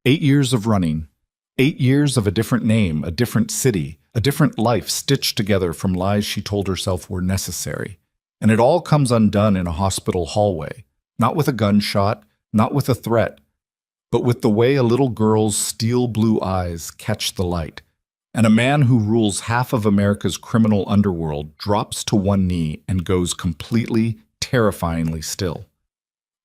8 years of running. 8 years of a different name, a different city, a different life stitched together from lies she told herself were necessary. And it all comes undone in a hospital hallway, not with a gunshot, not with a threat, but with the way a little girl's steel blue eyes catch the light. And a man who rules half of America's criminal underworld drops to one knee and goes completely, terrifyingly still.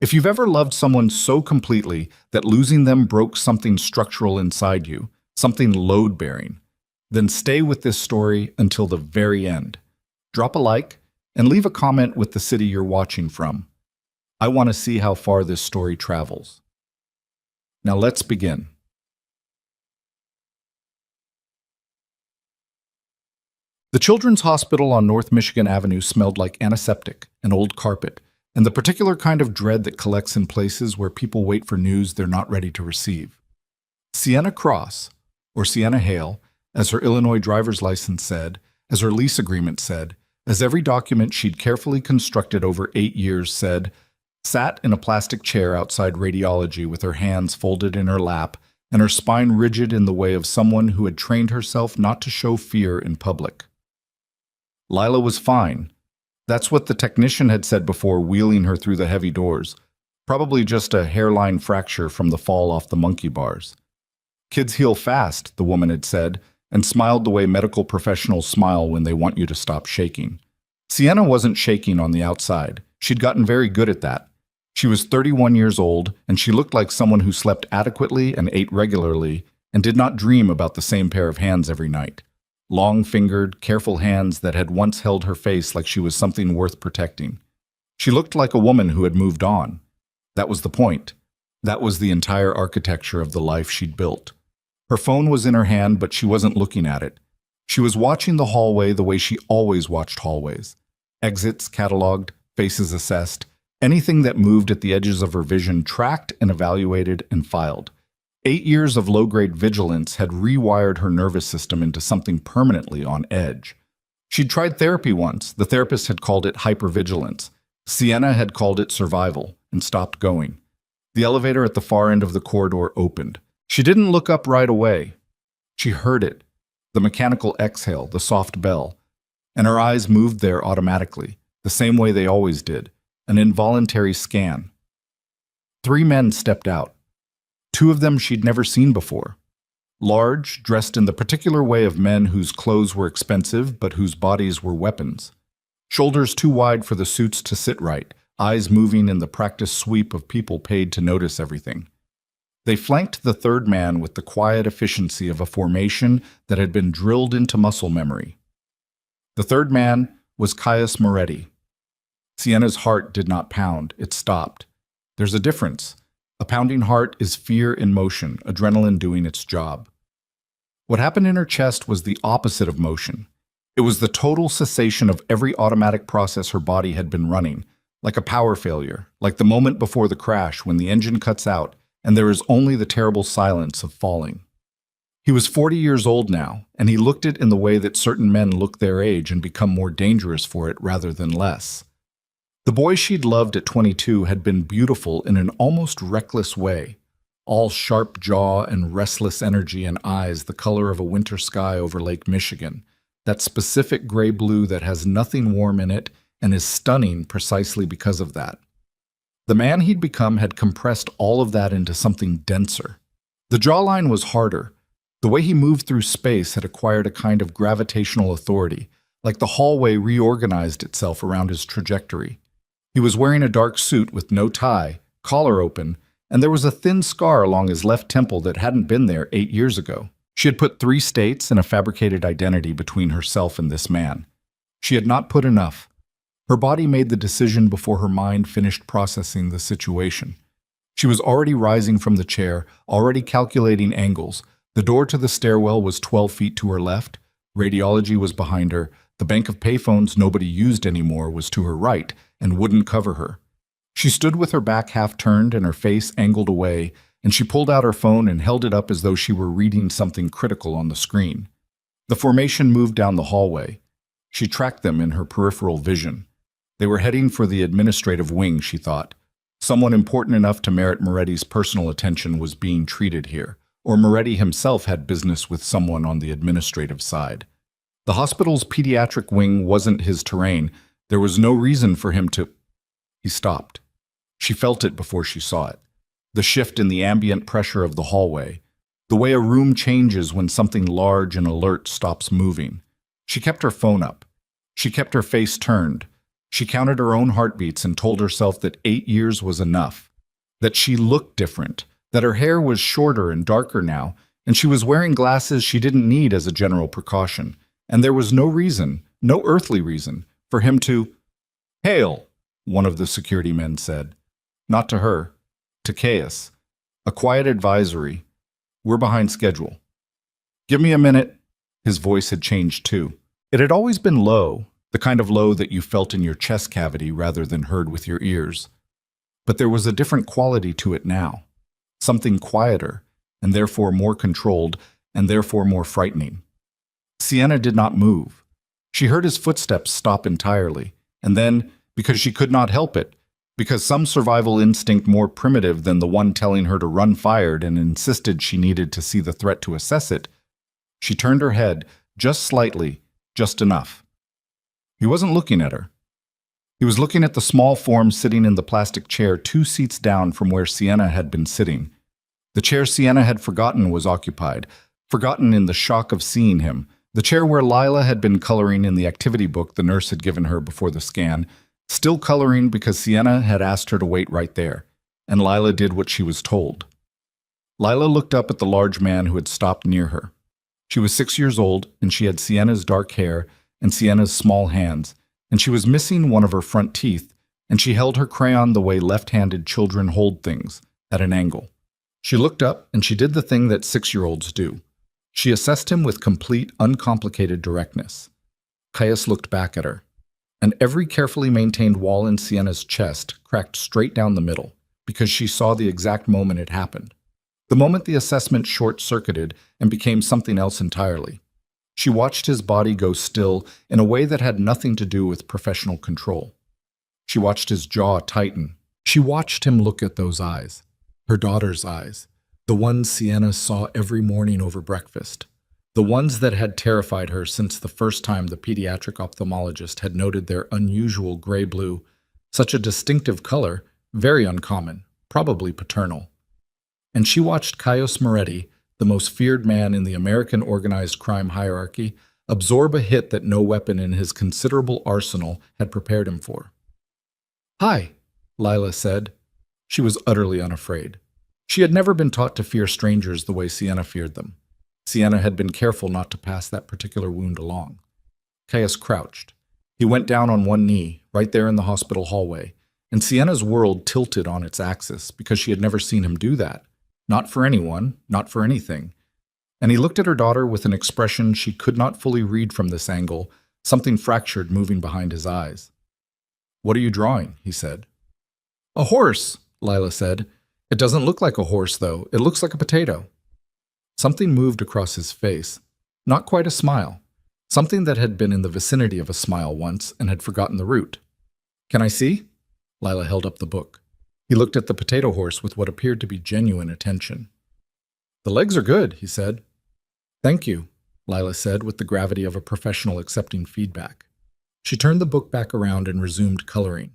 If you've ever loved someone so completely that losing them broke something structural inside you, something load-bearing, then stay with this story until the very end. Drop a like and leave a comment with the city you're watching from. I want to see how far this story travels. Now let's begin. The Children's Hospital on North Michigan Avenue smelled like antiseptic and old carpet, and the particular kind of dread that collects in places where people wait for news they're not ready to receive. Sienna Cross, or Sienna Hale, as her Illinois driver's license said, as her lease agreement said, as every document she'd carefully constructed over 8 years said, sat in a plastic chair outside radiology with her hands folded in her lap and her spine rigid in the way of someone who had trained herself not to show fear in public. Lila was fine. That's what the technician had said before wheeling her through the heavy doors. Probably just a hairline fracture from the fall off the monkey bars. Kids heal fast, the woman had said, and smiled the way medical professionals smile when they want you to stop shaking. Sienna wasn't shaking on the outside. She'd gotten very good at that. She was 31 years old, and she looked like someone who slept adequately and ate regularly and did not dream about the same pair of hands every night. Long-fingered, careful hands that had once held her face like she was something worth protecting. She looked like a woman who had moved on. That was the point. That was the entire architecture of the life she'd built. Her phone was in her hand, but she wasn't looking at it. She was watching the hallway the way she always watched hallways. Exits cataloged, faces assessed, anything that moved at the edges of her vision tracked and evaluated and filed. 8 years of low-grade vigilance had rewired her nervous system into something permanently on edge. She'd tried therapy once. The therapist had called it hypervigilance. Sienna had called it survival and stopped going. The elevator at the far end of the corridor opened. She didn't look up right away. She heard it, the mechanical exhale, the soft bell, and her eyes moved there automatically, the same way they always did, an involuntary scan. 3 men stepped out. 2 of them she'd never seen before. Large, dressed in the particular way of men whose clothes were expensive but whose bodies were weapons. Shoulders too wide for the suits to sit right, eyes moving in the practiced sweep of people paid to notice everything. They flanked the 3rd man with the quiet efficiency of a formation that had been drilled into muscle memory. The 3rd man was Caius Moretti. Sienna's heart did not pound, it stopped. There's a difference. A pounding heart is fear in motion, adrenaline doing its job. What happened in her chest was the opposite of motion. It was the total cessation of every automatic process her body had been running, like a power failure, like the moment before the crash when the engine cuts out and there is only the terrible silence of falling. He was 40 years old now, and he looked it in the way that certain men look their age and become more dangerous for it rather than less. The boy she'd loved at 22 had been beautiful in an almost reckless way, all sharp jaw and restless energy and eyes the color of a winter sky over Lake Michigan, that specific gray-blue that has nothing warm in it and is stunning precisely because of that. The man he'd become had compressed all of that into something denser. The jawline was harder. The way he moved through space had acquired a kind of gravitational authority, like the hallway reorganized itself around his trajectory. He was wearing a dark suit with no tie, collar open, and there was a thin scar along his left temple that hadn't been there 8 years ago. She had put 3 states and a fabricated identity between herself and this man. She had not put enough. Her body made the decision before her mind finished processing the situation. She was already rising from the chair, already calculating angles. The door to the stairwell was 12 feet to her left. Radiology was behind her. The bank of payphones nobody used anymore was to her right and wouldn't cover her. She stood with her back half turned and her face angled away, and she pulled out her phone and held it up as though she were reading something critical on the screen. The formation moved down the hallway. She tracked them in her peripheral vision. They were heading for the administrative wing, she thought. Someone important enough to merit Moretti's personal attention was being treated here, or Moretti himself had business with someone on the administrative side. The hospital's pediatric wing wasn't his terrain. There was no reason for him to... He stopped. She felt it before she saw it. The shift in the ambient pressure of the hallway. The way a room changes when something large and alert stops moving. She kept her phone up. She kept her face turned. She counted her own heartbeats and told herself that 8 years was enough. That she looked different. That her hair was shorter and darker now, and she was wearing glasses she didn't need as a general precaution. And there was no reason, no earthly reason, for him to... "Hail," one of the security men said. Not to her, to Caius. A quiet advisory. "We're behind schedule." "Give me a minute." His voice had changed too. It had always been low, the kind of low that you felt in your chest cavity rather than heard with your ears. But there was a different quality to it now. Something quieter, and therefore more controlled, and therefore more frightening. Sienna did not move. She heard his footsteps stop entirely, and then, because she could not help it, because some survival instinct more primitive than the one telling her to run fired and insisted she needed to see the threat to assess it, she turned her head, just slightly, just enough. He wasn't looking at her. He was looking at the small form sitting in the plastic chair 2 seats down from where Sienna had been sitting. The chair Sienna had forgotten was occupied, forgotten in the shock of seeing him, the chair where Lila had been coloring in the activity book the nurse had given her before the scan, still coloring because Sienna had asked her to wait right there, and Lila did what she was told. Lila looked up at the large man who had stopped near her. She was 6 years old, and she had Sienna's dark hair and Sienna's small hands, and she was missing one of her front teeth, and she held her crayon the way left-handed children hold things, at an angle. She looked up, and she did the thing that 6-year-olds do. She assessed him with complete, uncomplicated directness. Caius looked back at her, and every carefully maintained wall in Sienna's chest cracked straight down the middle, because she saw the exact moment it happened. The moment the assessment short-circuited and became something else entirely. She watched his body go still in a way that had nothing to do with professional control. She watched his jaw tighten. She watched him look at those eyes, her daughter's eyes, the ones Sienna saw every morning over breakfast, the ones that had terrified her since the first time the pediatric ophthalmologist had noted their unusual gray-blue, such a distinctive color, very uncommon, probably paternal. And she watched Caius Moretti, the most feared man in the American organized crime hierarchy, absorb a hit that no weapon in his considerable arsenal had prepared him for. "Hi," Lila said. She was utterly unafraid. She had never been taught to fear strangers the way Sienna feared them. Sienna had been careful not to pass that particular wound along. Caius crouched. He went down on one knee, right there in the hospital hallway, and Sienna's world tilted on its axis because she had never seen him do that. Not for anyone, not for anything. And he looked at her daughter with an expression she could not fully read from this angle, something fractured moving behind his eyes. "What are you drawing?" he said. "A horse," Lila said. "It doesn't look like a horse, though. It looks like a potato." Something moved across his face. Not quite a smile. Something that had been in the vicinity of a smile once and had forgotten the root. "Can I see?" Lila held up the book. He looked at the potato horse with what appeared to be genuine attention. "The legs are good," he said. "Thank you," Lila said with the gravity of a professional accepting feedback. She turned the book back around and resumed coloring.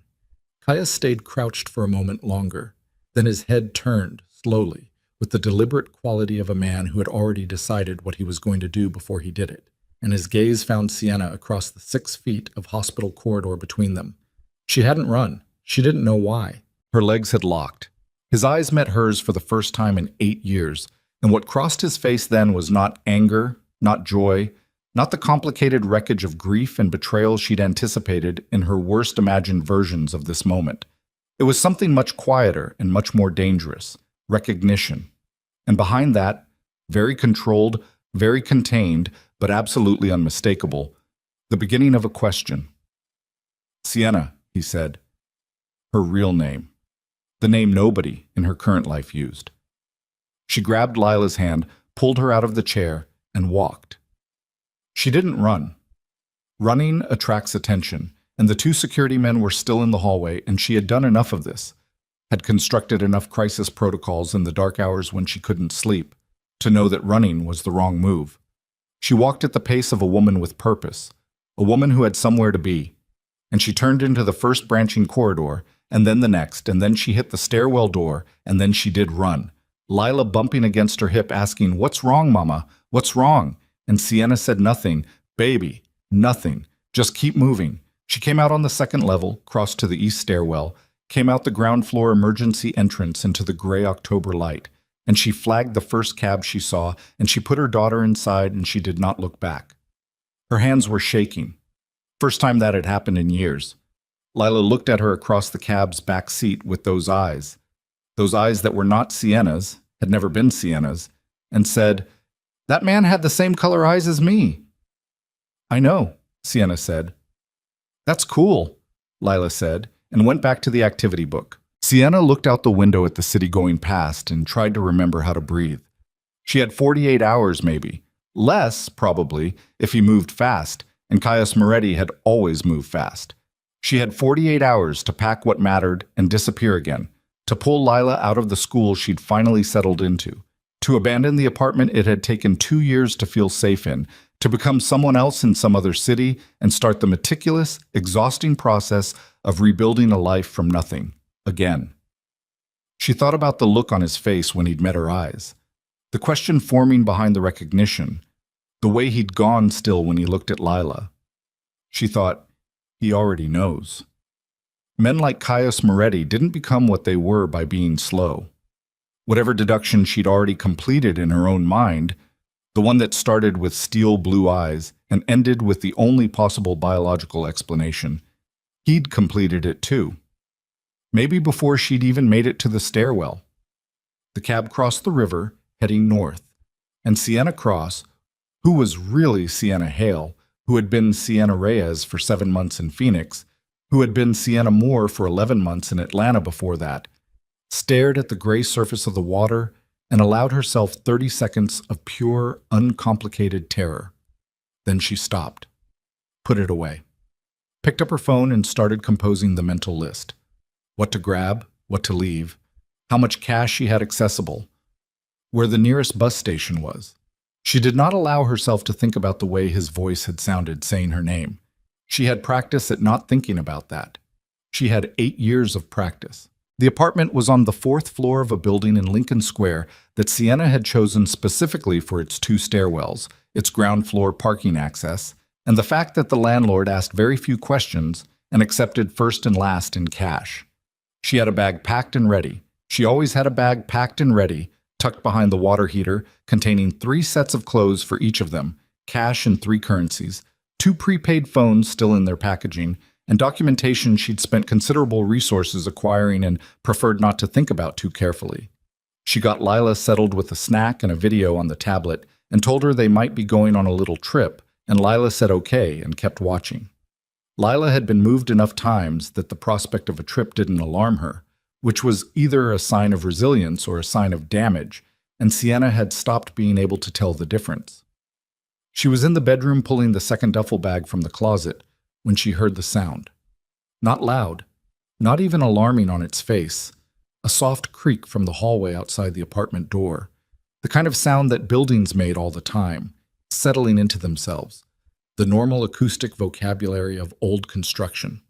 Caius stayed crouched for a moment longer. Then his head turned, slowly, with the deliberate quality of a man who had already decided what he was going to do before he did it, and his gaze found Sienna across the 6 feet of hospital corridor between them. She hadn't run. She didn't know why. Her legs had locked. His eyes met hers for the first time in 8 years, and what crossed his face then was not anger, not joy, not the complicated wreckage of grief and betrayal she'd anticipated in her worst imagined versions of this moment. It was something much quieter and much more dangerous, recognition. And behind that, very controlled, very contained, but absolutely unmistakable, the beginning of a question. "Sienna," he said. Her real name. The name nobody in her current life used. She grabbed Lila's hand, pulled her out of the chair, and walked. She didn't run. Running attracts attention, and the 2 security men were still in the hallway, and she had done enough of this. had constructed enough crisis protocols in the dark hours when she couldn't sleep to know that running was the wrong move. She walked at the pace of a woman with purpose, a woman who had somewhere to be, and she turned into the first branching corridor, and then the next, and then she hit the stairwell door, and then she did run. Lila bumping against her hip, asking, "What's wrong, Mama? What's wrong?" And Sienna said nothing. "Baby, nothing. Just keep moving." She came out on the second level, crossed to the east stairwell, came out the ground floor emergency entrance into the gray October light, and she flagged the first cab she saw, and she put her daughter inside, and she did not look back. Her hands were shaking. First time that had happened in years. Lila looked at her across the cab's back seat with those eyes that were not Sienna's, had never been Sienna's, and said, "That man had the same color eyes as me." "I know," Sienna said. "That's cool," Lila said, and went back to the activity book. Sienna looked out the window at the city going past and tried to remember how to breathe. She had 48 hours maybe, less probably if he moved fast, and Caius Moretti had always moved fast. She had 48 hours to pack what mattered and disappear again, to pull Lila out of the school she'd finally settled into, to abandon the apartment it had taken 2 years to feel safe in, to become someone else in some other city and start the meticulous, exhausting process of rebuilding a life from nothing, again. She thought about the look on his face when he'd met her eyes, the question forming behind the recognition, the way he'd gone still when he looked at Lila. She thought, he already knows. Men like Caius Moretti didn't become what they were by being slow. Whatever deduction she'd already completed in her own mind, the one that started with steel blue eyes and ended with the only possible biological explanation, he'd completed it too. Maybe before she'd even made it to the stairwell. The cab crossed the river, heading north, and Sienna Cross, who was really Sienna Hale, who had been Sienna Reyes for 7 months in Phoenix, who had been Sienna Moore for 11 months in Atlanta before that, stared at the gray surface of the water and allowed herself 30 seconds of pure, uncomplicated terror. Then she stopped, put it away, picked up her phone and started composing the mental list. What to grab, what to leave, how much cash she had accessible, where the nearest bus station was. She did not allow herself to think about the way his voice had sounded saying her name. She had practice at not thinking about that. She had 8 years of practice. The apartment was on the 4th floor of a building in Lincoln Square that Sienna had chosen specifically for its 2 stairwells, its ground floor parking access, and the fact that the landlord asked very few questions and accepted first and last in cash. She had a bag packed and ready. She always had a bag packed and ready, tucked behind the water heater, containing 3 sets of clothes for each of them, cash in 3 currencies, 2 prepaid phones still in their packaging, and documentation she'd spent considerable resources acquiring and preferred not to think about too carefully. She got Lila settled with a snack and a video on the tablet and told her they might be going on a little trip, and Lila said okay and kept watching. Lila had been moved enough times that the prospect of a trip didn't alarm her, which was either a sign of resilience or a sign of damage, and Sienna had stopped being able to tell the difference. She was in the bedroom pulling the second duffel bag from the closet when she heard the sound. Not loud, not even alarming on its face, a soft creak from the hallway outside the apartment door, the kind of sound that buildings made all the time, settling into themselves, the normal acoustic vocabulary of old construction.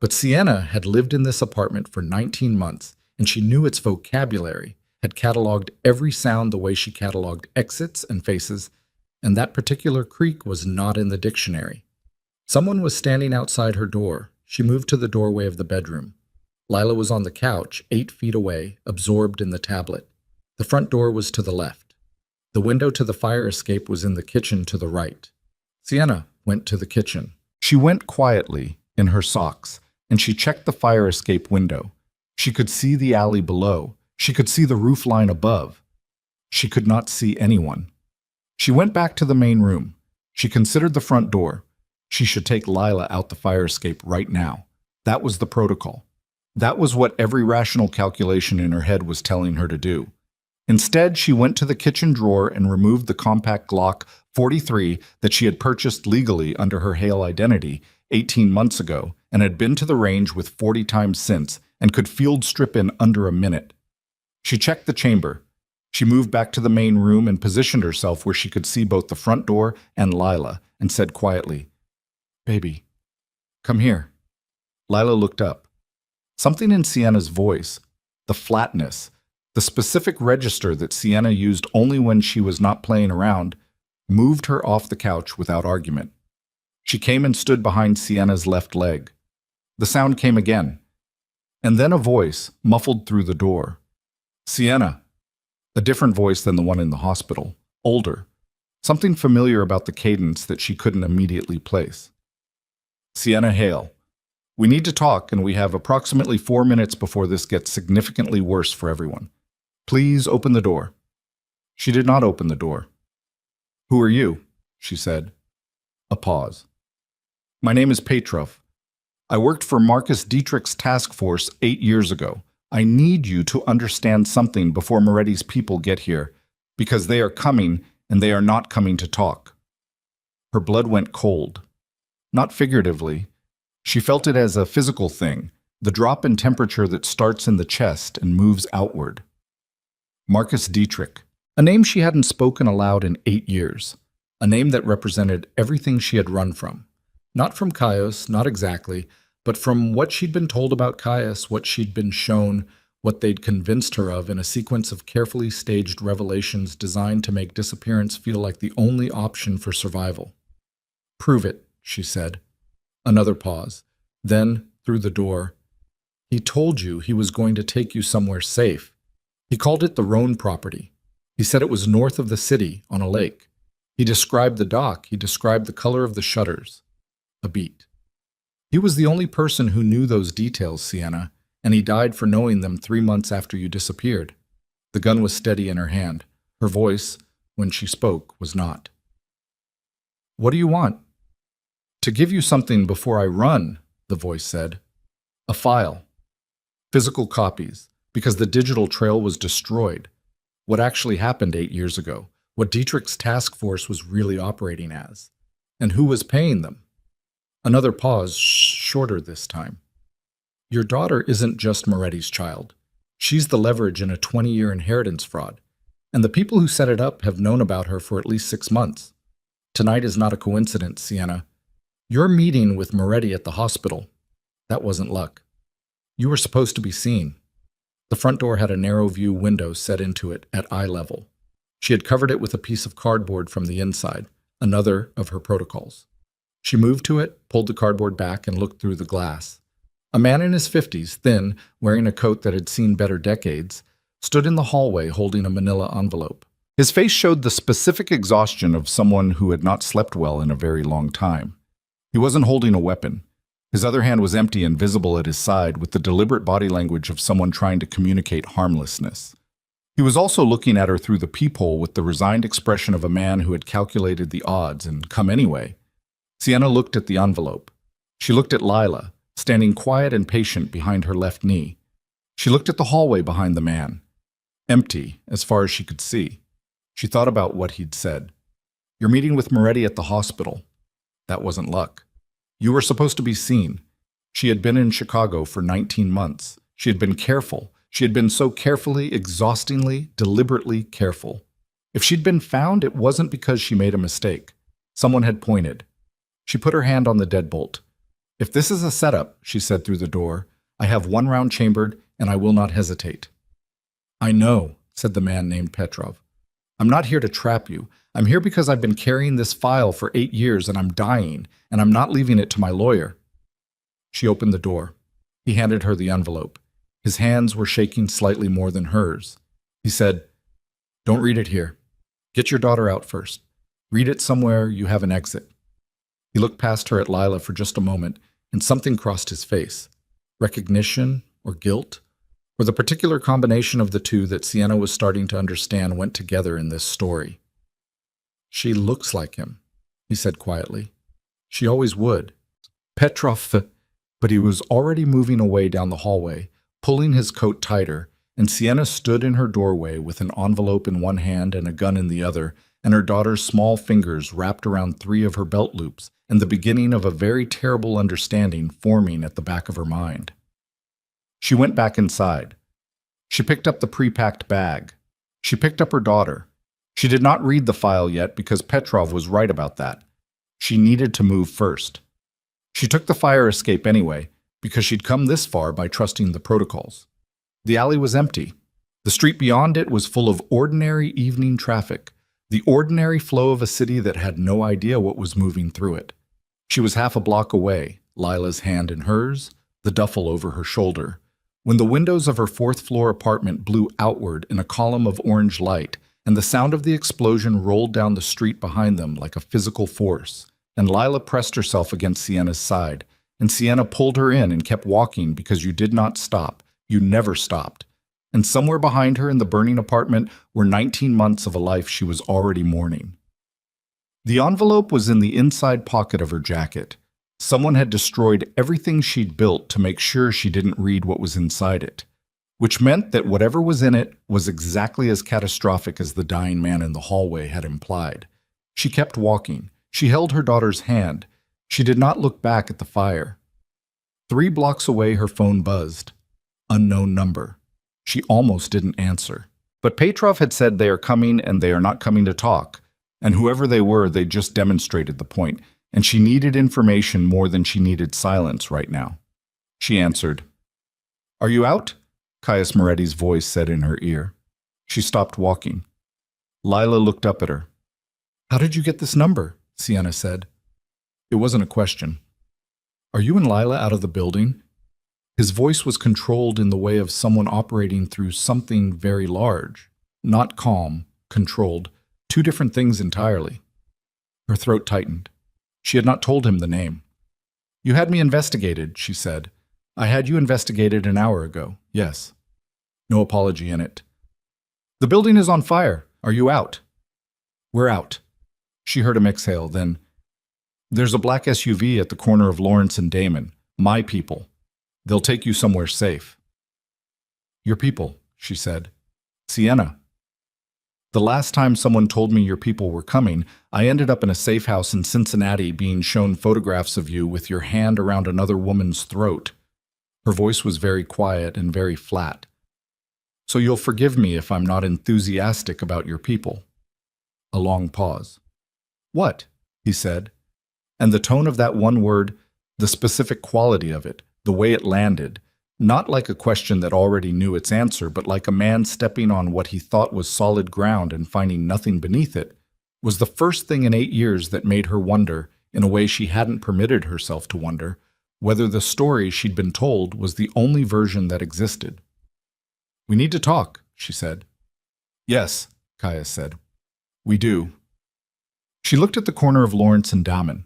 But Sienna had lived in this apartment for 19 months, and she knew its vocabulary, had cataloged every sound the way she cataloged exits and faces, and that particular creak was not in the dictionary. Someone was standing outside her door. She moved to the doorway of the bedroom. Lila was on the couch, 8 feet away, absorbed in the tablet. The front door was to the left. The window to the fire escape was in the kitchen to the right. Sienna went to the kitchen. She went quietly, in her socks, and she checked the fire escape window. She could see the alley below. She could see the roof line above. She could not see anyone. She went back to the main room. She considered the front door. She should take Lila out the fire escape right now. That was the protocol. That was what every rational calculation in her head was telling her to do. Instead, she went to the kitchen drawer and removed the compact Glock 43 that she had purchased legally under her Hale identity 18 months ago and had been to the range with 40 times since and could field strip in under a minute. She checked the chamber. She moved back to the main room and positioned herself where she could see both the front door and Lila, and said quietly, "Baby, come here." Lila looked up. Something in Sienna's voice, the flatness, the specific register that Sienna used only when she was not playing around, moved her off the couch without argument. She came and stood behind Sienna's left leg. The sound came again, and then a voice muffled through the door. "Sienna." A different voice than the one in the hospital, older, something familiar about the cadence that she couldn't immediately place. "Sienna Hale, we need to talk, and we have approximately 4 minutes before this gets significantly worse for everyone. Please open the door." She did not open the door. "Who are you?" she said. A pause. "My name is Petrov. I worked for Marcus Dietrich's task force 8 years ago. I need you to understand something before Moretti's people get here, because they are coming, and they are not coming to talk." Her blood went cold. Not figuratively. She felt it as a physical thing, the drop in temperature that starts in the chest and moves outward. Marcus Dietrich, a name she hadn't spoken aloud in 8 years, a name that represented everything she had run from. Not from Caius, not exactly, but from what she'd been told about Caius, what she'd been shown, what they'd convinced her of in a sequence of carefully staged revelations designed to make disappearance feel like the only option for survival. "Prove it," she said. Another pause. Then, through the door, "He told you he was going to take you somewhere safe. He called it the Roan property. He said it was north of the city, on a lake. He described the dock. He described the color of the shutters." A beat. "He was the only person who knew those details, Sienna, and he died for knowing them 3 months after you disappeared." The gun was steady in her hand. Her voice, when she spoke, was not. "What do you want?" "To give you something before I run," the voice said. "A file. Physical copies, because the digital trail was destroyed. What actually happened 8 years ago, what Dietrich's task force was really operating as, and who was paying them." Another pause, shorter this time. "Your daughter isn't just Moretti's child. She's the leverage in a 20-year inheritance fraud, and the people who set it up have known about her for at least 6 months. Tonight is not a coincidence, Sienna. Your meeting with Moretti at the hospital, that wasn't luck. You were supposed to be seen." The front door had a narrow view window set into it at eye level. She had covered it with a piece of cardboard from the inside, another of her protocols. She moved to it, pulled the cardboard back, and looked through the glass. A man in his 50s, thin, wearing a coat that had seen better decades, stood in the hallway holding a manila envelope. His face showed the specific exhaustion of someone who had not slept well in a very long time. He wasn't holding a weapon. His other hand was empty and visible at his side, with the deliberate body language of someone trying to communicate harmlessness. He was also looking at her through the peephole with the resigned expression of a man who had calculated the odds and come anyway. Sienna looked at the envelope. She looked at Lila, standing quiet and patient behind her left knee. She looked at the hallway behind the man. Empty, as far as she could see. She thought about what he'd said. "You're meeting with Moretti at the hospital." That wasn't luck. You were supposed to be seen. She had been in Chicago for 19 months. She had been careful. She had been so carefully, exhaustingly, deliberately careful. If she'd been found, it wasn't because she made a mistake. Someone had pointed. She put her hand on the deadbolt. "If this is a setup," she said through the door, "I have 1 round chambered, and I will not hesitate." "I know," said the man named Petrov. "I'm not here to trap you. I'm here because I've been carrying this file for 8 years, and I'm dying, and I'm not leaving it to my lawyer." She opened the door. He handed her the envelope. His hands were shaking slightly more than hers. He said, "Don't read it here. Get your daughter out first. Read it somewhere you have an exit." He looked past her at Lila for just a moment, and something crossed his face. Recognition or guilt, or the particular combination of the two that Sienna was starting to understand went together in this story. "She looks like him," he said quietly. "She always would." Petrov, but he was already moving away down the hallway, pulling his coat tighter, and Sienna stood in her doorway with an envelope in one hand and a gun in the other, and her daughter's small fingers wrapped around 3 of her belt loops, and the beginning of a very terrible understanding forming at the back of her mind. She went back inside. She picked up the pre-packed bag. She picked up her daughter. She did not read the file yet because Petrov was right about that. She needed to move first. She took the fire escape anyway, because she'd come this far by trusting the protocols. The alley was empty. The street beyond it was full of ordinary evening traffic, the ordinary flow of a city that had no idea what was moving through it. She was half a block away, Lila's hand in hers, the duffel over her shoulder, when the windows of her fourth-floor apartment blew outward in a column of orange light, and the sound of the explosion rolled down the street behind them like a physical force, and Lila pressed herself against Sienna's side, and Sienna pulled her in and kept walking because you did not stop. You never stopped. And somewhere behind her in the burning apartment were 19 months of a life she was already mourning. The envelope was in the inside pocket of her jacket. Someone had destroyed everything she'd built to make sure she didn't read what was inside it, which meant that whatever was in it was exactly as catastrophic as the dying man in the hallway had implied. She kept walking. She held her daughter's hand. She did not look back at the fire. 3 blocks away, her phone buzzed. Unknown number. She almost didn't answer. But Petrov had said they are coming and they are not coming to talk. And whoever they were, they just demonstrated the point. And she needed information more than she needed silence right now. She answered. "Are you out?" Caius Moretti's voice said in her ear. She stopped walking. Lila looked up at her. "How did you get this number?" Sienna said. It wasn't a question. "Are you and Lila out of the building?" His voice was controlled in the way of someone operating through something very large. Not calm, controlled, 2 different things entirely. Her throat tightened. She had not told him the name. "You had me investigated," she said. "I had you investigated an hour ago, yes." No apology in it. "The building is on fire. Are you out?" "We're out." She heard him exhale, then, "There's a black SUV at the corner of Lawrence and Damon. My people. They'll take you somewhere safe." "Your people," she said. "Sienna. The last time someone told me your people were coming, I ended up in a safe house in Cincinnati being shown photographs of you with your hand around another woman's throat." Her voice was very quiet and very flat. "So you'll forgive me if I'm not enthusiastic about your people." A long pause. "What?" he said. And the tone of that one word, the specific quality of it, the way it landed, not like a question that already knew its answer, but like a man stepping on what he thought was solid ground and finding nothing beneath it, was the first thing in 8 years that made her wonder, in a way she hadn't permitted herself to wonder, whether the story she'd been told was the only version that existed. "We need to talk," she said. "Yes," Caius said. "We do." She looked at the corner of Lawrence and Damon.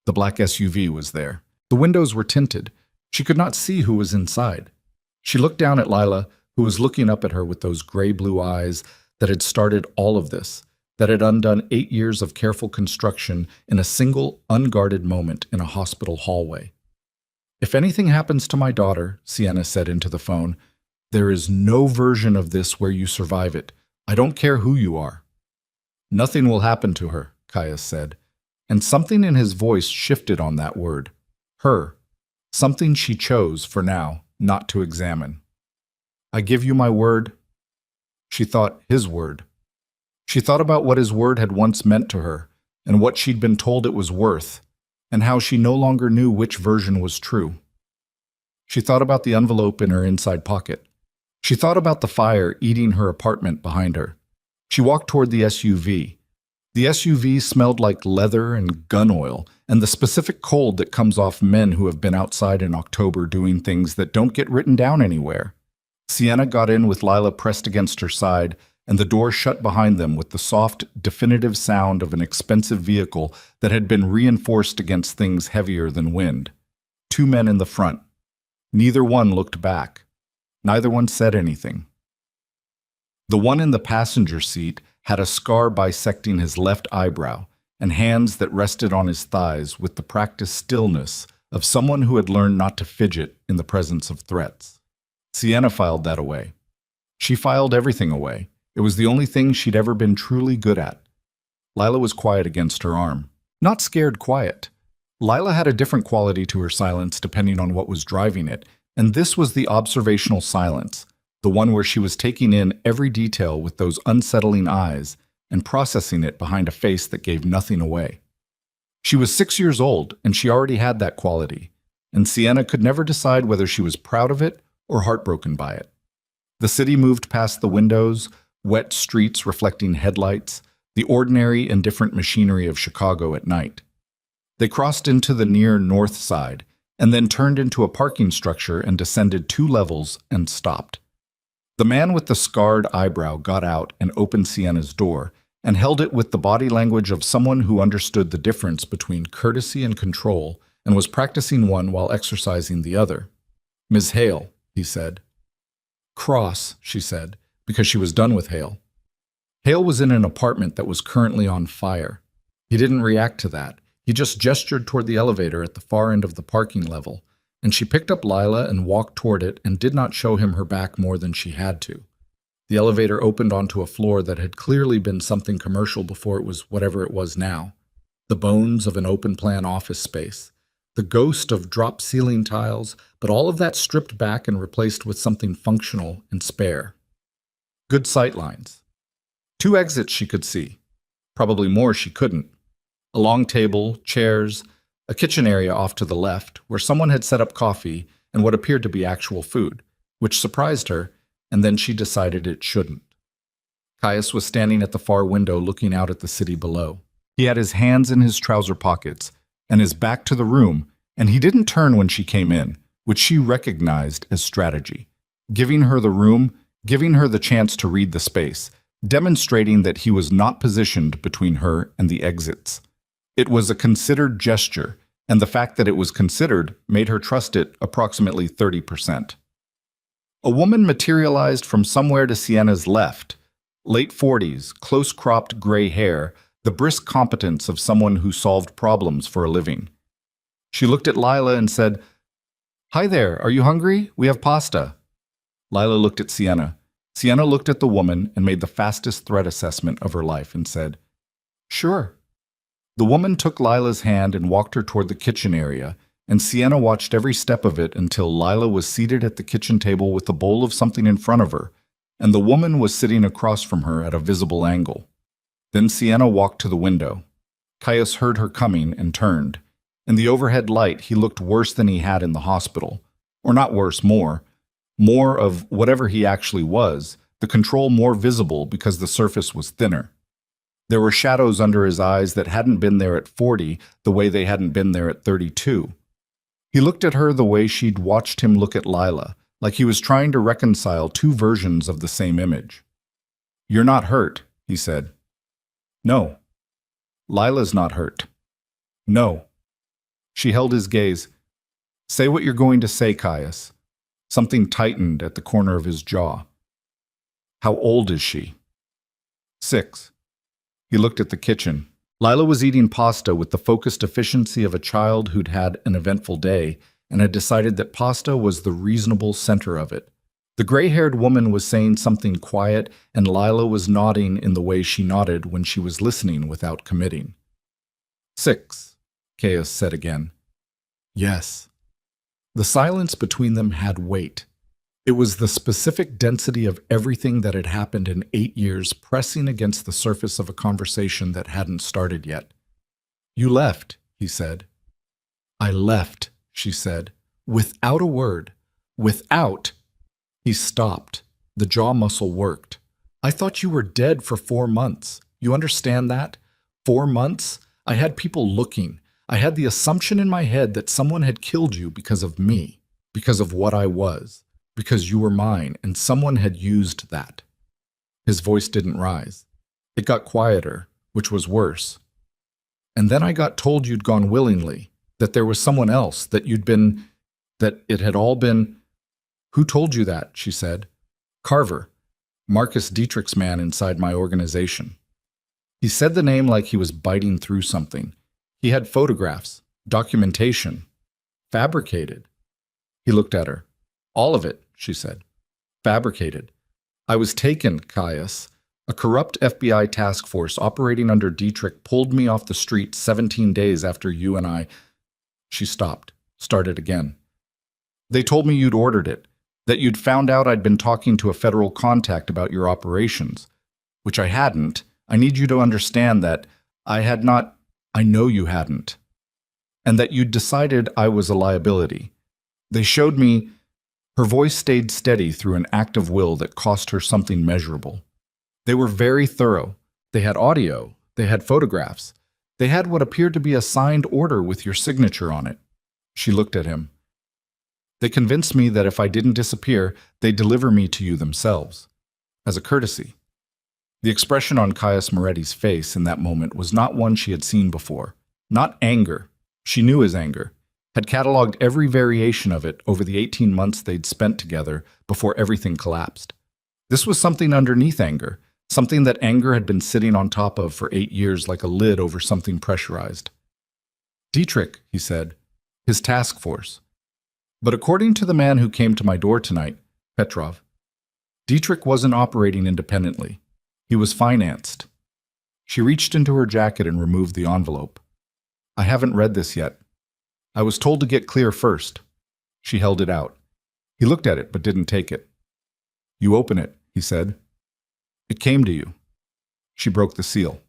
The black SUV was there. The windows were tinted. She could not see who was inside. She looked down at Lila, who was looking up at her with those gray-blue eyes that had started all of this, that had undone 8 years of careful construction in a single, unguarded moment in a hospital hallway. "If anything happens to my daughter," Sienna said into the phone, "there is no version of this where you survive it. I don't care who you are." "Nothing will happen to her," Caius said, and something in his voice shifted on that word. Her. Something she chose, for now, not to examine. "I give you my word." She thought his word. She thought about what his word had once meant to her, and what she'd been told it was worth, and how she no longer knew which version was true. She thought about the envelope in her inside pocket. She thought about the fire eating her apartment behind her. She walked toward the SUV. The SUV smelled like leather and gun oil, and the specific cold that comes off men who have been outside in October doing things that don't get written down anywhere. Sienna got in with Lila pressed against her side, and the door shut behind them with the soft, definitive sound of an expensive vehicle that had been reinforced against things heavier than wind. 2 men in the front. Neither one looked back. Neither one said anything. The one in the passenger seat had a scar bisecting his left eyebrow and hands that rested on his thighs with the practiced stillness of someone who had learned not to fidget in the presence of threats. Sienna filed that away. She filed everything away. It was the only thing she'd ever been truly good at. Lila was quiet against her arm. Not scared quiet. Lila had a different quality to her silence depending on what was driving it, And this was the observational silence, the one where she was taking in every detail with those unsettling eyes and processing it behind a face that gave nothing away. She was 6 years old, and she already had that quality, and Sienna could never decide whether she was proud of it or heartbroken by it. The city moved past the windows, wet streets reflecting headlights, the ordinary and different machinery of Chicago at night. They crossed into the near north side, and then turned into a parking structure and descended 2 levels and stopped. The man with the scarred eyebrow got out and opened Sienna's door, and held it with the body language of someone who understood the difference between courtesy and control and was practicing one while exercising the other. "Ms. Hale," he said. "Cross," she said, because she was done with Hale. Hale was in an apartment that was currently on fire. He didn't react to that. He just gestured toward the elevator at the far end of the parking level, and she picked up Lila and walked toward it and did not show him her back more than she had to. The elevator opened onto a floor that had clearly been something commercial before it was whatever it was now. The bones of an open-plan office space. The ghost of drop ceiling tiles, but all of that stripped back and replaced with something functional and spare. Good sightlines. 2 exits she could see. Probably more she couldn't. A long table, chairs, a kitchen area off to the left, where someone had set up coffee and what appeared to be actual food, which surprised her, and then she decided it shouldn't. Caius was standing at the far window looking out at the city below. He had his hands in his trouser pockets and his back to the room, and he didn't turn when she came in, which she recognized as strategy, giving her the room, giving her the chance to read the space, demonstrating that he was not positioned between her and the exits. It was a considered gesture, and the fact that it was considered made her trust it approximately 30%. A woman materialized from somewhere to Sienna's left, late 40s, close-cropped gray hair, the brisk competence of someone who solved problems for a living. She looked at Lila and said, "Hi there, are you hungry? We have pasta." Lila looked at Sienna. Sienna looked at the woman and made the fastest threat assessment of her life and said, "Sure." The woman took Lila's hand and walked her toward the kitchen area, and Sienna watched every step of it until Lila was seated at the kitchen table with a bowl of something in front of her, and the woman was sitting across from her at a visible angle. Then Sienna walked to the window. Caius heard her coming and turned. In the overhead light, he looked worse than he had in the hospital. Or not worse, more. More of whatever he actually was, the control more visible because the surface was thinner. There were shadows under his eyes that hadn't been there at 40 the way they hadn't been there at 32. He looked at her the way she'd watched him look at Lila, like he was trying to reconcile 2 versions of the same image. "You're not hurt," he said. "No." "Lila's not hurt." "No." She held his gaze. "Say what you're going to say, Caius." Something tightened at the corner of his jaw. "How old is she?" 6. He looked at the kitchen. Lila was eating pasta with the focused efficiency of a child who'd had an eventful day and had decided that pasta was the reasonable center of it. The gray-haired woman was saying something quiet, and Lila was nodding in the way she nodded when she was listening without committing. 6, Caius said again. "Yes." The silence between them had weight. It was the specific density of everything that had happened in 8 years pressing against the surface of a conversation that hadn't started yet. "You left," he said. "I left," she said, without a word. Without. He stopped. The jaw muscle worked. "I thought you were dead for 4 months. You understand that? 4 months? I had people looking. I had the assumption in my head that someone had killed you because of me, because of what I was. Because you were mine, and someone had used that." His voice didn't rise. It got quieter, which was worse. "And then I got told you'd gone willingly, that there was someone else, that it had all been—" "Who told you that?" she said. "Carver, Marcus Dietrich's man inside my organization." He said the name like he was biting through something. He had photographs, documentation, fabricated. He looked at her. "All of it," she said. "Fabricated. I was taken, Caius. A corrupt FBI task force operating under Dietrich pulled me off the street 17 days after you and I—" She stopped, started again. They told me you'd ordered it, that you'd found out I'd been talking to a federal contact about your operations, which I hadn't. I need you to understand that I had not, I know you hadn't, and that you'd decided I was a liability. They showed me. Her voice stayed steady through an act of will that cost her something measurable. They were very thorough. They had audio. They had photographs. They had what appeared to be a signed order with your signature on it. She looked at him. They convinced me that if I didn't disappear, they'd deliver me to you themselves, as a courtesy. The expression on Caius Moretti's face in that moment was not one she had seen before. Not anger. She knew his anger, had cataloged every variation of it over the 18 months they'd spent together before everything collapsed. This was something underneath anger, something that anger had been sitting on top of for 8 years like a lid over something pressurized. Dietrich, he said, his task force. But according to the man who came to my door tonight, Petrov, Dietrich wasn't operating independently. He was financed. She reached into her jacket and removed the envelope. I haven't read this yet. I was told to get clear first. She held it out. He looked at it but didn't take it. You open it, he said. It came to you. She broke the seal.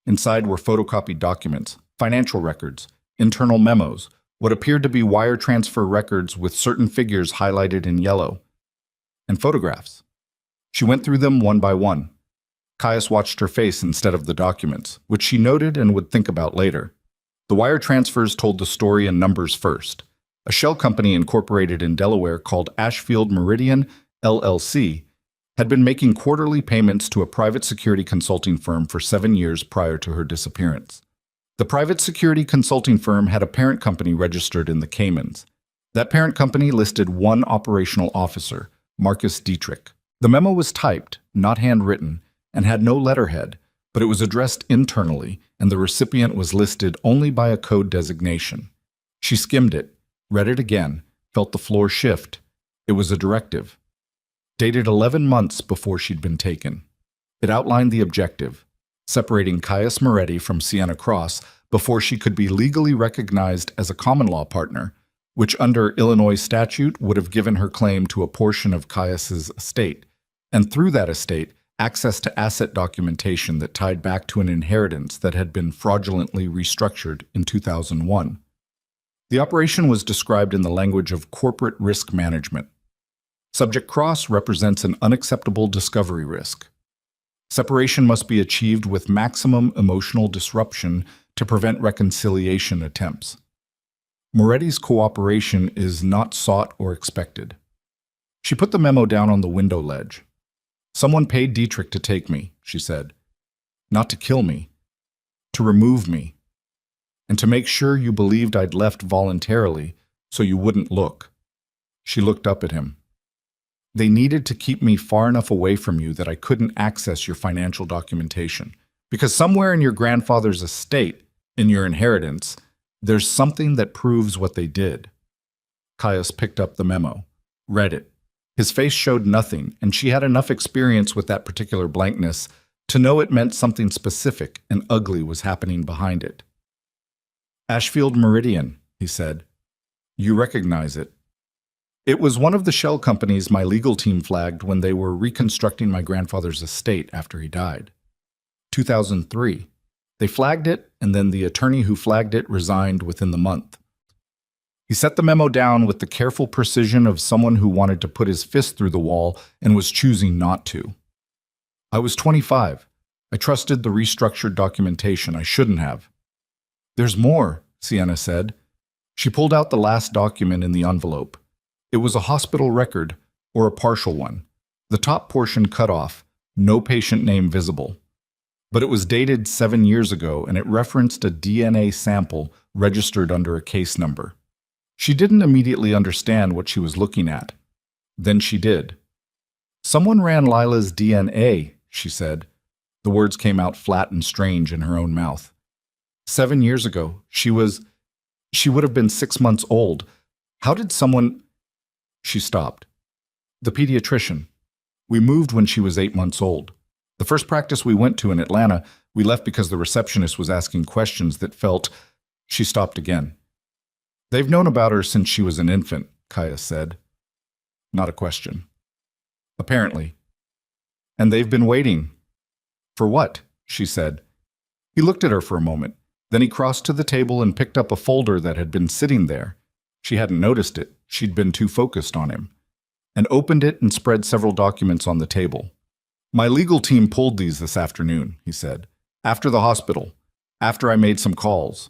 Inside were photocopied documents, financial records, internal memos, what appeared to be wire transfer records with certain figures highlighted in yellow, and photographs. She went through them one by one. Caius watched her face instead of the documents, which she noted and would think about later. The wire transfers told the story in numbers first. A shell company incorporated in Delaware called Ashfield Meridian, LLC, had been making quarterly payments to a private security consulting firm for 7 years prior to her disappearance. The private security consulting firm had a parent company registered in the Caymans. That parent company listed one operational officer, Marcus Dietrich. The memo was typed, not handwritten, and had no letterhead, but it was addressed internally, and the recipient was listed only by a code designation. She skimmed it, read it again, felt the floor shift. It was a directive. Dated 11 months before she'd been taken. It outlined the objective, separating Caius Moretti from Sienna Cross before she could be legally recognized as a common law partner, which under Illinois statute would have given her claim to a portion of Caius's estate, and through that estate, access to asset documentation that tied back to an inheritance that had been fraudulently restructured in 2001. The operation was described in the language of corporate risk management. Subject Cross represents an unacceptable discovery risk. Separation must be achieved with maximum emotional disruption to prevent reconciliation attempts. Moretti's cooperation is not sought or expected. She put the memo down on the window ledge. Someone paid Dietrich to take me, she said. Not to kill me, to remove me, and to make sure you believed I'd left voluntarily so you wouldn't look. She looked up at him. They needed to keep me far enough away from you that I couldn't access your financial documentation. Because somewhere in your grandfather's estate, in your inheritance, there's something that proves what they did. Caius picked up the memo, read it. His face showed nothing, and she had enough experience with that particular blankness to know it meant something specific and ugly was happening behind it. Ashfield Meridian, he said. You recognize it. It was one of the shell companies my legal team flagged when they were reconstructing my grandfather's estate after he died. 2003. They flagged it, and then the attorney who flagged it resigned within the month. He set the memo down with the careful precision of someone who wanted to put his fist through the wall and was choosing not to. I was 25. I trusted the restructured documentation. I shouldn't have. There's more, Sienna said. She pulled out the last document in the envelope. It was a hospital record, or a partial one. The top portion cut off, no patient name visible. But it was dated 7 years ago, and it referenced a DNA sample registered under a case number. She didn't immediately understand what she was looking at. Then she did. Someone ran Lila's DNA, she said. The words came out flat and strange in her own mouth. 7 years ago, she would have been 6 months old. How did someone... She stopped. The pediatrician. We moved when she was 8 months old. The first practice we went to in Atlanta, we left because the receptionist was asking questions that felt... She stopped again. They've known about her since she was an infant, Kaya said. Not a question. Apparently. And they've been waiting. For what? She said. He looked at her for a moment. Then he crossed to the table and picked up a folder that had been sitting there. She hadn't noticed it. She'd been too focused on him. And opened it and spread several documents on the table. My legal team pulled these this afternoon, he said. After the hospital. After I made some calls.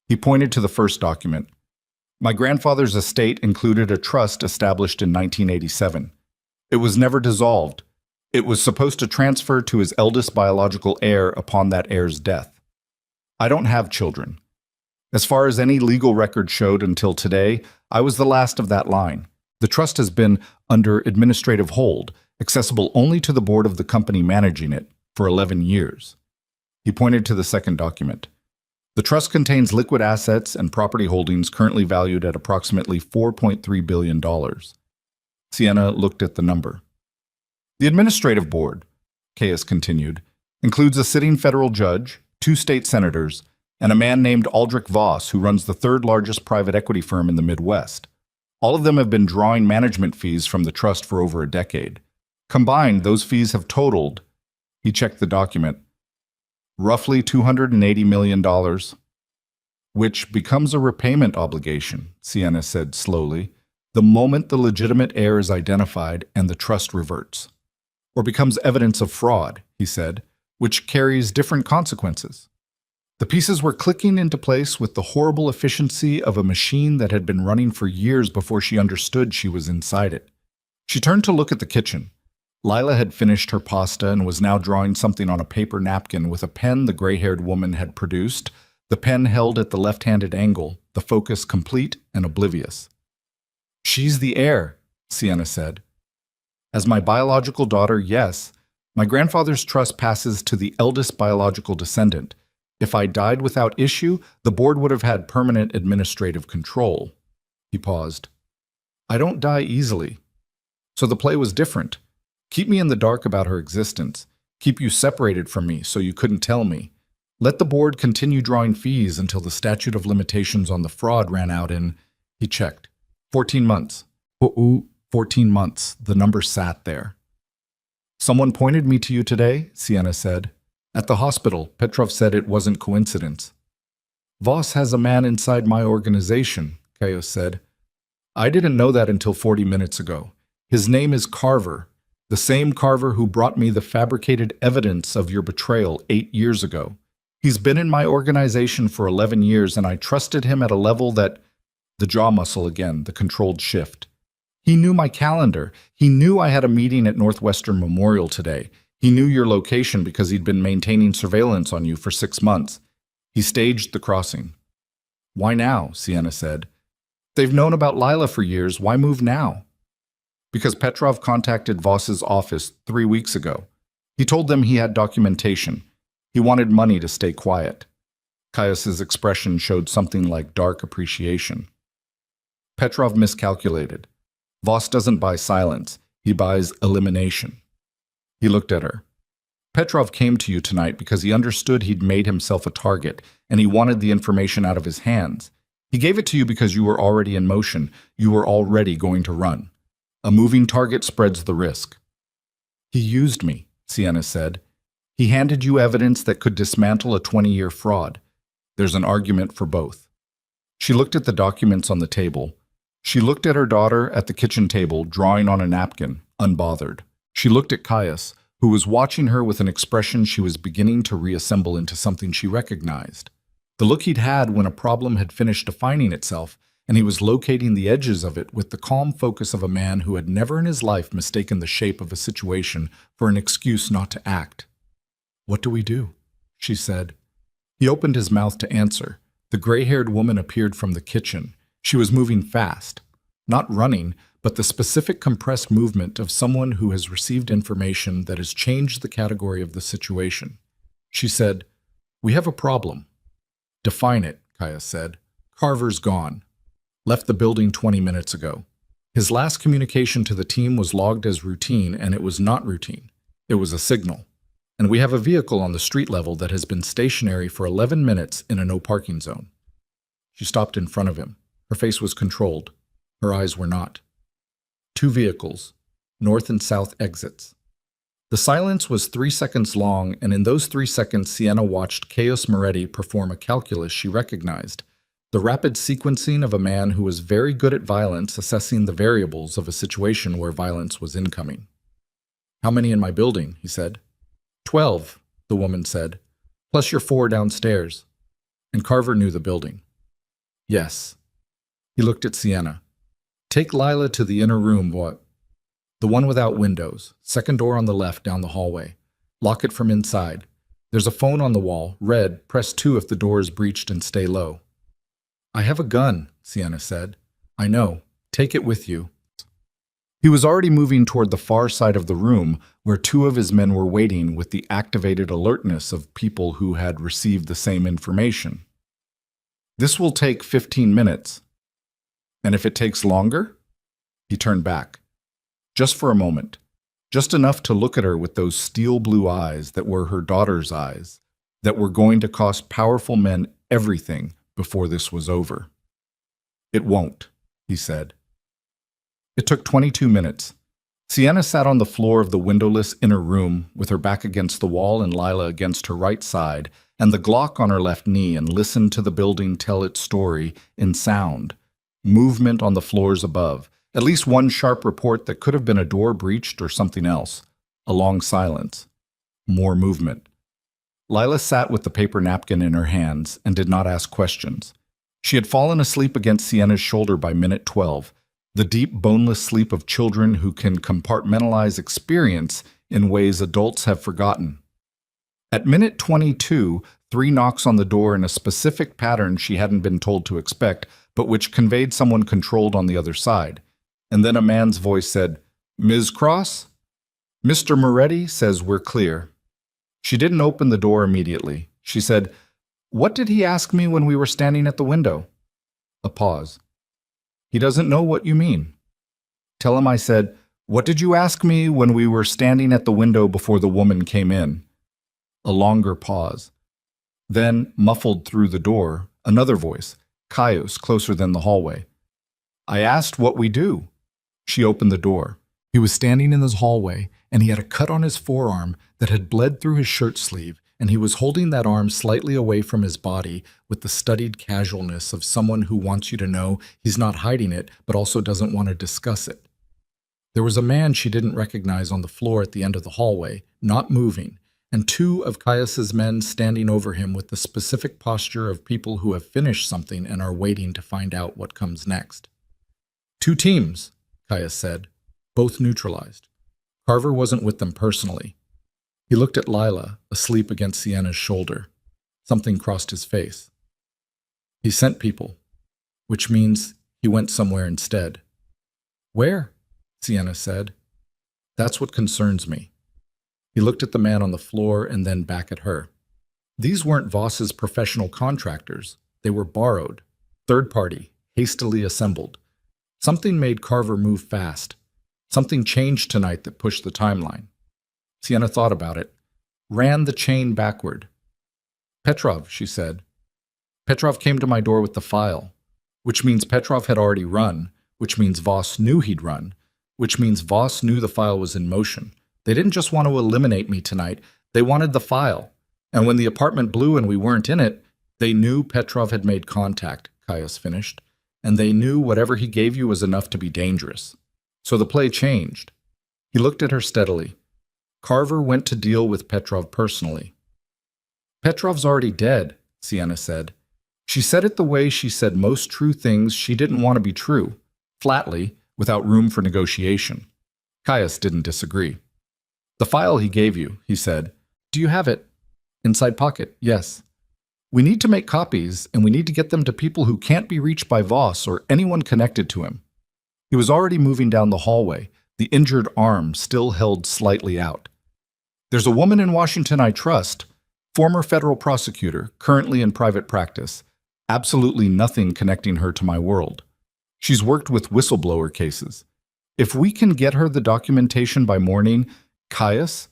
He pointed to the first document. My grandfather's estate included a trust established in 1987. It was never dissolved. It was supposed to transfer to his eldest biological heir upon that heir's death. I don't have children. As far as any legal record showed until today, I was the last of that line. The trust has been under administrative hold, accessible only to the board of the company managing it, for 11 years. He pointed to the second document. The trust contains liquid assets and property holdings currently valued at approximately $4.3 billion. Sienna looked at the number. The administrative board, Caius continued, includes a sitting federal judge, 2 state senators, and a man named Aldrich Voss who runs the third largest private equity firm in the Midwest. All of them have been drawing management fees from the trust for over a decade. Combined, those fees have totaled, he checked the document, roughly $280 million, which becomes a repayment obligation, Sienna said slowly, the moment the legitimate heir is identified and the trust reverts. Or becomes evidence of fraud, he said, which carries different consequences. The pieces were clicking into place with the horrible efficiency of a machine that had been running for years before she understood she was inside it. She turned to look at the kitchen. Lila had finished her pasta and was now drawing something on a paper napkin with a pen the gray-haired woman had produced, the pen held at the left-handed angle, the focus complete and oblivious. She's the heir, Sienna said. As my biological daughter, yes. My grandfather's trust passes to the eldest biological descendant. If I died without issue, the board would have had permanent administrative control. He paused. I don't die easily. So the play was different. Keep me in the dark about her existence. Keep you separated from me so you couldn't tell me. Let the board continue drawing fees until the statute of limitations on the fraud ran out in, he checked, 14 months. 14 months. The number sat there. Someone pointed me to you today, Sienna said. At the hospital, Petrov said it wasn't coincidence. Voss has a man inside my organization, Caius said. I didn't know that until 40 minutes ago. His name is Carver. The same Carver who brought me the fabricated evidence of your betrayal 8 years ago. He's been in my organization for 11 years, and I trusted him at a level that... The jaw muscle again, the controlled shift. He knew my calendar. He knew I had a meeting at Northwestern Memorial today. He knew your location because he'd been maintaining surveillance on you for 6 months. He staged the crossing. Why now? Sienna said. They've known about Lila for years. Why move now? Because Petrov contacted Voss's office 3 weeks ago. He told them he had documentation. He wanted money to stay quiet. Caius's expression showed something like dark appreciation. Petrov miscalculated. Voss doesn't buy silence. He buys elimination. He looked at her. Petrov came to you tonight because he understood he'd made himself a target, and he wanted the information out of his hands. He gave it to you because you were already in motion. You were already going to run. A moving target spreads the risk. He used me, Sienna said. He handed you evidence that could dismantle a 20-year fraud. There's an argument for both. She looked at the documents on the table. She looked at her daughter at the kitchen table, drawing on a napkin, unbothered. She looked at Caius, who was watching her with an expression she was beginning to reassemble into something she recognized. The look he'd had when a problem had finished defining itself, and he was locating the edges of it with the calm focus of a man who had never in his life mistaken the shape of a situation for an excuse not to act. What do we do? She said. He opened his mouth to answer. The gray-haired woman appeared from the kitchen. She was moving fast, not running, but the specific compressed movement of someone who has received information that has changed the category of the situation. She said, We have a problem. Define it, Caius said. Carver's gone. Left the building 20 minutes ago. His last communication to the team was logged as routine, and it was not routine. It was a signal. And we have a vehicle on the street level that has been stationary for 11 minutes in a no-parking zone. She stopped in front of him. Her face was controlled. Her eyes were not. 2 vehicles, north and south exits. The silence was 3 seconds long, and in those 3 seconds, Sienna watched Caius Moretti perform a calculus she recognized, the rapid sequencing of a man who was very good at violence, assessing the variables of a situation where violence was incoming. "How many in my building?" he said. 12, the woman said, "plus your 4 downstairs." And Carver knew the building. Yes. He looked at Sienna. "Take Lila to the inner room, what? The one without windows, second door on the left down the hallway. Lock it from inside. There's a phone on the wall, red, press 2 if the door is breached and stay low." "I have a gun," Sienna said. "I know. Take it with you." He was already moving toward the far side of the room, where 2 of his men were waiting with the activated alertness of people who had received the same information. "This will take 15 minutes. And if it takes longer?" He turned back. Just for a moment. Just enough to look at her with those steel blue eyes that were her daughter's eyes, that were going to cost powerful men everything before this was over. "It won't," he said. It took 22 minutes. Sienna sat on the floor of the windowless inner room with her back against the wall and Lila against her right side and the Glock on her left knee, and listened to the building tell its story in sound, movement on the floors above, at least one sharp report that could have been a door breached or something else, a long silence, more movement. Lila sat with the paper napkin in her hands and did not ask questions. She had fallen asleep against Sienna's shoulder by minute 12, the deep, boneless sleep of children who can compartmentalize experience in ways adults have forgotten. At minute 22, 3 knocks on the door in a specific pattern she hadn't been told to expect, but which conveyed someone controlled on the other side. And then a man's voice said, "Ms. Cross? Mr. Moretti says we're clear." She didn't open the door immediately. She said, "What did he ask me when we were standing at the window?" A pause. "He doesn't know what you mean." "Tell him I said, 'What did you ask me when we were standing at the window before the woman came in?'" A longer pause. Then, muffled through the door, another voice, Caius, closer than the hallway. "I asked what we do." She opened the door. He was standing in his hallway, and he had a cut on his forearm that had bled through his shirt sleeve, and he was holding that arm slightly away from his body with the studied casualness of someone who wants you to know he's not hiding it, but also doesn't want to discuss it. There was a man she didn't recognize on the floor at the end of the hallway, not moving, and 2 of Caius's men standing over him with the specific posture of people who have finished something and are waiting to find out what comes next. "2 teams, Caius said, both neutralized. Carver wasn't with them personally. He looked at Lila, asleep against Sienna's shoulder. Something crossed his face. "He sent people, which means he went somewhere instead." "Where?" Sienna said. "That's what concerns me." He looked at the man on the floor and then back at her. These weren't Voss's professional contractors. They were borrowed, third-party, hastily assembled. Something made Carver move fast. Something changed tonight that pushed the timeline. Sienna thought about it, ran the chain backward. "Petrov," she said. "Petrov came to my door with the file, which means Petrov had already run, which means Voss knew he'd run, which means Voss knew the file was in motion. They didn't just want to eliminate me tonight, they wanted the file. And when the apartment blew and we weren't in it, they knew Petrov had made contact," Caius finished, "and they knew whatever he gave you was enough to be dangerous. So the play changed." He looked at her steadily. "Carver went to deal with Petrov personally." "Petrov's already dead," Sienna said. She said it the way she said most true things she didn't want to be true, flatly, without room for negotiation. Caius didn't disagree. "The file he gave you," he said. "Do you have it?" "Inside pocket, yes." "We need to make copies, and we need to get them to people who can't be reached by Voss or anyone connected to him." He was already moving down the hallway, the injured arm still held slightly out. "There's a woman in Washington I trust, former federal prosecutor, currently in private practice. Absolutely nothing connecting her to my world. She's worked with whistleblower cases. If we can get her the documentation by morning, Caius,"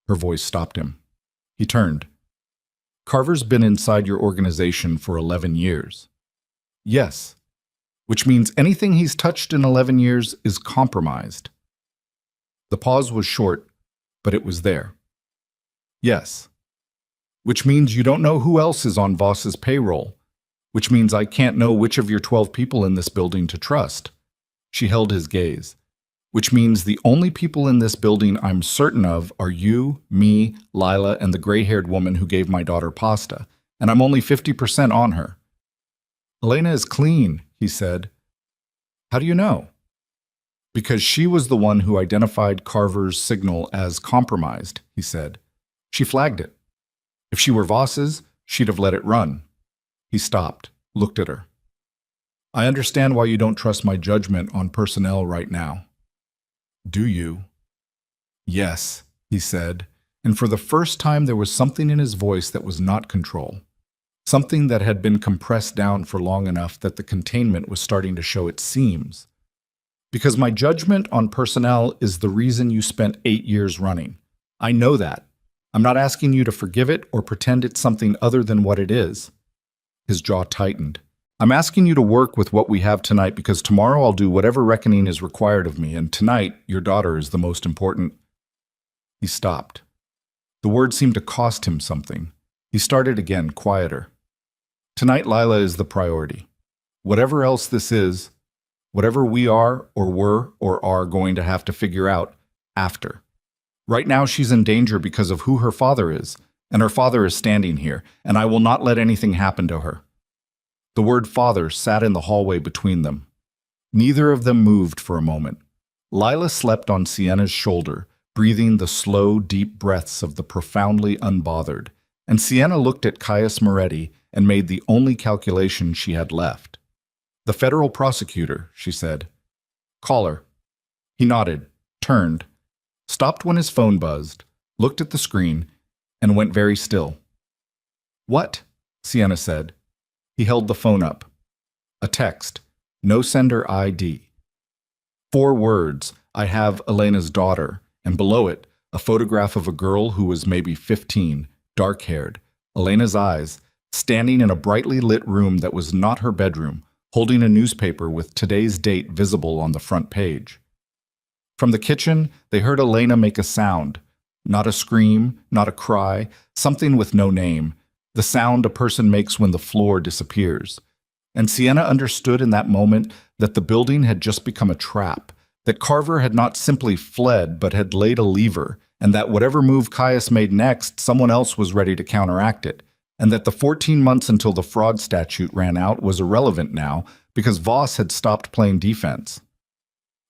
her voice stopped him. He turned. "Carver's been inside your organization for 11 years. "Yes." which means anything he's touched in 11 years is compromised. The pause was short, but it was there. Yes. Which means you don't know who else is on Voss's payroll, which means I can't know which of your 12 people in this building to trust. She held his gaze. Which means the only people in this building I'm certain of are you, me, Lila, and the gray-haired woman who gave my daughter pasta, and I'm only 50% on her. Elena is clean, he said. How do you know? Because she was the one who identified Carver's signal as compromised, he said. She flagged it. If she were Voss's, she'd have let it run. He stopped, looked at her. I understand why you don't trust my judgment on personnel right now. Do you? Yes, he said, and for the first time there was something in his voice that was not control. Something that had been compressed down for long enough that the containment was starting to show its seams. Because my judgment on personnel is the reason you spent 8 years running. I know that. I'm not asking you to forgive it or pretend it's something other than what it is. His jaw tightened. I'm asking you to work with what we have tonight because tomorrow I'll do whatever reckoning is required of me, and tonight your daughter is the most important. He stopped. The word seemed to cost him something. He started again, quieter. Tonight Lila is the priority. Whatever else this is, whatever we are or were or are going to have to figure out after. Right now she's in danger because of who her father is, and her father is standing here, and I will not let anything happen to her. The word father sat in the hallway between them. Neither of them moved for a moment. Lila slept on Sienna's shoulder, breathing the slow, deep breaths of the profoundly unbothered, and Sienna looked at Caius Moretti and made the only calculation she had left. The federal prosecutor, she said. Call her. He nodded, turned, stopped when his phone buzzed, looked at the screen, and went very still. What? Sienna said. He held the phone up. A text. No sender ID. 4 words. I have Elena's daughter. And below it, a photograph of a girl who was maybe 15, dark-haired, Elena's eyes, standing in a brightly lit room that was not her bedroom, holding a newspaper with today's date visible on the front page. From the kitchen, they heard Elena make a sound. Not a scream, not a cry, something with no name. The sound a person makes when the floor disappears. And Sienna understood in that moment that the building had just become a trap, that Carver had not simply fled but had laid a lever, and that whatever move Caius made next, someone else was ready to counteract it, and that the 14 months until the fraud statute ran out was irrelevant now because Voss had stopped playing defense.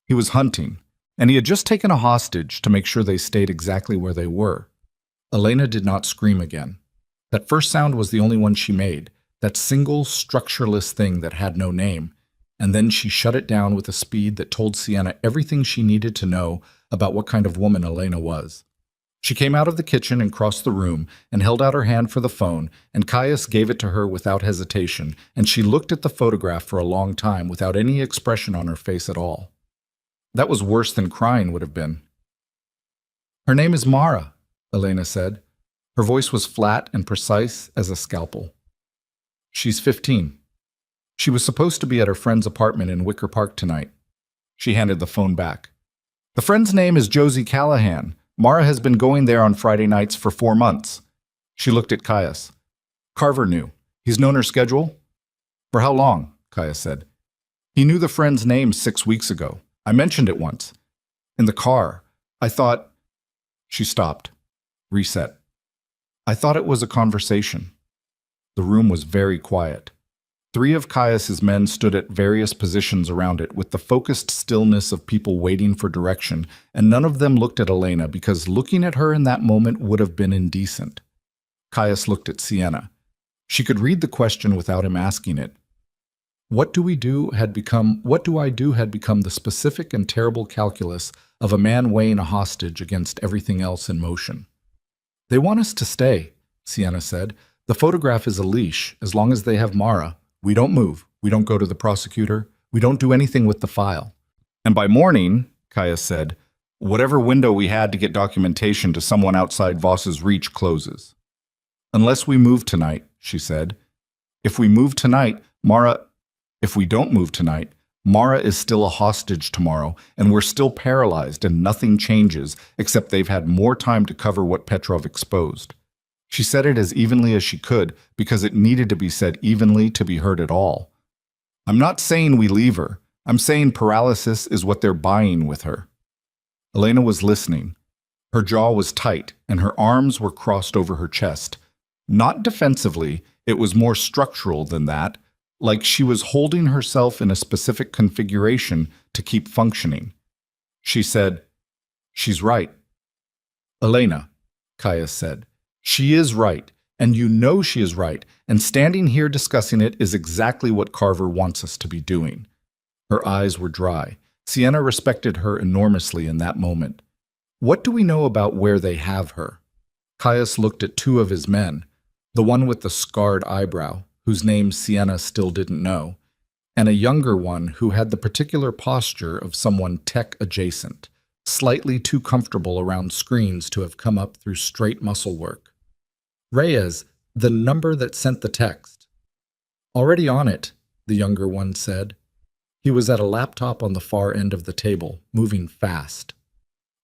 He was hunting, and he had just taken a hostage to make sure they stayed exactly where they were. Elena did not scream again. That first sound was the only one she made, that single, structureless thing that had no name, and then she shut it down with a speed that told Sienna everything she needed to know about what kind of woman Elena was. She came out of the kitchen and crossed the room and held out her hand for the phone, and Caius gave it to her without hesitation, and she looked at the photograph for a long time without any expression on her face at all. That was worse than crying would have been. Her name is Mara, Elena said. Her voice was flat and precise as a scalpel. She's 15. She was supposed to be at her friend's apartment in Wicker Park tonight. She handed the phone back. The friend's name is Josie Callahan. Mara has been going there on Friday nights for 4 months. She looked at Caius. Carver knew. He's known her schedule? For how long? Caius said. He knew the friend's name 6 weeks ago. I mentioned it once. In the car. I thought... She stopped. Reset. I thought it was a conversation. The room was very quiet. 3 of Caius's men stood at various positions around it with the focused stillness of people waiting for direction, and none of them looked at Elena because looking at her in that moment would have been indecent. Caius looked at Sienna. She could read the question without him asking it. What do I do had become the specific and terrible calculus of a man weighing a hostage against everything else in motion. They want us to stay, Sienna said. The photograph is a leash. As long as they have Mara, we don't move. We don't go to the prosecutor. We don't do anything with the file. And by morning, Caius said, whatever window we had to get documentation to someone outside Voss's reach closes. Unless we move tonight, she said. If we move tonight, Mara... If we don't move tonight, Mara is still a hostage tomorrow, and we're still paralyzed and nothing changes except they've had more time to cover what Petrov exposed. She said it as evenly as she could because it needed to be said evenly to be heard at all. I'm not saying we leave her. I'm saying paralysis is what they're buying with her. Elena was listening. Her jaw was tight, and her arms were crossed over her chest. Not defensively, it was more structural than that, like she was holding herself in a specific configuration to keep functioning. She said, "She's right." "Elena," Caius said, "she is right, and you know she is right, and standing here discussing it is exactly what Carver wants us to be doing." Her eyes were dry. Sienna respected her enormously in that moment. "What do we know about where they have her?" Caius looked at two of his men, the one with the scarred eyebrow, whose name Sienna still didn't know, and a younger one who had the particular posture of someone tech-adjacent, slightly too comfortable around screens to have come up through straight muscle work. "Reyes, the number that sent the text." "Already on it," the younger one said. He was at a laptop on the far end of the table, moving fast.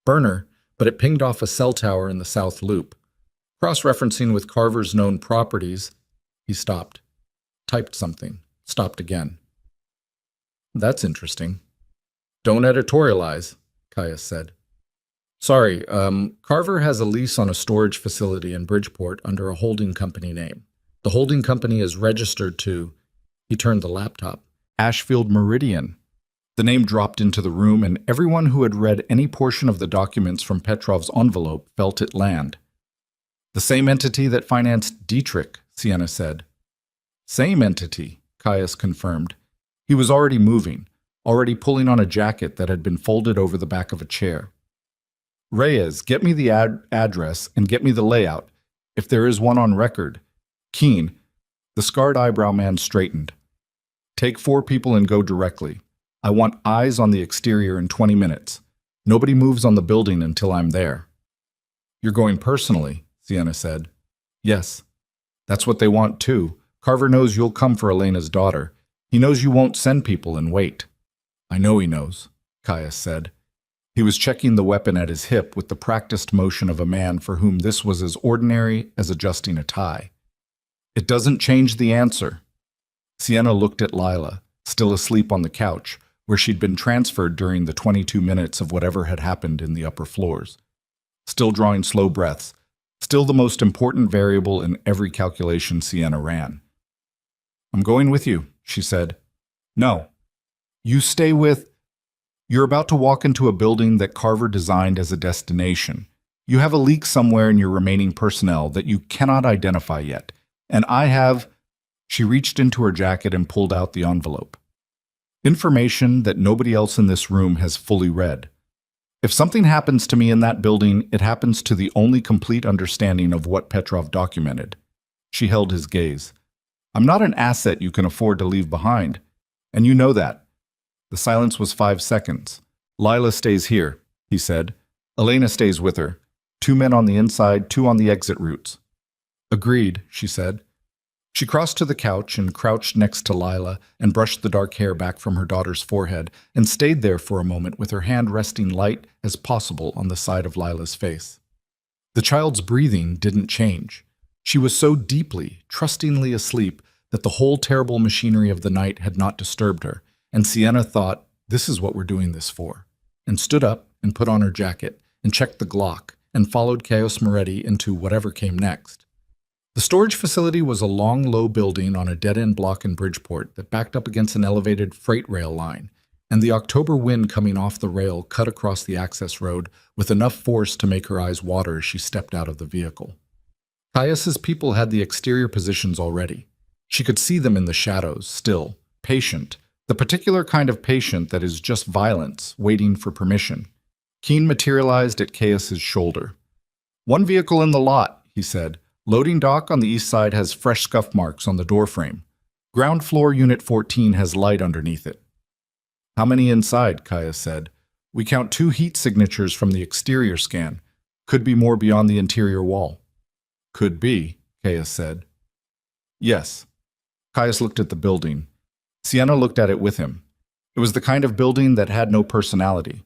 "Burner, but it pinged off a cell tower in the South Loop. Cross-referencing with Carver's known properties." He stopped. Typed something. Stopped again. "That's interesting." "Don't editorialize," Caius said. "Sorry, Carver has a lease on a storage facility in Bridgeport under a holding company name. The holding company is registered to—" He turned the laptop. "Ashfield Meridian." The name dropped into the room, and everyone who had read any portion of the documents from Petrov's envelope felt it land. "The same entity that financed Dietrich," Sienna said. "Same entity," Caius confirmed. He was already moving, already pulling on a jacket that had been folded over the back of a chair. "Reyes, get me the address and get me the layout, if there is one on record. Keen." The scarred eyebrow man straightened. "Take 4 people and go directly. I want eyes on the exterior in 20 minutes. Nobody moves on the building until I'm there." "You're going personally," Sienna said. "Yes. That's what they want too. Carver knows you'll come for Elena's daughter. He knows you won't send people and wait." "I know he knows," Caius said. He was checking the weapon at his hip with the practiced motion of a man for whom this was as ordinary as adjusting a tie. "It doesn't change the answer." Sienna looked at Lila, still asleep on the couch, where she'd been transferred during the 22 minutes of whatever had happened in the upper floors. Still drawing slow breaths, still the most important variable in every calculation Sienna ran. "I'm going with you," she said. "No. You stay with—" "You're about to walk into a building that Carver designed as a destination. You have a leak somewhere in your remaining personnel that you cannot identify yet. And I have—" She reached into her jacket and pulled out the envelope. "Information that nobody else in this room has fully read. If something happens to me in that building, it happens to the only complete understanding of what Petrov documented." She held his gaze. "I'm not an asset you can afford to leave behind. And you know that." The silence was 5 seconds. "Lila stays here," he said. "Elena stays with her. 2 men on the inside, 2 on the exit routes." "Agreed," she said. She crossed to the couch and crouched next to Lila and brushed the dark hair back from her daughter's forehead and stayed there for a moment with her hand resting light as possible on the side of Lila's face. The child's breathing didn't change. She was so deeply, trustingly asleep that the whole terrible machinery of the night had not disturbed her, and Sienna thought, "This is what we're doing this for," and stood up and put on her jacket and checked the Glock and followed Caius Moretti into whatever came next. The storage facility was a long, low building on a dead-end block in Bridgeport that backed up against an elevated freight rail line, and the October wind coming off the rail cut across the access road with enough force to make her eyes water as she stepped out of the vehicle. Caius's people had the exterior positions already. She could see them in the shadows, still, patient, the particular kind of patient that is just violence, waiting for permission. Keen materialized at Caius's shoulder. "One vehicle in the lot," he said. "Loading dock on the east side has fresh scuff marks on the doorframe. Ground floor Unit 14 has light underneath it." "How many inside?" Caius said. "We count 2 heat signatures from the exterior scan. Could be more beyond the interior wall." "Could be," Caius said. "Yes." Caius looked at the building. Sienna looked at it with him. It was the kind of building that had no personality.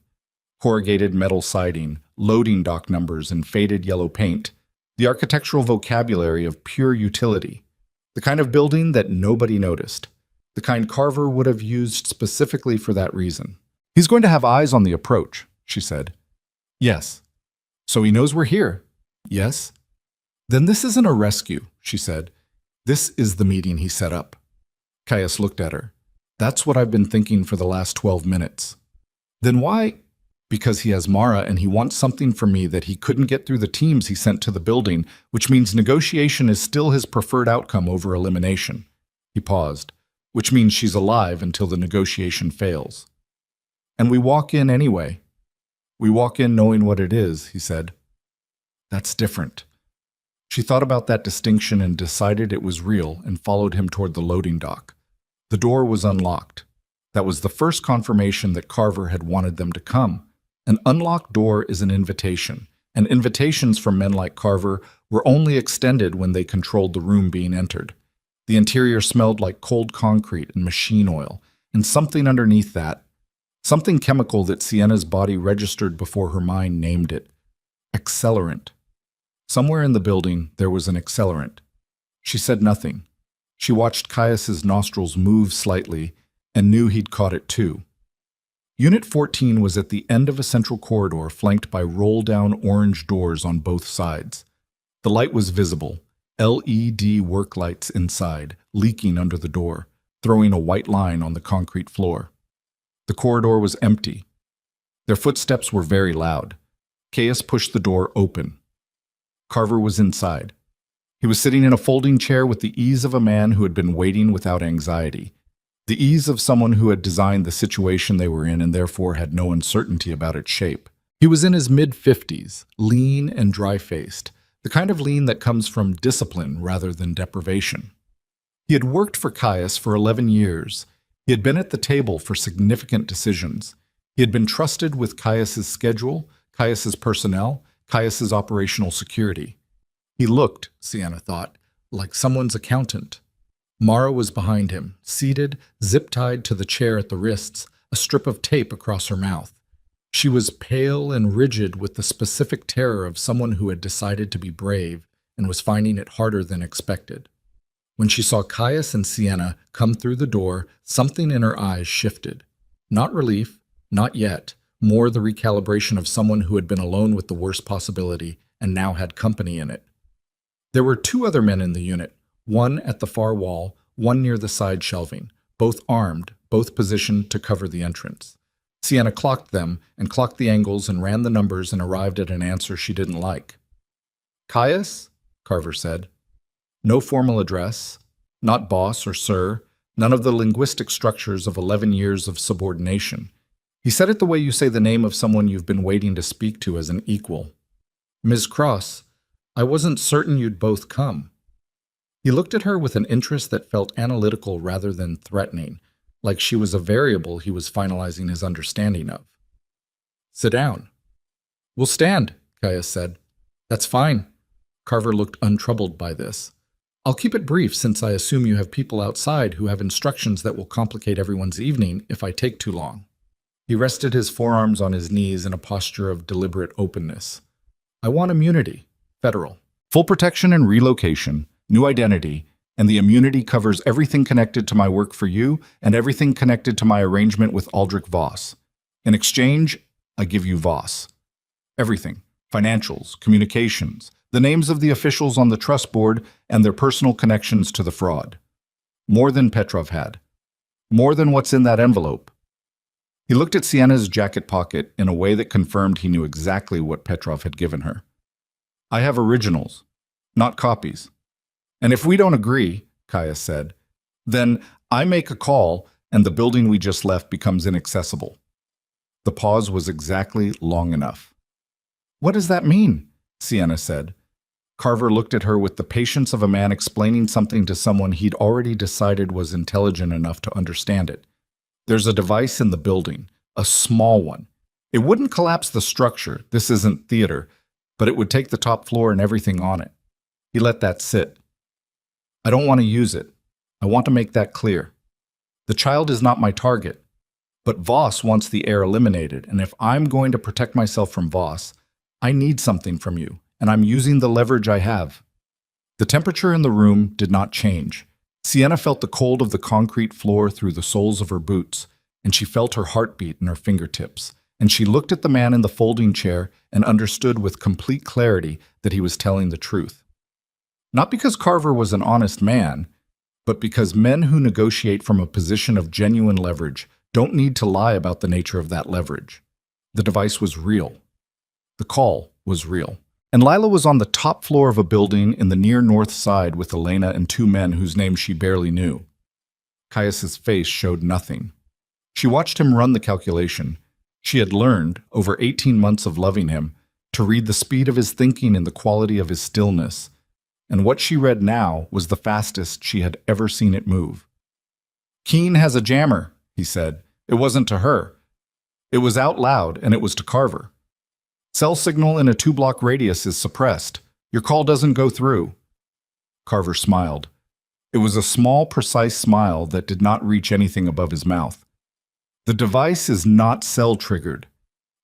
Corrugated metal siding, loading dock numbers, and faded yellow paint. The architectural vocabulary of pure utility. The kind of building that nobody noticed. The kind Carver would have used specifically for that reason. He's going to have eyes on the approach, she said. Yes. So he knows we're here? Yes. Then this isn't a rescue, she said. This is the meeting he set up. Caius looked at her. That's what I've been thinking for the last 12 minutes. Then why? Because he has Mara and he wants something from me that he couldn't get through the teams he sent to the building, which means negotiation is still his preferred outcome over elimination. He paused, which means she's alive until the negotiation fails. And we walk in anyway. We walk in knowing what it is, he said. That's different. She thought about that distinction and decided it was real and followed him toward the loading dock. The door was unlocked. That was the first confirmation that Carver had wanted them to come. An unlocked door is an invitation, and invitations from men like Carver were only extended when they controlled the room being entered. The interior smelled like cold concrete and machine oil, and something underneath that, something chemical that Sienna's body registered before her mind named it. Accelerant. Somewhere in the building there was an accelerant. She said nothing. She watched Caius's nostrils move slightly and knew he'd caught it too. Unit 14 was at the end of a central corridor flanked by roll-down orange doors on both sides. The light was visible, LED work lights inside, leaking under the door, throwing a white line on the concrete floor. The corridor was empty. Their footsteps were very loud. Caius pushed the door open. Carver was inside. He was sitting in a folding chair with the ease of a man who had been waiting without anxiety. The ease of someone who had designed the situation they were in and therefore had no uncertainty about its shape. He was in his mid-50s, lean and dry-faced, the kind of lean that comes from discipline rather than deprivation. He had worked for Caius for 11 years. He had been at the table for significant decisions. He had been trusted with Caius's schedule, Caius's personnel, Caius's operational security. He looked, Sienna thought, like someone's accountant. Mara was behind him, seated, zip-tied to the chair at the wrists, a strip of tape across her mouth. She was pale and rigid with the specific terror of someone who had decided to be brave and was finding it harder than expected. When she saw Caius and Sienna come through the door, something in her eyes shifted. Not relief, not yet, more the recalibration of someone who had been alone with the worst possibility and now had company in it. There were two other men in the unit, one at the far wall, one near the side shelving, both armed, both positioned to cover the entrance. Sienna clocked them and clocked the angles and ran the numbers and arrived at an answer she didn't like. Caius? Carver said. No formal address, not boss or sir, none of the linguistic structures of 11 years of subordination. He said it the way you say the name of someone you've been waiting to speak to as an equal. Ms. Cross, I wasn't certain you'd both come. He looked at her with an interest that felt analytical rather than threatening, like she was a variable he was finalizing his understanding of. Sit down. We'll stand, Caius said. That's fine. Carver looked untroubled by this. I'll keep it brief since I assume you have people outside who have instructions that will complicate everyone's evening if I take too long. He rested his forearms on his knees in a posture of deliberate openness. I want immunity, federal. Full protection and relocation, new identity, and the immunity covers everything connected to my work for you and everything connected to my arrangement with Aldrich Voss. In exchange, I give you Voss. Everything. Financials, communications, the names of the officials on the trust board, and their personal connections to the fraud. More than Petrov had. More than what's in that envelope. He looked at Sienna's jacket pocket in a way that confirmed he knew exactly what Petrov had given her. I have originals, not copies. And if we don't agree, Caius said, then I make a call and the building we just left becomes inaccessible. The pause was exactly long enough. What does that mean? Sienna said. Carver looked at her with the patience of a man explaining something to someone he'd already decided was intelligent enough to understand it. There's a device in the building, a small one. It wouldn't collapse the structure, this isn't theater, but it would take the top floor and everything on it. He let that sit. I don't want to use it. I want to make that clear. The child is not my target. But Voss wants the heir eliminated, and if I'm going to protect myself from Voss, I need something from you, and I'm using the leverage I have." The temperature in the room did not change. Sienna felt the cold of the concrete floor through the soles of her boots, and she felt her heartbeat in her fingertips. And she looked at the man in the folding chair and understood with complete clarity that he was telling the truth. Not because Carver was an honest man, but because men who negotiate from a position of genuine leverage don't need to lie about the nature of that leverage. The device was real. The call was real. And Lila was on the top floor of a building in the near north side with Elena and two men whose names she barely knew. Caius's face showed nothing. She watched him run the calculation. She had learned, over 18 months of loving him, to read the speed of his thinking and the quality of his stillness. And what she read now was the fastest she had ever seen it move. "Keene has a jammer," he said. "It wasn't to her. It was out loud, and it was to Carver. Cell signal in a 2-block radius is suppressed. Your call doesn't go through." Carver smiled. It was a small, precise smile that did not reach anything above his mouth. "The device is not cell-triggered."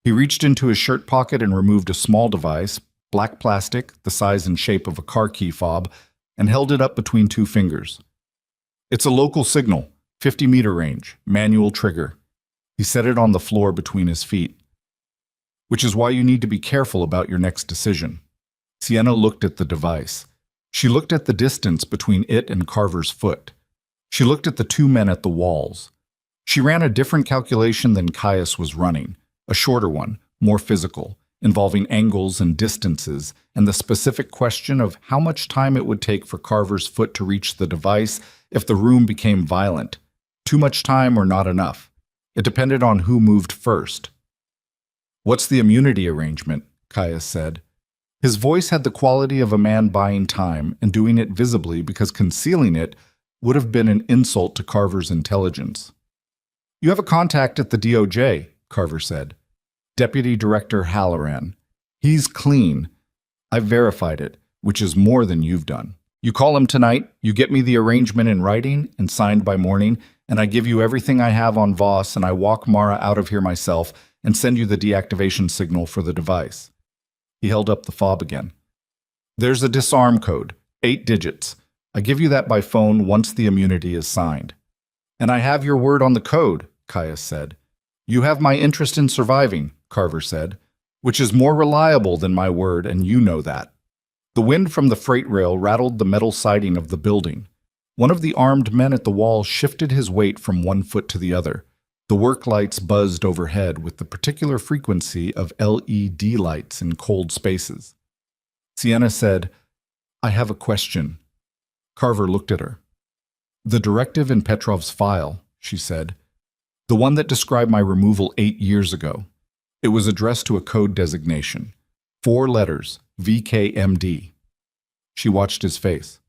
He reached into his shirt pocket and removed a small device, black plastic, the size and shape of a car key fob, and held it up between two fingers. "It's a local signal, 50-meter range, manual trigger." He set it on the floor between his feet. "Which is why you need to be careful about your next decision." Sienna looked at the device. She looked at the distance between it and Carver's foot. She looked at the two men at the walls. She ran a different calculation than Caius was running, a shorter one, more physical, involving angles and distances, and the specific question of how much time it would take for Carver's foot to reach the device if the room became violent. Too much time or not enough. It depended on who moved first. "What's the immunity arrangement?" Caius said. His voice had the quality of a man buying time and doing it visibly because concealing it would have been an insult to Carver's intelligence. "You have a contact at the DOJ, Carver said. "Deputy Director Halloran. He's clean. I've verified it, which is more than you've done. You call him tonight, you get me the arrangement in writing and signed by morning, and I give you everything I have on Voss, and I walk Mara out of here myself and send you the deactivation signal for the device." He held up the fob again. "There's a disarm code, 8 digits. I give you that by phone once the immunity is signed." "And I have your word on the code," Caius said. "You have my interest in surviving," Carver said, "which is more reliable than my word, and you know that." The wind from the freight rail rattled the metal siding of the building. One of the armed men at the wall shifted his weight from one foot to the other. The work lights buzzed overhead with the particular frequency of LED lights in cold spaces. Sienna said, "I have a question." Carver looked at her. "The directive in Petrov's file," she said. "The one that described my removal 8 years ago. It was addressed to a code designation. 4 letters, VKMD. She watched his face.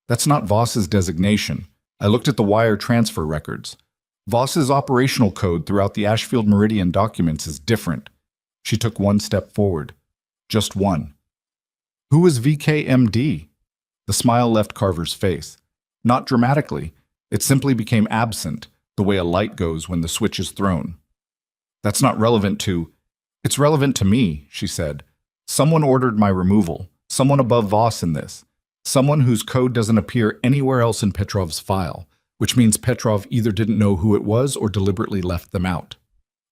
"That's not Voss's designation. I looked at the wire transfer records. Voss's operational code throughout the Ashfield Meridian documents is different." She took one step forward. Just one. "Who is VKMD? The smile left Carver's face. Not dramatically. It simply became absent, the way a light goes when the switch is thrown. "That's not relevant to—" "It's relevant to me," she said. "Someone ordered my removal. Someone above Voss in this. Someone whose code doesn't appear anywhere else in Petrov's file, which means Petrov either didn't know who it was or deliberately left them out."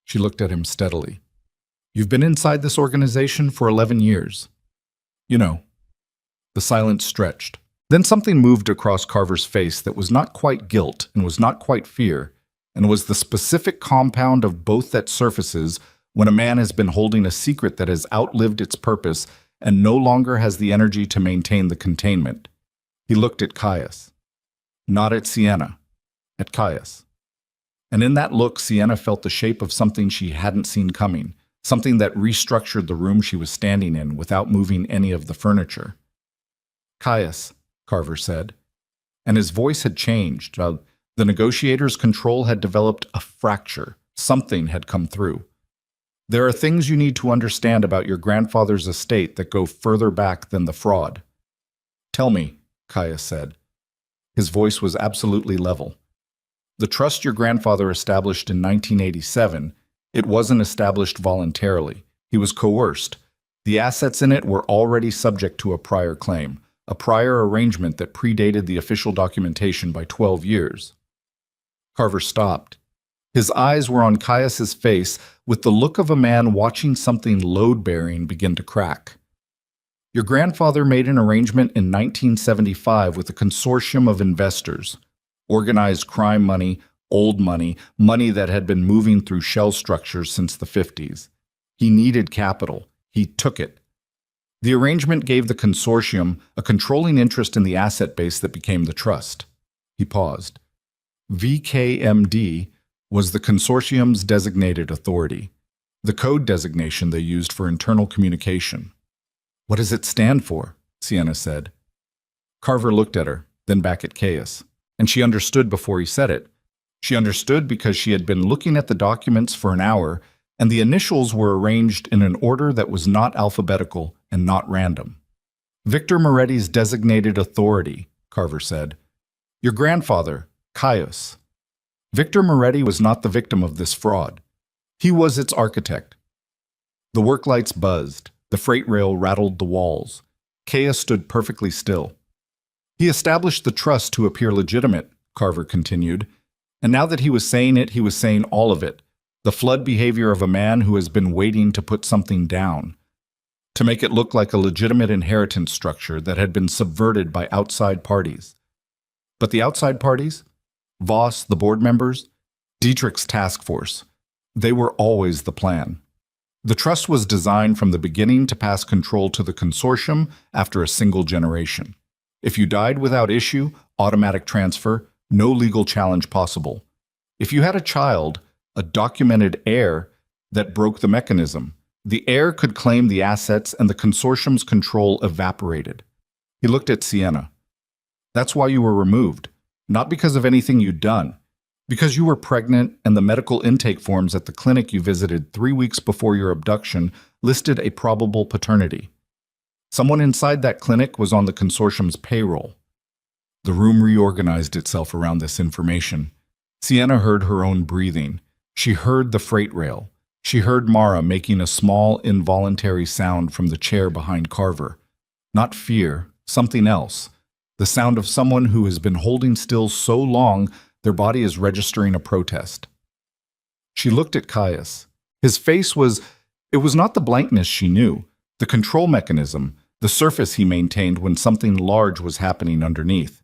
She looked at him steadily. "You've been inside this organization for 11 years. You know." The silence stretched. Then something moved across Carver's face that was not quite guilt and was not quite fear, and was the specific compound of both that surfaces when a man has been holding a secret that has outlived its purpose and no longer has the energy to maintain the containment. He looked at Caius. Not at Sienna, at Caius. And in that look, Sienna felt the shape of something she hadn't seen coming, something that restructured the room she was standing in without moving any of the furniture. "Caius," Carver said, and his voice had changed. The negotiator's control had developed a fracture. Something had come through. "There are things you need to understand about your grandfather's estate that go further back than the fraud." "Tell me," Caius said. His voice was absolutely level. The trust your grandfather established in 1987, it wasn't established voluntarily. He was coerced. The assets in it were already subject to a prior claim, a prior arrangement that predated the official documentation by 12 years. Carver stopped. His eyes were on Caius's face with the look of a man watching something load-bearing begin to crack. Your grandfather made an arrangement in 1975 with a consortium of investors. Organized crime money, old money, money that had been moving through shell structures since the 50s. He needed capital. He took it. The arrangement gave the consortium a controlling interest in the asset base that became the trust. He paused. VKMD was the consortium's designated authority, the code designation they used for internal communication. What does it stand for? Sienna said. Carver looked at her, then back at Caius. And she understood before he said it. She understood because she had been looking at the documents for an hour, and the initials were arranged in an order that was not alphabetical and not random. Victor Moretti's designated authority, Carver said. Your grandfather, Caius. Victor Moretti was not the victim of this fraud. He was its architect. The work lights buzzed. The freight rail rattled the walls. Caius stood perfectly still. He established the trust to appear legitimate, Carver continued, and now that he was saying it, he was saying all of it, the flood behavior of a man who has been waiting to put something down, to make it look like a legitimate inheritance structure that had been subverted by outside parties. But the outside parties? Voss, the board members, Dietrich's task force, they were always the plan. The trust was designed from the beginning to pass control to the consortium after a single generation. If you died without issue, automatic transfer, no legal challenge possible. If you had a child, a documented heir, that broke the mechanism, the heir could claim the assets and the consortium's control evaporated. He looked at Sienna. That's why you were removed, not because of anything you'd done, because you were pregnant and the medical intake forms at the clinic you visited 3 weeks before your abduction listed a probable paternity. Someone inside that clinic was on the consortium's payroll. The room reorganized itself around this information. Sienna heard her own breathing. She heard the freight rail. She heard Mara making a small, involuntary sound from the chair behind Carver. Not fear, something else. The sound of someone who has been holding still so long their body is registering a protest. She looked at Caius. His face was not the blankness she knew. The control mechanism, the surface he maintained when something large was happening underneath.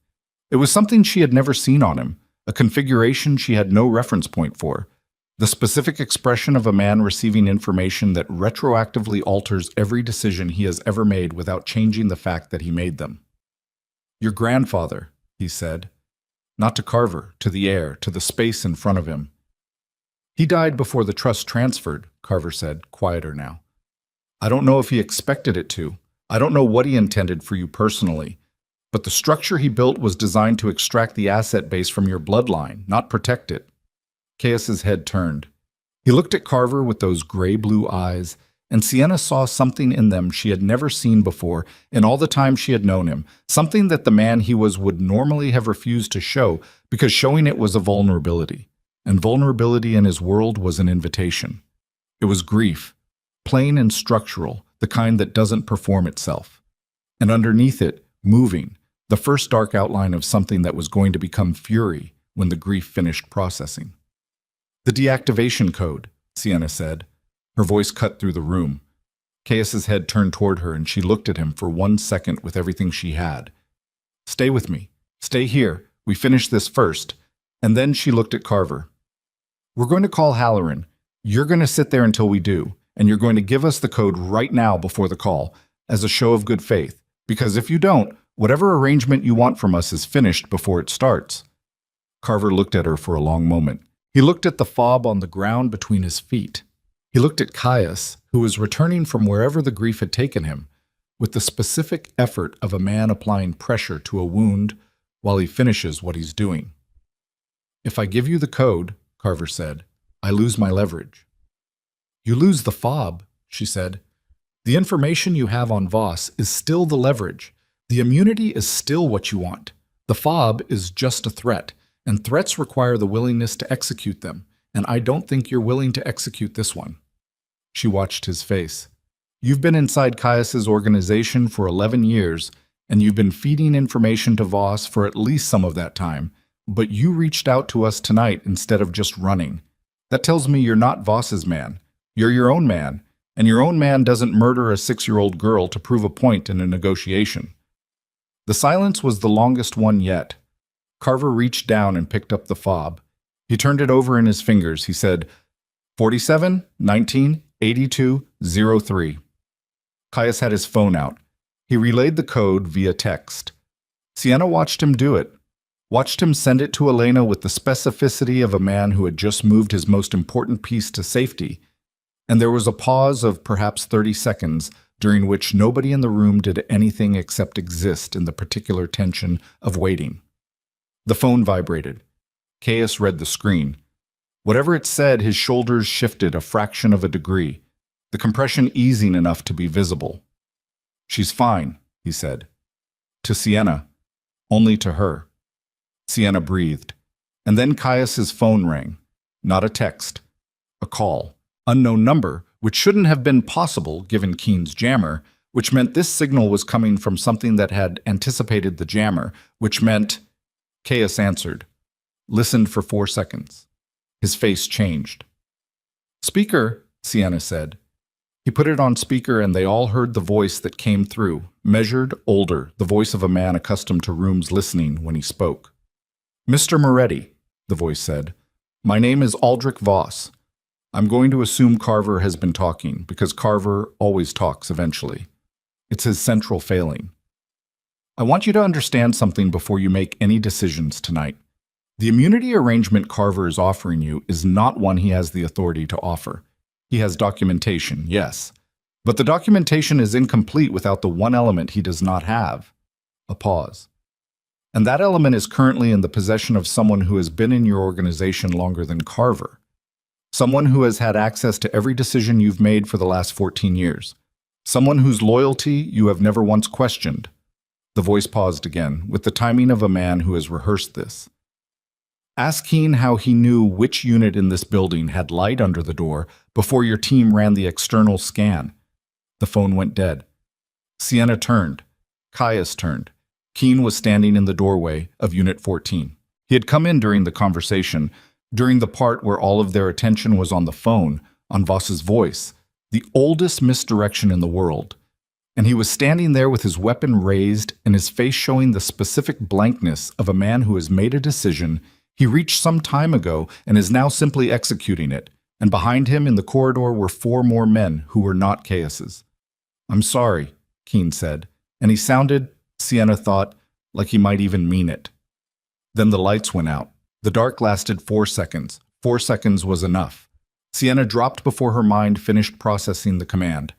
It was something she had never seen on him, a configuration she had no reference point for, the specific expression of a man receiving information that retroactively alters every decision he has ever made without changing the fact that he made them. Your grandfather, he said. Not to Carver, to the air, to the space in front of him. He died before the trust transferred, Carver said, quieter now. I don't know if he expected it to. I don't know what he intended for you personally. But the structure he built was designed to extract the asset base from your bloodline, not protect it. Caius's head turned. He looked at Carver with those gray-blue eyes, and Sienna saw something in them she had never seen before in all the time she had known him, something that the man he was would normally have refused to show because showing it was a vulnerability, and vulnerability in his world was an invitation. It was grief. Plain and structural, the kind that doesn't perform itself. And underneath it, moving, the first dark outline of something that was going to become fury when the grief finished processing. The deactivation code, Sienna said. Her voice cut through the room. Caius's head turned toward her and she looked at him for 1 second with everything she had. Stay with me. Stay here. We finish this first. And then she looked at Carver. We're going to call Halloran. You're going to sit there until we do. And you're going to give us the code right now before the call, as a show of good faith, because if you don't, whatever arrangement you want from us is finished before it starts. Carver looked at her for a long moment. He looked at the fob on the ground between his feet. He looked at Caius, who was returning from wherever the grief had taken him, with the specific effort of a man applying pressure to a wound while he finishes what he's doing. If I give you the code, Carver said, I lose my leverage. You lose the fob, she said. The information you have on Voss is still the leverage. The immunity is still what you want. The fob is just a threat. and threats require the willingness to execute them, and I don't think you're willing to execute this one." She watched his face. "You've been inside Caius's organization for 11 years, and you've been feeding information to Voss for at least some of that time, but you reached out to us tonight instead of just running. That tells me you're not Voss's man. You're your own man, and your own man doesn't murder a 6-year-old girl to prove a point in a negotiation." The silence was the longest one yet. Carver reached down and picked up the fob. He turned it over in his fingers. He said, 47 19 82 03. Caius had his phone out. He relayed the code via text. Sienna watched him do it. Watched him send it to Elena with the specificity of a man who had just moved his most important piece to safety. And there was a pause of perhaps 30 seconds during which nobody in the room did anything except exist in the particular tension of waiting. The phone vibrated. Caius read the screen. Whatever it said, his shoulders shifted a fraction of a degree, the compression easing enough to be visible. "She's fine," he said. To Sienna. Only to her. Sienna breathed. And then Caius's phone rang. Not a text. A call. Unknown number, which shouldn't have been possible given Keen's jammer, which meant this signal was coming from something that had anticipated the jammer, which meant... Caius answered. Listened for 4 seconds. His face changed. "Speaker," Sienna said. He put it on speaker and they all heard the voice that came through, measured, older, the voice of a man accustomed to rooms listening when he spoke. "Mr. Moretti," the voice said, "my name is Aldrich Voss. I'm going to assume Carver has been talking, because Carver always talks eventually. It's his central failing. I want you to understand something before you make any decisions tonight. The immunity arrangement Carver is offering you is not one he has the authority to offer. He has documentation, yes, but the documentation is incomplete without the one element he does not have. A pause. And that element is currently in the possession of someone who has been in your organization longer than Carver. Someone who has had access to every decision you've made for the last 14 years. Someone whose loyalty you have never once questioned." The voice paused again, with the timing of a man who has rehearsed this. "Ask Keen how he knew which unit in this building had light under the door before your team ran the external scan." The phone went dead. Sienna turned. Caius turned. Keen was standing in the doorway of Unit 14. He had come in during the conversation, during the part where all of their attention was on the phone, on Voss's voice, the oldest misdirection in the world. And he was standing there with his weapon raised and his face showing the specific blankness of a man who has made a decision he reached some time ago and is now simply executing it, and behind him in the corridor were 4 more men who were not Caius's. "I'm sorry," Keen said, and he sounded, Sienna thought, like he might even mean it. Then the lights went out. The dark lasted 4 seconds. 4 seconds was enough. Sienna dropped before her mind finished processing the command.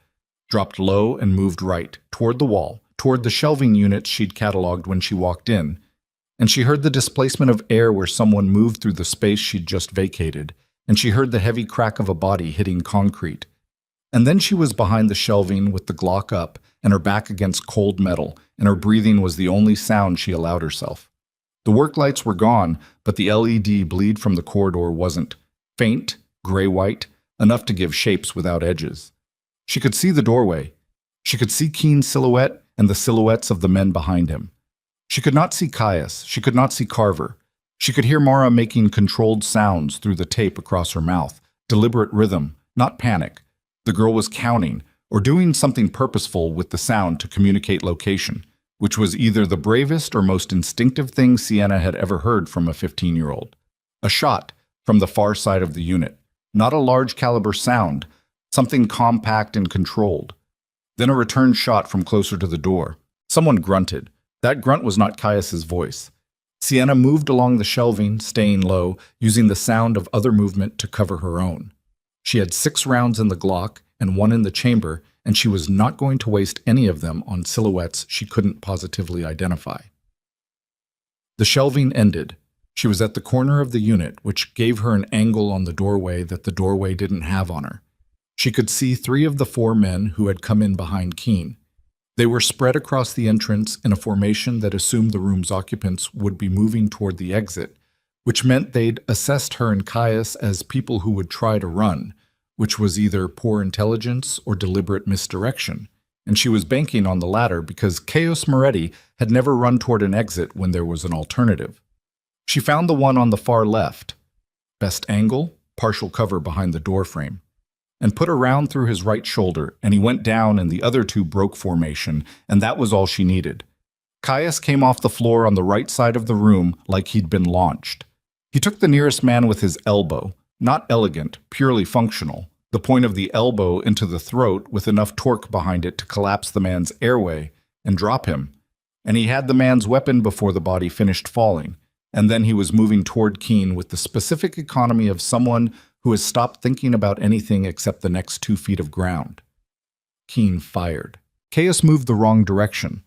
Dropped low and moved right, toward the wall, toward the shelving units she'd cataloged when she walked in. And she heard the displacement of air where someone moved through the space she'd just vacated, and she heard the heavy crack of a body hitting concrete. And then she was behind the shelving with the Glock up and her back against cold metal, and her breathing was the only sound she allowed herself. The work lights were gone, but the LED bleed from the corridor wasn't. Faint, gray-white, enough to give shapes without edges. She could see the doorway. She could see Keen's silhouette and the silhouettes of the men behind him. She could not see Caius. She could not see Carver. She could hear Mara making controlled sounds through the tape across her mouth, deliberate rhythm, not panic. The girl was counting, or doing something purposeful with the sound to communicate location, which was either the bravest or most instinctive thing Sienna had ever heard from a 15-year-old. A shot from the far side of the unit. Not a large caliber sound, something compact and controlled. Then a return shot from closer to the door. Someone grunted. That grunt was not Caius's voice. Sienna moved along the shelving, staying low, using the sound of other movement to cover her own. She had 6 rounds in the Glock and 1 in the chamber, and she was not going to waste any of them on silhouettes she couldn't positively identify. The shelving ended. She was at the corner of the unit, which gave her an angle on the doorway that the doorway didn't have on her. She could see 3 of the 4 men who had come in behind Keen. They were spread across the entrance in a formation that assumed the room's occupants would be moving toward the exit, which meant they'd assessed her and Caius as people who would try to run, which was either poor intelligence or deliberate misdirection, and she was banking on the latter because Caius Moretti had never run toward an exit when there was an alternative. She found the one on the far left, best angle, partial cover behind the doorframe, and put a round through his right shoulder, and he went down and the other two broke formation, and that was all she needed. Caius came off the floor on the right side of the room like he'd been launched. He took the nearest man with his elbow, not elegant, purely functional, the point of the elbow into the throat with enough torque behind it to collapse the man's airway and drop him. And he had the man's weapon before the body finished falling, and then he was moving toward Keene with the specific economy of someone who has stopped thinking about anything except the next 2 feet of ground. Keene fired. Caius moved the wrong direction,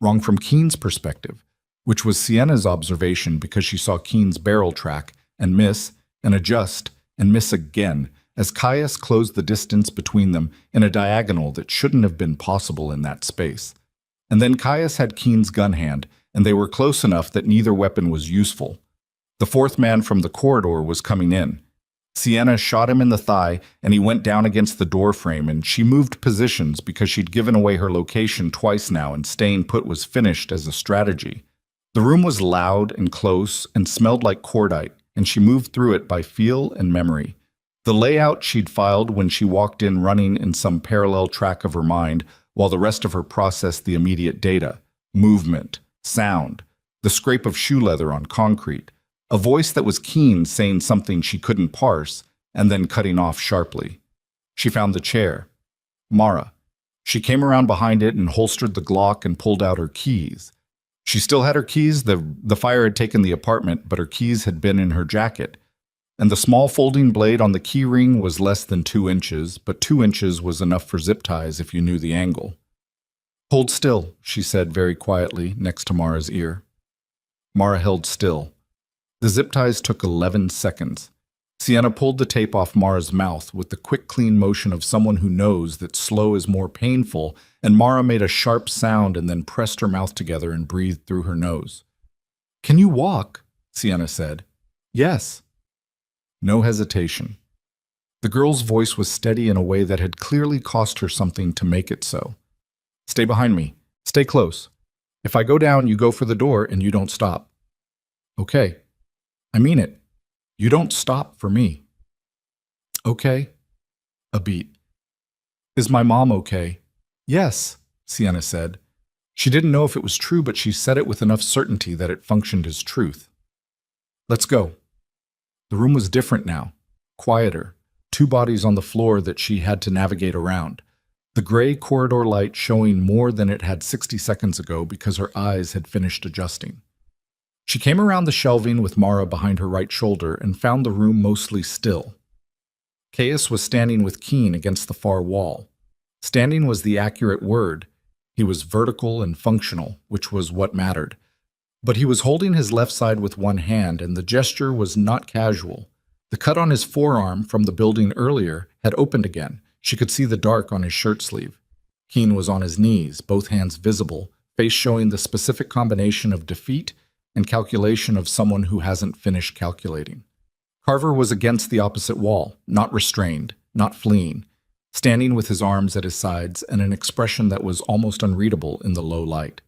wrong from Keene's perspective, which was Sienna's observation because she saw Keene's barrel track and miss and adjust and miss again as Caius closed the distance between them in a diagonal that shouldn't have been possible in that space. And then Caius had Keene's gun hand, and they were close enough that neither weapon was useful. The fourth man from the corridor was coming in. Sienna shot him in the thigh, and he went down against the doorframe, and she moved positions because she'd given away her location twice now, and staying put was finished as a strategy. The room was loud and close and smelled like cordite, and she moved through it by feel and memory. The layout she'd filed when she walked in running in some parallel track of her mind, while the rest of her processed the immediate data, movement, sound, the scrape of shoe leather on concrete, a voice that was Keene saying something she couldn't parse, and then cutting off sharply. She found the chair. Mara. She came around behind it and holstered the Glock and pulled out her keys. She still had her keys. The fire had taken the apartment, but her keys had been in her jacket. And the small folding blade on the key ring was less than 2 inches, but 2 inches was enough for zip ties if you knew the angle. "Hold still," she said very quietly next to Mara's ear. Mara held still. The zip ties took 11 seconds. Sienna pulled the tape off Mara's mouth with the quick, clean motion of someone who knows that slow is more painful, and Mara made a sharp sound and then pressed her mouth together and breathed through her nose. "Can you walk?" Sienna said. "Yes." No hesitation. The girl's voice was steady in a way that had clearly cost her something to make it so. "Stay behind me. Stay close. If I go down, you go for the door and you don't stop." "Okay. I mean it. You don't stop for me." "Okay." A beat. "Is my mom okay?" "Yes," Sienna said. She didn't know if it was true, but she said it with enough certainty that it functioned as truth. "Let's go." The room was different now, quieter, 2 bodies on the floor that she had to navigate around. The gray corridor light showing more than it had 60 seconds ago because her eyes had finished adjusting. She came around the shelving with Mara behind her right shoulder and found the room mostly still. Caius was standing with Keene against the far wall. Standing was the accurate word. He was vertical and functional, which was what mattered. But he was holding his left side with one hand, and the gesture was not casual. The cut on his forearm from the building earlier had opened again. She could see the dark on his shirt sleeve. Keene was on his knees, both hands visible, face showing the specific combination of defeat and calculation of someone who hasn't finished calculating. Carver was against the opposite wall, not restrained, not fleeing, standing with his arms at his sides and an expression that was almost unreadable in the low light.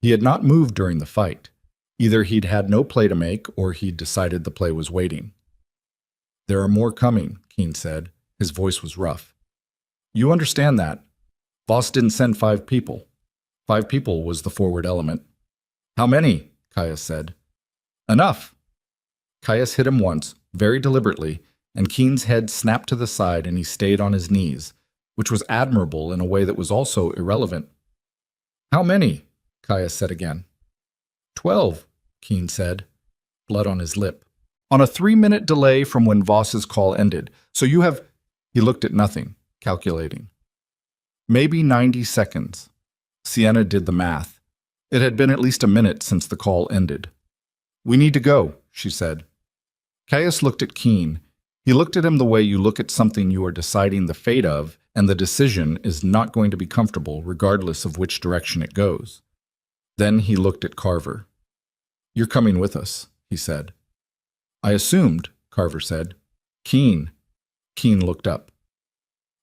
He had not moved during the fight. Either he'd had no play to make or he'd decided the play was waiting. "There are more coming," Keene said. His voice was rough. "You understand that. Voss didn't send 5 people. 5 people was the forward element." "How many?" Caius said. "Enough." Caius hit him once, very deliberately, and Keene's head snapped to the side and he stayed on his knees, which was admirable in a way that was also irrelevant. "How many?" Caius said again. 12, Keene said, blood on his lip. "On a 3-minute delay from when Voss's call ended. So you have—" He looked at nothing, calculating. "Maybe 90 seconds. Sienna did the math. It had been at least a minute since the call ended. "We need to go," she said. Caius looked at Keene. He looked at him the way you look at something you are deciding the fate of, and the decision is not going to be comfortable regardless of which direction it goes. Then he looked at Carver. "You're coming with us," he said. I assumed, Carver said. Keen. Keen looked up.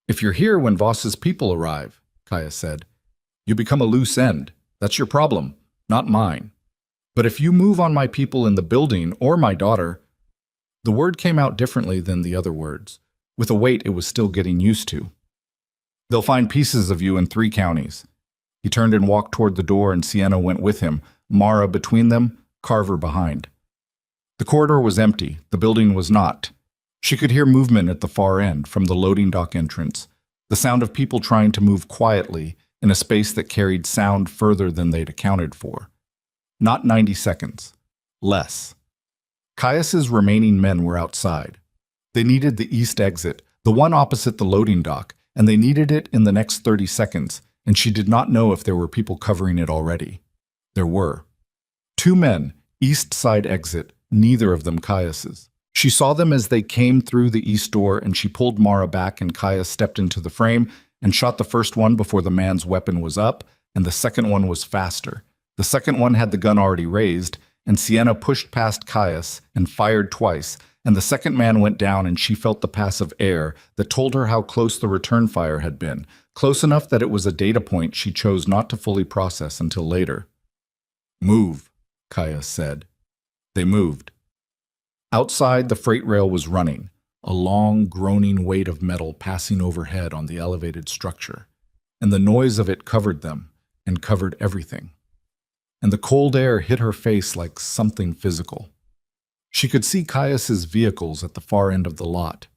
If you're here when Voss's people arrive, Caius said, you become a loose end. That's your problem, not mine. But if you move on my people in the building or my daughter, the word came out differently than the other words, with a weight it was still getting used to. They'll find pieces of you in 3 counties. He turned and walked toward the door, and Sienna went with him, Mara between them, Carver behind. The corridor was empty. The building was not. She could hear movement at the far end, from the loading dock entrance, the sound of people trying to move quietly in a space that carried sound further than they'd accounted for. Not 90 seconds. Less. Caius's remaining men were outside. They needed the east exit, the one opposite the loading dock, and they needed it in the next 30 seconds, and she did not know if there were people covering it already. There were. 2 men, east side exit, neither of them Caius's. She saw them as they came through the east door, and she pulled Mara back, and Caius stepped into the frame and shot the first one before the man's weapon was up, and the second one was faster. The second one had the gun already raised, and Sienna pushed past Caius and fired twice, and the second man went down, and she felt the pass of air that told her how close the return fire had been, close enough that it was a data point she chose not to fully process until later. Move, Caius said. They moved. Outside, the freight rail was running, a long, groaning weight of metal passing overhead on the elevated structure, and the noise of it covered them and covered everything. And the cold air hit her face like something physical. She could see Caius's vehicles at the far end of the lot.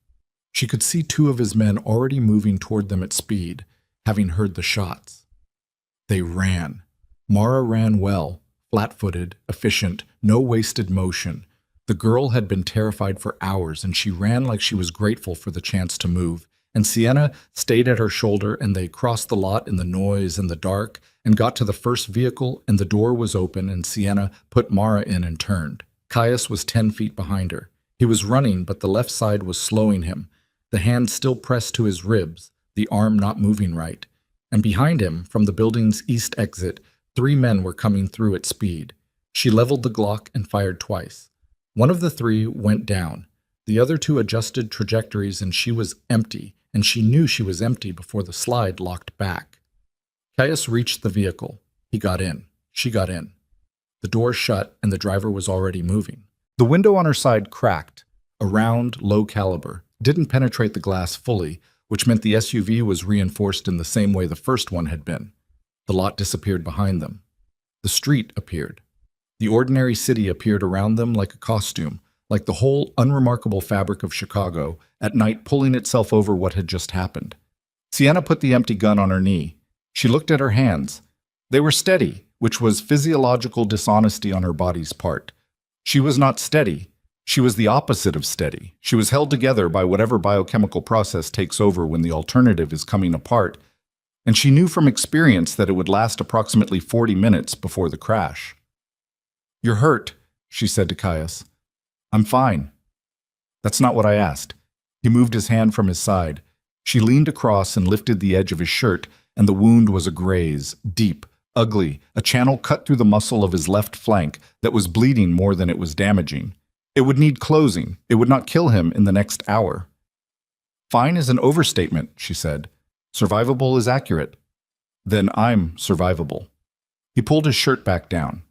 She could see 2 of his men already moving toward them at speed, having heard the shots. They ran. Mara ran well, flat-footed, efficient, no wasted motion. The girl had been terrified for hours, and she ran like she was grateful for the chance to move. And Sienna stayed at her shoulder, and they crossed the lot in the noise and the dark, and got to the first vehicle, and the door was open, and Sienna put Mara in and turned. Caius was 10 feet behind her. He was running, but the left side was slowing him, the hand still pressed to his ribs, the arm not moving right. And behind him, from the building's east exit, 3 men were coming through at speed. She leveled the Glock and fired twice. One of the 3 went down. The other 2 adjusted trajectories, and she was empty, and she knew she was empty before the slide locked back. Caius reached the vehicle. He got in. She got in. The door shut, and the driver was already moving. The window on her side cracked, a round, low caliber, didn't penetrate the glass fully, which meant the SUV was reinforced in the same way the first one had been. The lot disappeared behind them. The street appeared. The ordinary city appeared around them like a costume, like the whole unremarkable fabric of Chicago, at night pulling itself over what had just happened. Sienna put the empty gun on her knee. She looked at her hands. They were steady, which was physiological dishonesty on her body's part. She was not steady. She was the opposite of steady. She was held together by whatever biochemical process takes over when the alternative is coming apart, and she knew from experience that it would last approximately 40 minutes before the crash. "You're hurt," she said to Caius. "I'm fine." "That's not what I asked." He moved his hand from his side. She leaned across and lifted the edge of his shirt, and the wound was a graze, deep, ugly, a channel cut through the muscle of his left flank that was bleeding more than it was damaging. It would need closing. It would not kill him in the next hour. "Fine is an overstatement," she said. "Survivable is accurate." "Then I'm survivable." He pulled his shirt back down.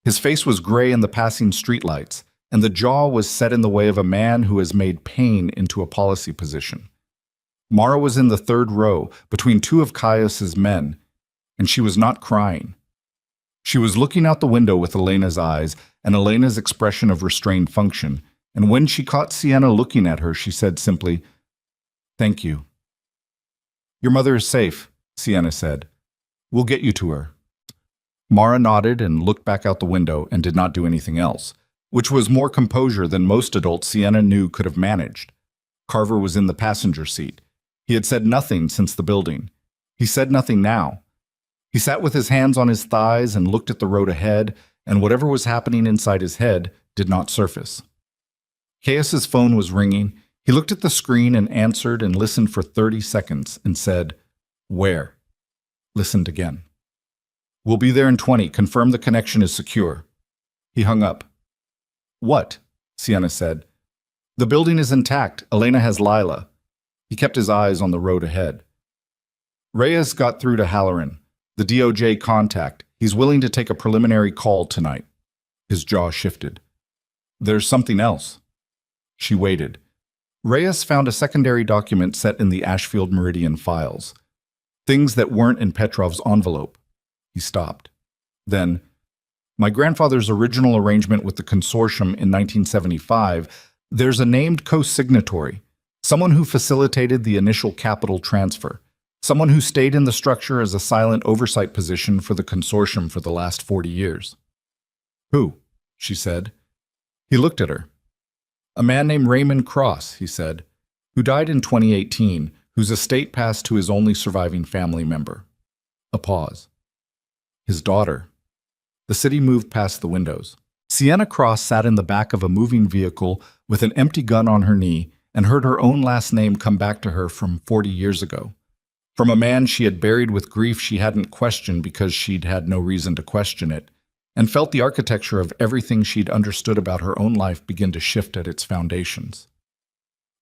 His face was gray in the passing streetlights, and the jaw was set in the way of a man who has made pain into a policy position. Mara was in the third row, between two of Caius's men, and she was not crying. She was looking out the window with Elena's eyes and Elena's expression of restrained function, and when she caught Sienna looking at her, she said simply, "Thank you." "Your mother is safe," Sienna said. "We'll get you to her." Mara nodded and looked back out the window and did not do anything else, which was more composure than most adults Sienna knew could have managed. Carver was in the passenger seat. He had said nothing since the building. He said nothing now. He sat with his hands on his thighs and looked at the road ahead, and whatever was happening inside his head did not surface. Caius's phone was ringing. He looked at the screen and answered and listened for 30 seconds and said, "Where?" Listened again. "We'll be there in 20. Confirm the connection is secure." He hung up. "What?" Sienna said. The building is intact. Elena has Lila. He kept his eyes on the road ahead. Reyes got through to Halloran, the DOJ contact. He's willing to take a preliminary call tonight. His jaw shifted. There's something else. She waited. Reyes found a secondary document set in the Ashfield Meridian files. Things that weren't in Petrov's envelope. He stopped. Then, my grandfather's original arrangement with the consortium in 1975, there's a named co-signatory, someone who facilitated the initial capital transfer, someone who stayed in the structure as a silent oversight position for the consortium for the last 40 years. Who? She said. He looked at her. A man named Raymond Cross, he said, who died in 2018, whose estate passed to his only surviving family member. A pause. His daughter. The city moved past the windows. Sienna Cross sat in the back of a moving vehicle with an empty gun on her knee and heard her own last name come back to her from 40 years ago. From a man she had buried with grief she hadn't questioned because she'd had no reason to question it, and felt the architecture of everything she'd understood about her own life begin to shift at its foundations.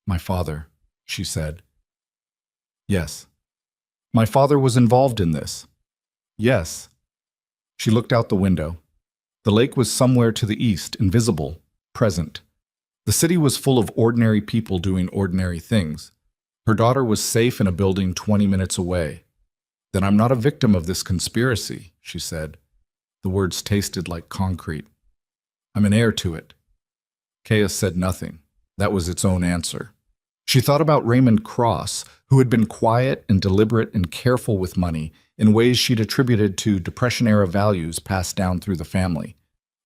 My father, she said. Yes. My father was involved in this. Yes. She looked out the window. The lake was somewhere to the east, invisible, present. The city was full of ordinary people doing ordinary things. Her daughter was safe in a building 20 minutes away. Then I'm not a victim of this conspiracy, she said. The words tasted like concrete. I'm an heir to it. Kea said nothing. That was its own answer. She thought about Raymond Cross, who had been quiet and deliberate and careful with money in ways she'd attributed to Depression-era values passed down through the family,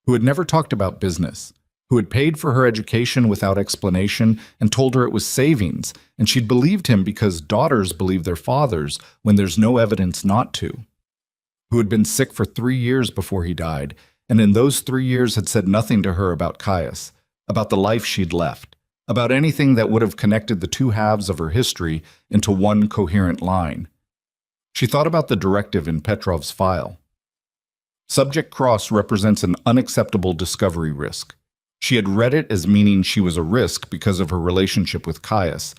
who had never talked about business, who had paid for her education without explanation and told her it was savings, and she'd believed him because daughters believe their fathers when there's no evidence not to, who had been sick for 3 years before he died, and in those 3 years had said nothing to her about Caius, about the life she'd left, about anything that would have connected the two halves of her history into one coherent line. She thought about the directive in Petrov's file. Subject Cross represents an unacceptable discovery risk. She had read it as meaning she was a risk because of her relationship with Caius,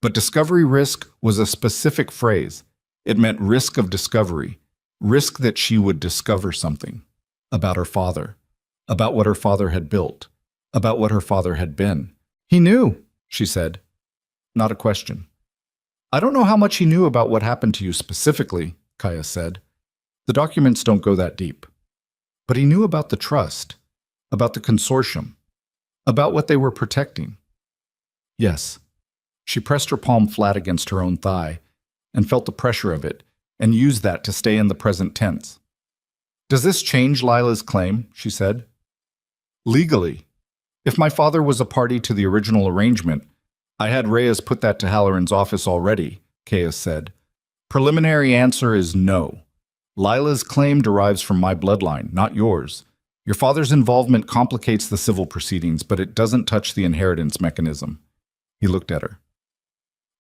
but discovery risk was a specific phrase. It meant risk of discovery, risk that she would discover something about her father, about what her father had built, about what her father had been. He knew, she said. Not a question. I don't know how much he knew about what happened to you specifically, Caius said. The documents don't go that deep. But he knew about the trust, about the consortium, about what they were protecting. Yes. She pressed her palm flat against her own thigh and felt the pressure of it and used that to stay in the present tense. Does this change Lila's claim? She said. Legally. If my father was a party to the original arrangement, I had Reyes put that to Halloran's office already, Caius said. Preliminary answer is no. Lila's claim derives from my bloodline, not yours. Your father's involvement complicates the civil proceedings, but it doesn't touch the inheritance mechanism. He looked at her.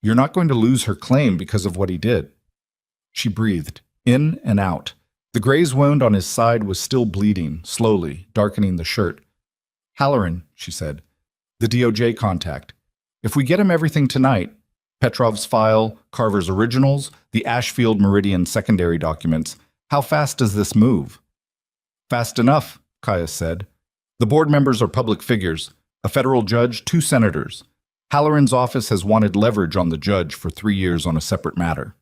You're not going to lose her claim because of what he did. She breathed, in and out. The graze wound on his side was still bleeding, slowly, darkening the shirt. Halloran, she said, the DOJ contact. If we get him everything tonight, Petrov's file, Carver's originals, the Ashfield Meridian secondary documents, how fast does this move? Fast enough, Caius said. The board members are public figures, a federal judge, 2 senators. Halloran's office has wanted leverage on the judge for 3 years on a separate matter.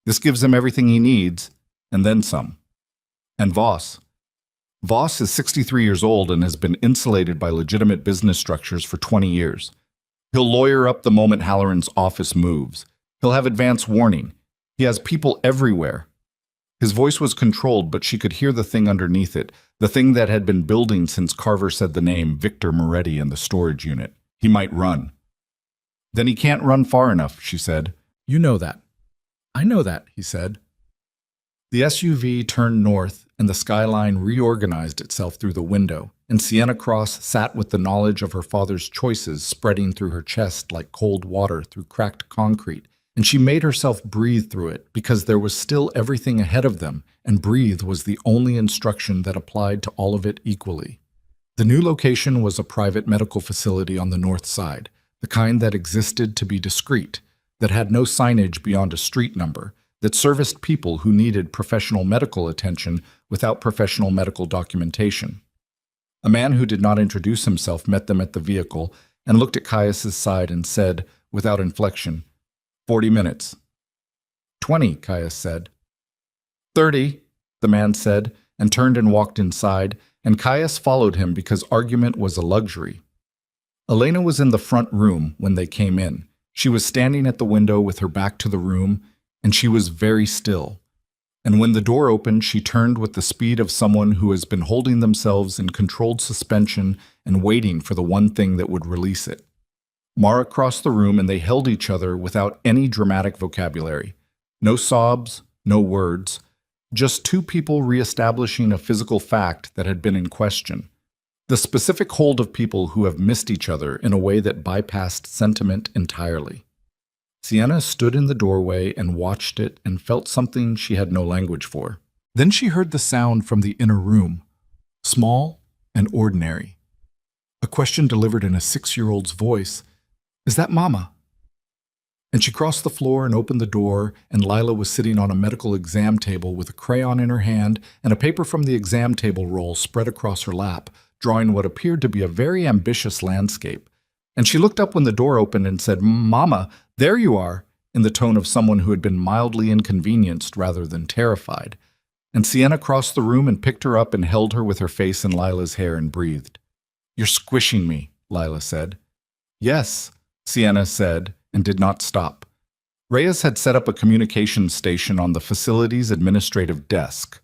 This gives him everything he needs, and then some. And Voss. Voss is 63 years old and has been insulated by legitimate business structures for 20 years. He'll lawyer up the moment Halloran's office moves. He'll have advance warning. He has people everywhere. His voice was controlled, but she could hear the thing underneath it, the thing that had been building since Carver said the name Victor Moretti in the storage unit. He might run. Then he can't run far enough, she said. You know that. I know that, he said. The SUV turned north, and the skyline reorganized itself through the window, and Sienna Cross sat with the knowledge of her father's choices spreading through her chest like cold water through cracked concrete, and she made herself breathe through it because there was still everything ahead of them, and breathe was the only instruction that applied to all of it equally. The new location was a private medical facility on the north side, the kind that existed to be discreet, that had no signage beyond a street number, that serviced people who needed professional medical attention without professional medical documentation. A man who did not introduce himself met them at the vehicle and looked at Caius's side and said, without inflection, 40 minutes. 20, Caius said. 30, the man said, and turned and walked inside, and Caius followed him because argument was a luxury. Elena was in the front room when they came in. She was standing at the window with her back to the room, and she was very still. And when the door opened, she turned with the speed of someone who has been holding themselves in controlled suspension and waiting for the one thing that would release it. Mara crossed the room and they held each other without any dramatic vocabulary. No sobs, no words, just two people reestablishing a physical fact that had been in question. The specific hold of people who have missed each other in a way that bypassed sentiment entirely. Sienna stood in the doorway and watched it and felt something she had no language for. Then she heard the sound from the inner room, small and ordinary. A question delivered in a 6-year-old's voice, "Is that Mama?" And she crossed the floor and opened the door, and Lila was sitting on a medical exam table with a crayon in her hand and a paper from the exam table roll spread across her lap, drawing what appeared to be a very ambitious landscape. And she looked up when the door opened and said, "Mama, there you are," in the tone of someone who had been mildly inconvenienced rather than terrified. And Sienna crossed the room and picked her up and held her with her face in Lila's hair and breathed. "You're squishing me," Lila said. "Yes," Sienna said, and did not stop. Reyes had set up a communications station on the facility's administrative desk.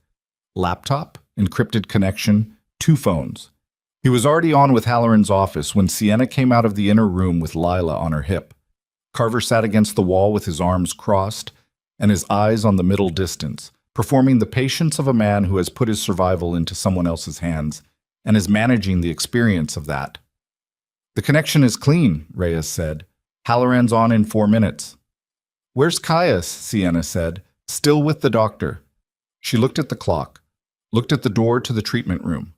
Laptop, encrypted connection, 2 phones. He was already on with Halloran's office when Sienna came out of the inner room with Lila on her hip. Carver sat against the wall with his arms crossed and his eyes on the middle distance, performing the patience of a man who has put his survival into someone else's hands and is managing the experience of that. "The connection is clean," Reyes said. "Halloran's on in 4 minutes." "Where's Caius?" Sienna said, still with the doctor. She looked at the clock, looked at the door to the treatment room,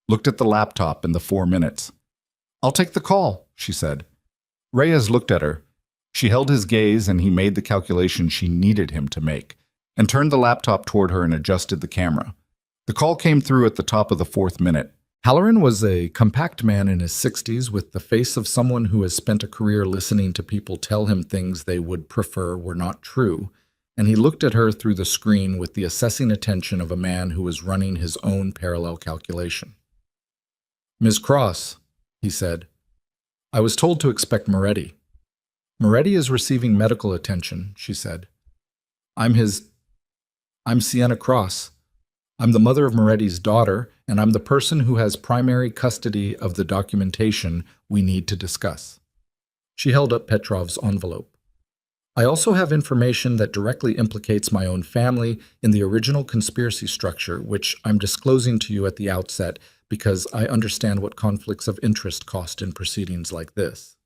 looked at the laptop and the 4 minutes. "I'll take the call," she said. Reyes looked at her. She held his gaze and he made the calculation she needed him to make, and turned the laptop toward her and adjusted the camera. The call came through at the top of the 4th minute. Halloran was a compact man in his 60s with the face of someone who has spent a career listening to people tell him things they would prefer were not true, and he looked at her through the screen with the assessing attention of a man who was running his own parallel calculation. "Ms. Cross," he said, "I was told to expect Moretti." "Moretti is receiving medical attention," she said. I'm Sienna Cross. I'm the mother of Moretti's daughter, and I'm the person who has primary custody of the documentation we need to discuss." She held up Petrov's envelope. "I also have information that directly implicates my own family in the original conspiracy structure, which I'm disclosing to you at the outset because I understand what conflicts of interest cost in proceedings like this."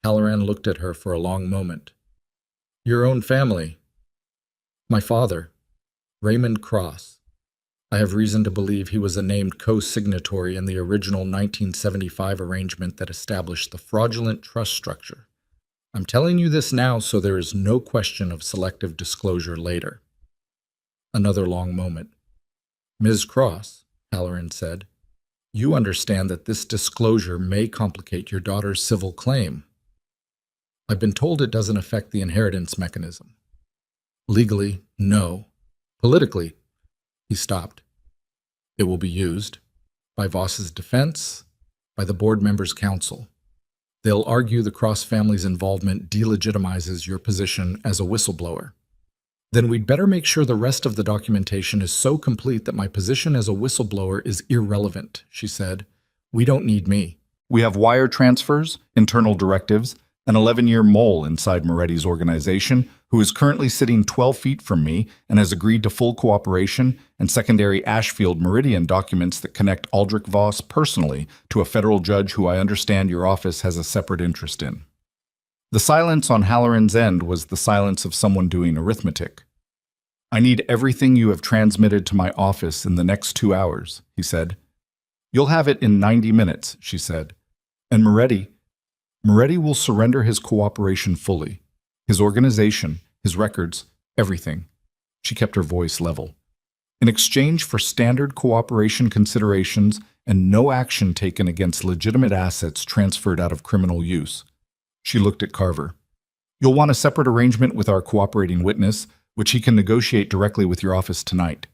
Halloran looked at her for a long moment. "Your own family?" "My father, Raymond Cross. I have reason to believe he was a named co-signatory in the original 1975 arrangement that established the fraudulent trust structure. I'm telling you this now so there is no question of selective disclosure later." Another long moment. "Ms. Cross," Halloran said, "you understand that this disclosure may complicate your daughter's civil claim." "I've been told it doesn't affect the inheritance mechanism." "Legally, no. Politically," he stopped, "it will be used by Voss's defense, by the board members' council. They'll argue the Cross family's involvement delegitimizes your position as a whistleblower. Then we'd better make sure the rest of the documentation is so complete that my position as a whistleblower is irrelevant," she said. "We don't need me. We have wire transfers, internal directives, an 11-year mole inside Moretti's organization who is currently sitting 12 feet from me and has agreed to full cooperation, and secondary Ashfield Meridian documents that connect Aldrich Voss personally to a federal judge who I understand your office has a separate interest in." The silence on Halloran's end was the silence of someone doing arithmetic. "I need everything you have transmitted to my office in the next 2 hours," he said. You'll have it in 90 minutes, she said. And Moretti will surrender his cooperation fully. His organization, his records, everything. She kept her voice level. In exchange for standard cooperation considerations and no action taken against legitimate assets transferred out of criminal use. She looked at Carver. You'll want a separate arrangement with our cooperating witness, which he can negotiate directly with your office tonight.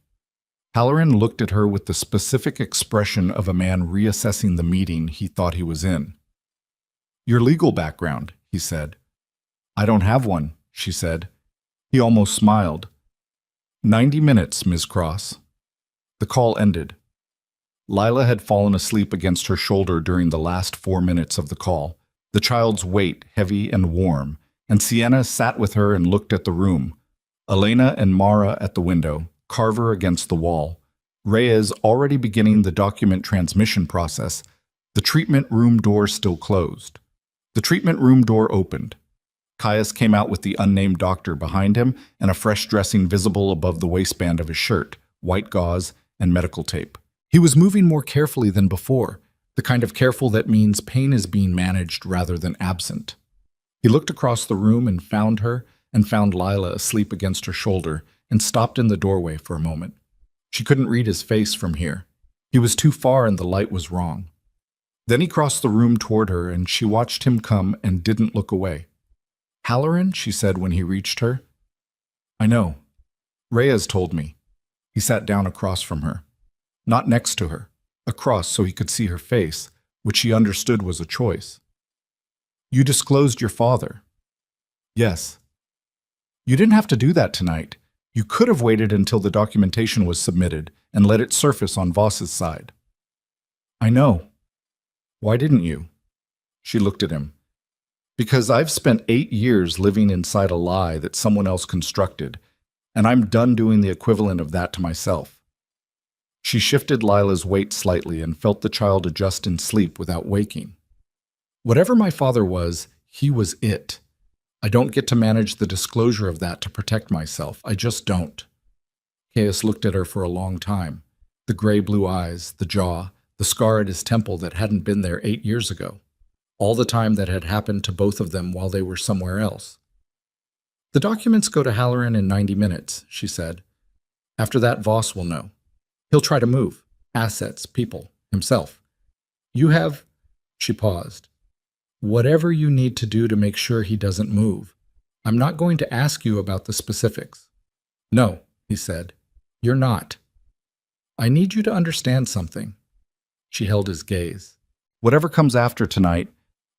Halloran looked at her with the specific expression of a man reassessing the meeting he thought he was in. Your legal background, he said. I don't have one, she said. He almost smiled. 90 minutes, Ms. Cross. The call ended. Lila had fallen asleep against her shoulder during the last 4 minutes of the call, the child's weight heavy and warm, and Sienna sat with her and looked at the room. Elena and Mara at the window, Carver against the wall, Reyes already beginning the document transmission process, the treatment room door still closed. The treatment room door opened. Caius came out with the unnamed doctor behind him and a fresh dressing visible above the waistband of his shirt, white gauze, and medical tape. He was moving more carefully than before, the kind of careful that means pain is being managed rather than absent. He looked across the room and found Lila asleep against her shoulder, and stopped in the doorway for a moment. She couldn't read his face from here. He was too far and the light was wrong. Then he crossed the room toward her, and she watched him come and didn't look away. Halloran, she said when he reached her. I know. Reyes told me. He sat down across from her. Not next to her. Across so he could see her face, which she understood was a choice. You disclosed your father. Yes. You didn't have to do that tonight. You could have waited until the documentation was submitted and let it surface on Voss's side. I know. Why didn't you? She looked at him. Because I've spent 8 years living inside a lie that someone else constructed, and I'm done doing the equivalent of that to myself. She shifted Lila's weight slightly and felt the child adjust in sleep without waking. Whatever my father was, he was it. I don't get to manage the disclosure of that to protect myself. I just don't. Caius looked at her for a long time. The gray-blue eyes, the jaw, the scar at his temple that hadn't been there 8 years ago. All the time that had happened to both of them while they were somewhere else. The documents go to Halloran in 90 minutes, she said. After that, Voss will know. He'll try to move. Assets, people, himself. You have... She paused. Whatever you need to do to make sure he doesn't move. I'm not going to ask you about the specifics. No, he said. You're not. I need you to understand something. She held his gaze. Whatever comes after tonight,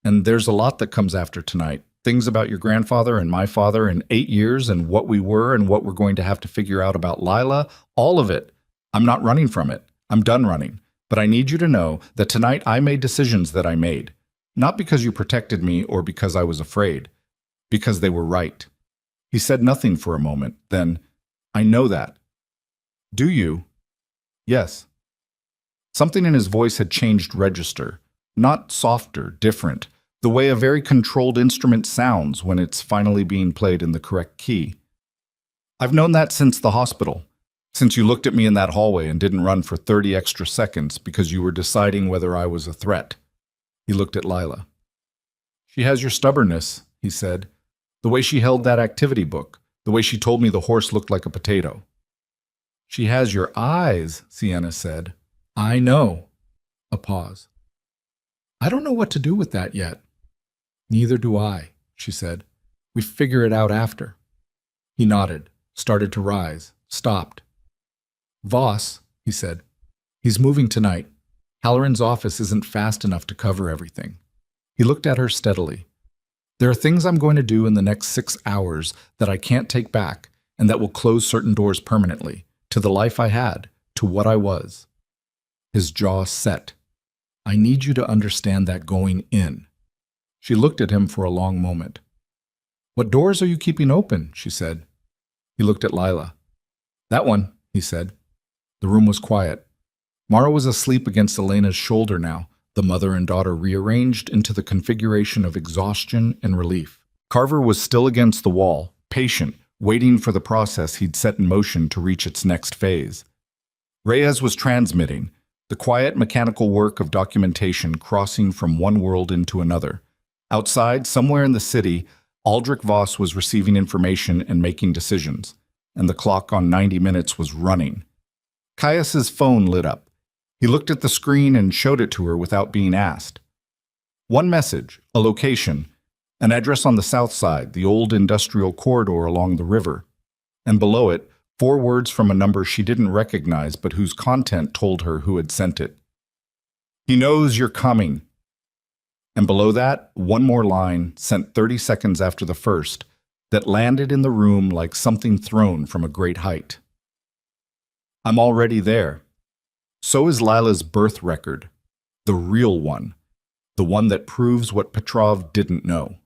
and there's a lot that comes after tonight, things about your grandfather and my father in 8 years and what we were and what we're going to have to figure out about Lila, all of it. I'm not running from it. I'm done running. But I need you to know that tonight I made decisions that I made. Not because you protected me or because I was afraid. Because they were right. He said nothing for a moment. Then, I know that. Do you? Yes. Something in his voice had changed register. Not softer, different. The way a very controlled instrument sounds when it's finally being played in the correct key. I've known that since the hospital. Since you looked at me in that hallway and didn't run for 30 extra seconds because you were deciding whether I was a threat. He looked at Lila. She has your stubbornness, he said. The way she held that activity book. The way she told me the horse looked like a potato. She has your eyes, Sienna said. I know. A pause. I don't know what to do with that yet. Neither do I, she said. We figure it out after. He nodded, started to rise, stopped. Voss, he said. He's moving tonight. Halloran's office isn't fast enough to cover everything. He looked at her steadily. There are things I'm going to do in the next 6 hours that I can't take back and that will close certain doors permanently, to the life I had, to what I was. His jaw set. I need you to understand that going in. She looked at him for a long moment. What doors are you keeping open? She said. He looked at Lila. That one, he said. The room was quiet. Mara was asleep against Elena's shoulder now, the mother and daughter rearranged into the configuration of exhaustion and relief. Carver was still against the wall, patient, waiting for the process he'd set in motion to reach its next phase. Reyes was transmitting, The quiet mechanical work of documentation crossing from one world into another. Outside, somewhere in the city, Aldrich Voss was receiving information and making decisions, and the clock on 90 minutes was running. Caius's phone lit up. He looked at the screen and showed it to her without being asked. One message, a location, an address on the south side, the old industrial corridor along the river, and below it, 4 words from a number she didn't recognize but whose content told her who had sent it. "He knows you're coming." And below that, one more line, sent 30 seconds after the first, that landed in the room like something thrown from a great height. "I'm already there. So is Lila's birth record, the real one, the one that proves what Petrov didn't know."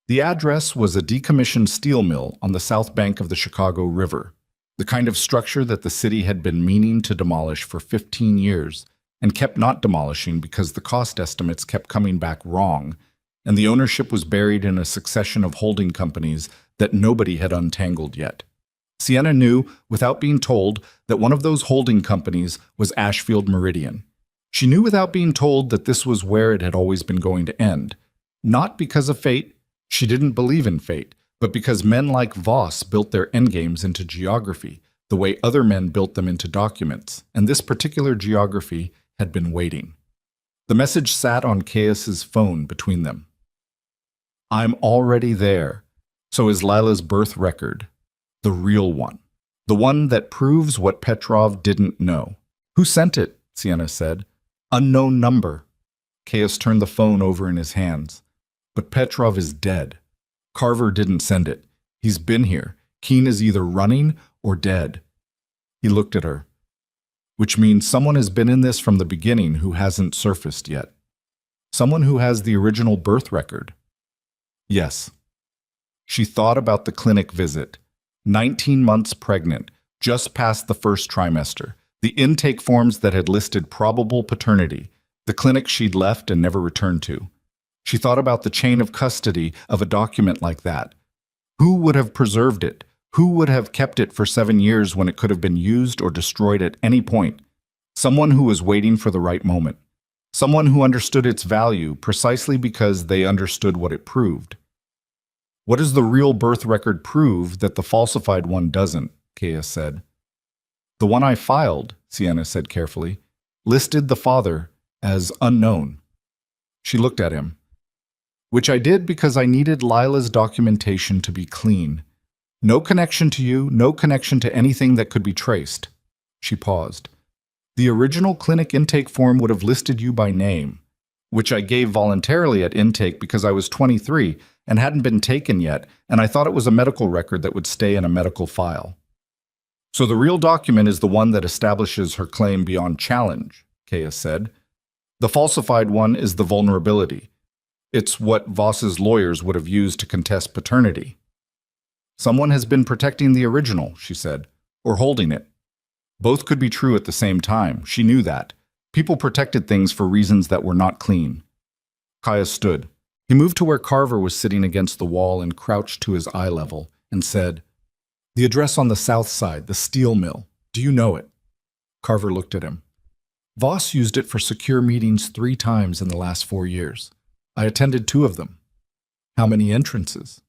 The address was a decommissioned steel mill on the south bank of the Chicago River, the kind of structure that the city had been meaning to demolish for 15 years and kept not demolishing because the cost estimates kept coming back wrong, and the ownership was buried in a succession of holding companies that nobody had untangled yet. Sienna knew, without being told, that one of those holding companies was Ashfield Meridian. She knew without being told that this was where it had always been going to end, not because of fate. She didn't believe in fate, but because men like Voss built their endgames into geography, the way other men built them into documents, and this particular geography had been waiting. The message sat on Caius's phone between them. "I'm already there. So is Lila's birth record, the real one, the one that proves what Petrov didn't know." "Who sent it?" Sienna said. "Unknown number." Caius turned the phone over in his hands. "But Petrov is dead. Carver didn't send it. He's been here. Keen is either running or dead." He looked at her. "Which means someone has been in this from the beginning who hasn't surfaced yet. Someone who has the original birth record." "Yes." She thought about the clinic visit. 19 months pregnant, just past the first trimester. The intake forms that had listed probable paternity. The clinic she'd left and never returned to. She thought about the chain of custody of a document like that. Who would have preserved it? Who would have kept it for 7 years when it could have been used or destroyed at any point? Someone who was waiting for the right moment. Someone who understood its value precisely because they understood what it proved. "What does the real birth record prove that the falsified one doesn't?" Caius said. "The one I filed," Sienna said carefully, "listed the father as unknown." She looked at him. "Which I did because I needed Lila's documentation to be clean. No connection to you, no connection to anything that could be traced." She paused. "The original clinic intake form would have listed you by name, which I gave voluntarily at intake because I was 23 and hadn't been taken yet, and I thought it was a medical record that would stay in a medical file." "So the real document is the one that establishes her claim beyond challenge," Caius said. "The falsified one is the vulnerability. It's what Voss's lawyers would have used to contest paternity." "Someone has been protecting the original," she said, "or holding it." Both could be true at the same time. She knew that. People protected things for reasons that were not clean. Caius stood. He moved to where Carver was sitting against the wall and crouched to his eye level and said, "The address on the south side, the steel mill. Do you know it?" Carver looked at him. "Voss used it for secure meetings 3 times in the last 4 years. I attended 2 of them." "How many entrances?"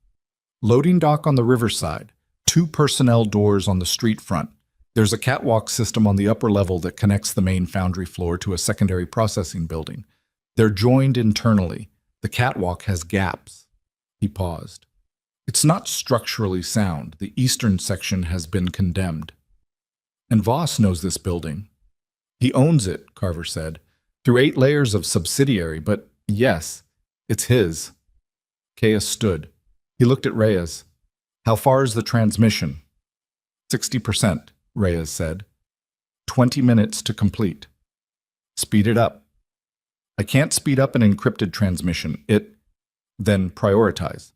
"Loading dock on the riverside, 2 personnel doors on the street front. There's a catwalk system on the upper level that connects the main foundry floor to a secondary processing building. They're joined internally. The catwalk has gaps." He paused. "It's not structurally sound. The eastern section has been condemned." "And Voss knows this building." "He owns it," Carver said, "through 8 layers of subsidiary, but yes, it's his." Caius stood. He looked at Reyes. "How far is the transmission?" 60%, Reyes said. 20 minutes to complete." "Speed it up." "I can't speed up an encrypted transmission. Then prioritize.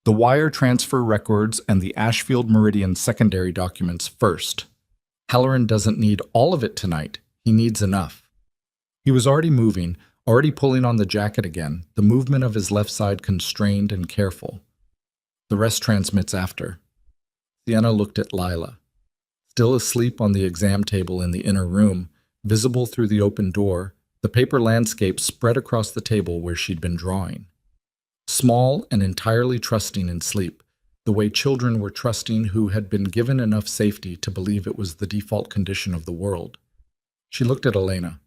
The wire transfer records and the Ashfield Meridian secondary documents first. Halloran doesn't need all of it tonight. He needs enough." He was already moving, already pulling on the jacket again, the movement of his left side constrained and careful. "The rest transmits after." Sienna looked at Lila. Still asleep on the exam table in the inner room, Visible through the open door, the paper landscape spread across the table where she'd been drawing. Small and entirely trusting in sleep, the way children were trusting who had been given enough safety to believe it was the default condition of the world. She looked at Elena.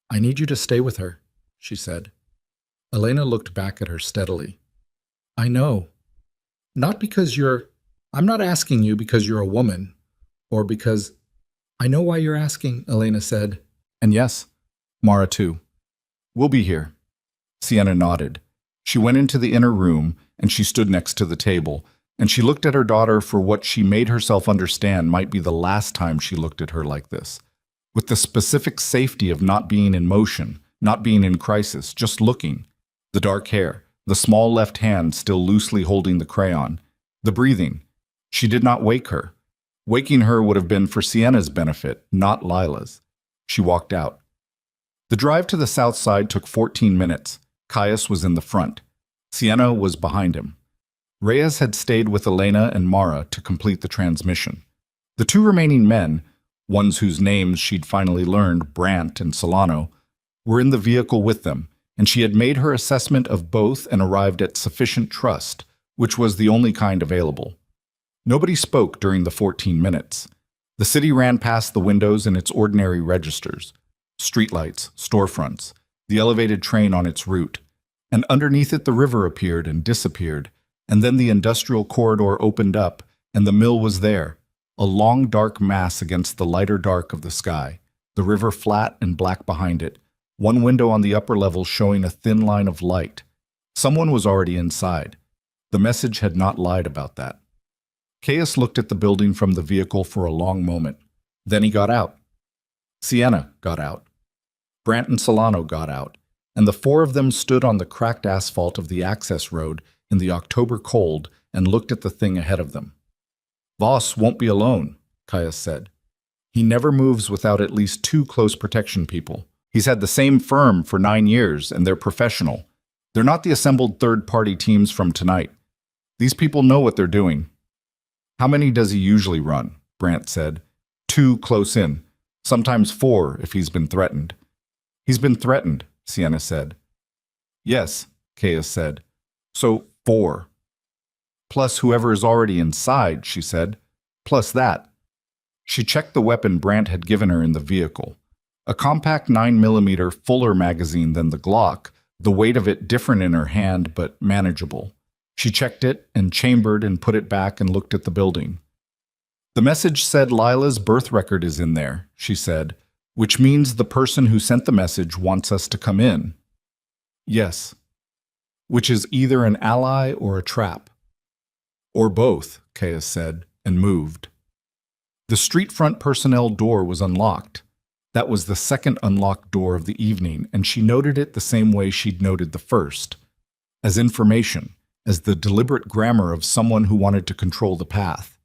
"I need you to stay with her," she said. Elena looked back at her steadily. "I know. I'm not asking you because you're a woman, or because—" "I know why you're asking," Elena said. "And yes, Mara too. We'll be here." Sienna nodded. She went into the inner room, and she stood next to the table, and she looked at her daughter for what she made herself understand might be the last time she looked at her like this, with the specific safety of not being in motion, not being in crisis, just looking. The dark hair, the small left hand still loosely holding the crayon, the breathing. She did not wake her. Waking her would have been for Sienna's benefit, not Lila's. She walked out. The drive to the south side took 14 minutes. Caius was in the front. Sienna was behind him. Reyes had stayed with Elena and Mara to complete the transmission. The two remaining men, ones whose names she'd finally learned, Brandt and Solano, were in the vehicle with them, and she had made her assessment of both and arrived at sufficient trust, which was the only kind available. Nobody spoke during the 14 minutes. The city ran past the windows in its ordinary registers, streetlights, storefronts, the elevated train on its route, and underneath it the river appeared and disappeared, and then the industrial corridor opened up, and the mill was there, a long dark mass against the lighter dark of the sky, the river flat and black behind it, one window on the upper level showing a thin line of light. Someone was already inside. The message had not lied about that. Caius looked at the building from the vehicle for a long moment. Then he got out. Sienna got out. Brandt and Solano got out, and the four of them stood on the cracked asphalt of the access road in the October cold and looked at the thing ahead of them. "Voss won't be alone," Caius said. "He never moves without at least two close protection people. He's had the same firm for 9 years, and they're professional. They're not the assembled third-party teams from tonight. These people know what they're doing." "How many does he usually run?" Brandt said. "2 close in, sometimes 4 if he's been threatened." "He's been threatened," Sienna said. "Yes," Caius said. "So 4. Plus whoever is already inside," she said. "Plus that." She checked the weapon Brandt had given her in the vehicle. A compact 9mm fuller magazine than the Glock, the weight of it different in her hand but manageable. She checked it and chambered and put it back and looked at the building. "The message said Lila's birth record is in there," she said, "which means the person who sent the message wants us to come in." "Yes." "Which is either an ally or a trap." "Or both," Caius said, and moved. The street front personnel door was unlocked. That was the second unlocked door of the evening, and she noted it the same way she'd noted the first, as information, as the deliberate grammar of someone who wanted to control the path.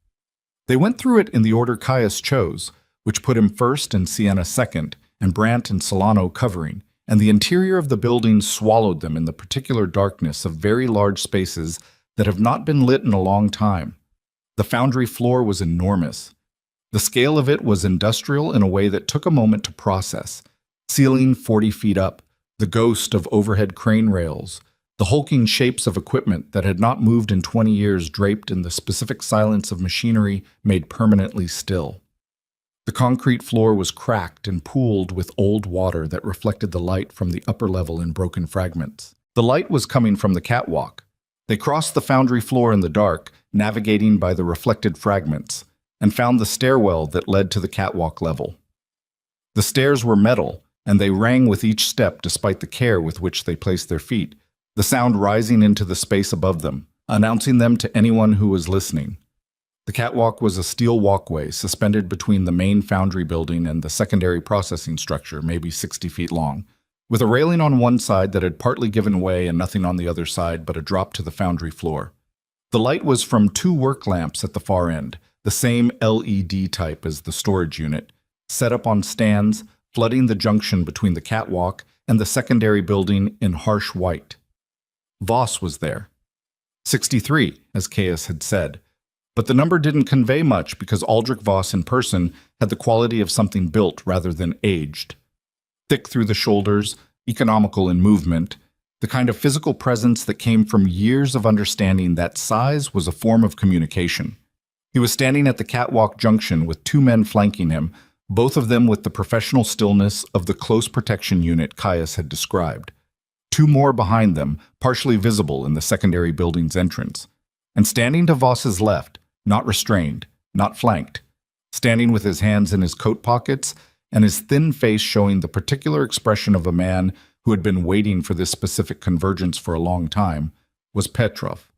They went through it in the order Caius chose, which put him first and Sienna second, and Brandt and Solano covering, and the interior of the building swallowed them in the particular darkness of very large spaces that have not been lit in a long time. The foundry floor was enormous. The scale of it was industrial in a way that took a moment to process. Ceiling 40 feet up, the ghost of overhead crane rails, the hulking shapes of equipment that had not moved in 20 years draped in the specific silence of machinery made permanently still. The concrete floor was cracked and pooled with old water that reflected the light from the upper level in broken fragments. The light was coming from the catwalk. They crossed the foundry floor in the dark, navigating by the reflected fragments, and found the stairwell that led to the catwalk level. The stairs were metal, and they rang with each step despite the care with which they placed their feet, the sound rising into the space above them, announcing them to anyone who was listening. The catwalk was a steel walkway suspended between the main foundry building and the secondary processing structure, maybe 60 feet long, with a railing on one side that had partly given way and nothing on the other side but a drop to the foundry floor. The light was from 2 work lamps at the far end, the same LED type as the storage unit, set up on stands, flooding the junction between the catwalk and the secondary building in harsh white. Voss was there. 63, as Caius had said, But the number didn't convey much because Aldrich Voss in person had the quality of something built rather than aged. Thick through the shoulders, economical in movement, the kind of physical presence that came from years of understanding that size was a form of communication. He was standing at the catwalk junction with two men flanking him, both of them with the professional stillness of the close protection unit Caius had described. Two more behind them, partially visible in the secondary building's entrance. And standing to Voss's left, not restrained, not flanked, standing with his hands in his coat pockets and his thin face showing the particular expression of a man who had been waiting for this specific convergence for a long time, was Petrov.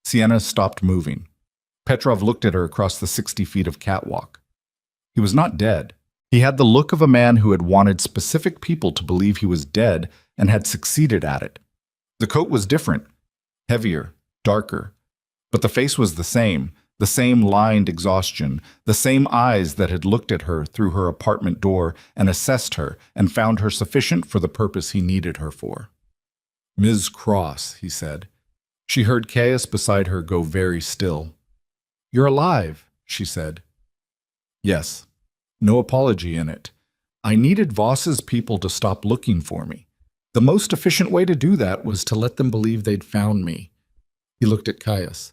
Sienna stopped moving. Petrov looked at her across the 60 feet of catwalk. He was not dead. He had the look of a man who had wanted specific people to believe he was dead and had succeeded at it. The coat was different, heavier, darker, but the face was the same lined exhaustion, the same eyes that had looked at her through her apartment door and assessed her and found her sufficient for the purpose he needed her for. "Ms. Cross," he said. She heard Caius beside her go very still. "You're alive," she said. "Yes. No apology in it. I needed Voss's people to stop looking for me. The most efficient way to do that was to let them believe they'd found me." He looked at Caius.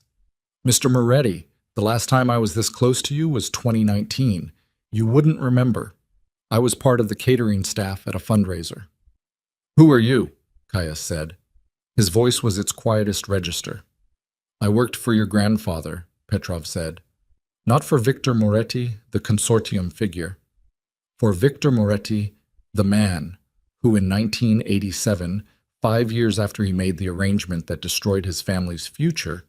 "Mr. Moretti, the last time I was this close to you was 2019. You wouldn't remember. I was part of the catering staff at a fundraiser." "Who are you?" Caius said. His voice was its quietest register. "I worked for your grandfather," Petrov said. "Not for Victor Moretti, the consortium figure. For Victor Moretti, the man, who in 1987, 5 years after he made the arrangement that destroyed his family's future,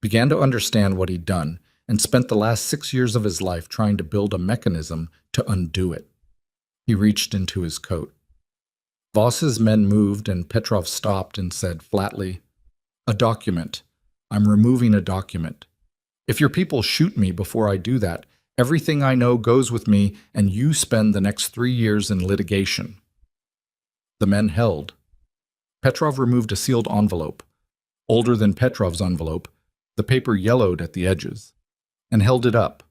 began to understand what he'd done and spent the last 6 years of his life trying to build a mechanism to undo it." He reached into his coat. Voss's men moved and Petrov stopped and said flatly, "A document. I'm removing a document. If your people shoot me before I do that, everything I know goes with me and you spend the next 3 years in litigation." The men held. Petrov removed a sealed envelope, older than Petrov's envelope, the paper yellowed at the edges, and held it up.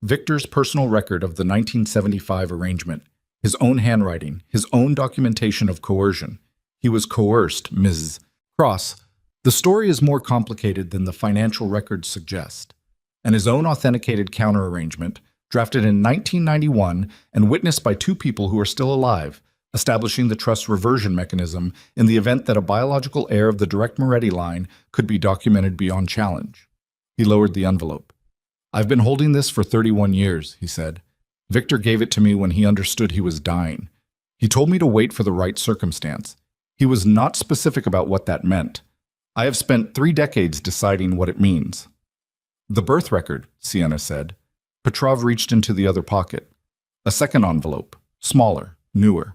Victor's personal record of the 1975 arrangement, his own handwriting, his own documentation of coercion. He was coerced, Ms. Cross. The story is more complicated than the financial records suggest, and his own authenticated counter-arrangement, drafted in 1991 and witnessed by two people who are still alive, establishing the trust reversion mechanism in the event that a biological heir of the direct Moretti line could be documented beyond challenge. He lowered the envelope. "I've been holding this for 31 years, he said. "Victor gave it to me when he understood he was dying. He told me to wait for the right circumstance. He was not specific about what that meant. I have spent 3 decades deciding what it means." "The birth record," Sienna said. Petrov reached into the other pocket. A second envelope, smaller, newer.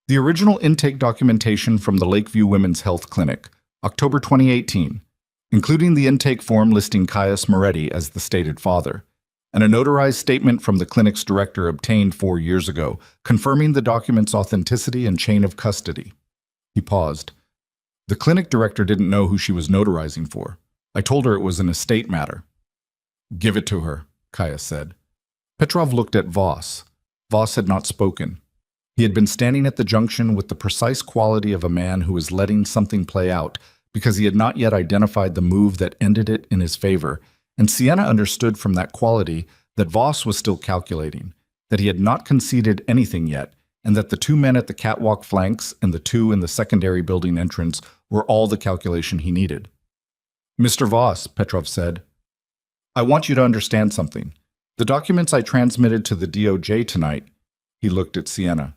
The original intake documentation from the Lakeview Women's Health Clinic, October 2018, including the intake form listing Caius Moretti as the stated father, and a notarized statement from the clinic's director obtained 4 years ago, confirming the document's authenticity and chain of custody. He paused. "The clinic director didn't know who she was notarizing for. I told her it was an estate matter." "Give it to her," Caius said. Petrov looked at Voss. Voss had not spoken. He had been standing at the junction with the precise quality of a man who was letting something play out because he had not yet identified the move that ended it in his favor, and Sienna understood from that quality that Voss was still calculating, that he had not conceded anything yet, and that the two men at the catwalk flanks and the two in the secondary building entrance were all the calculation he needed. "Mr. Voss," Petrov said, "I want you to understand something. The documents I transmitted to the DOJ tonight," he looked at Sienna.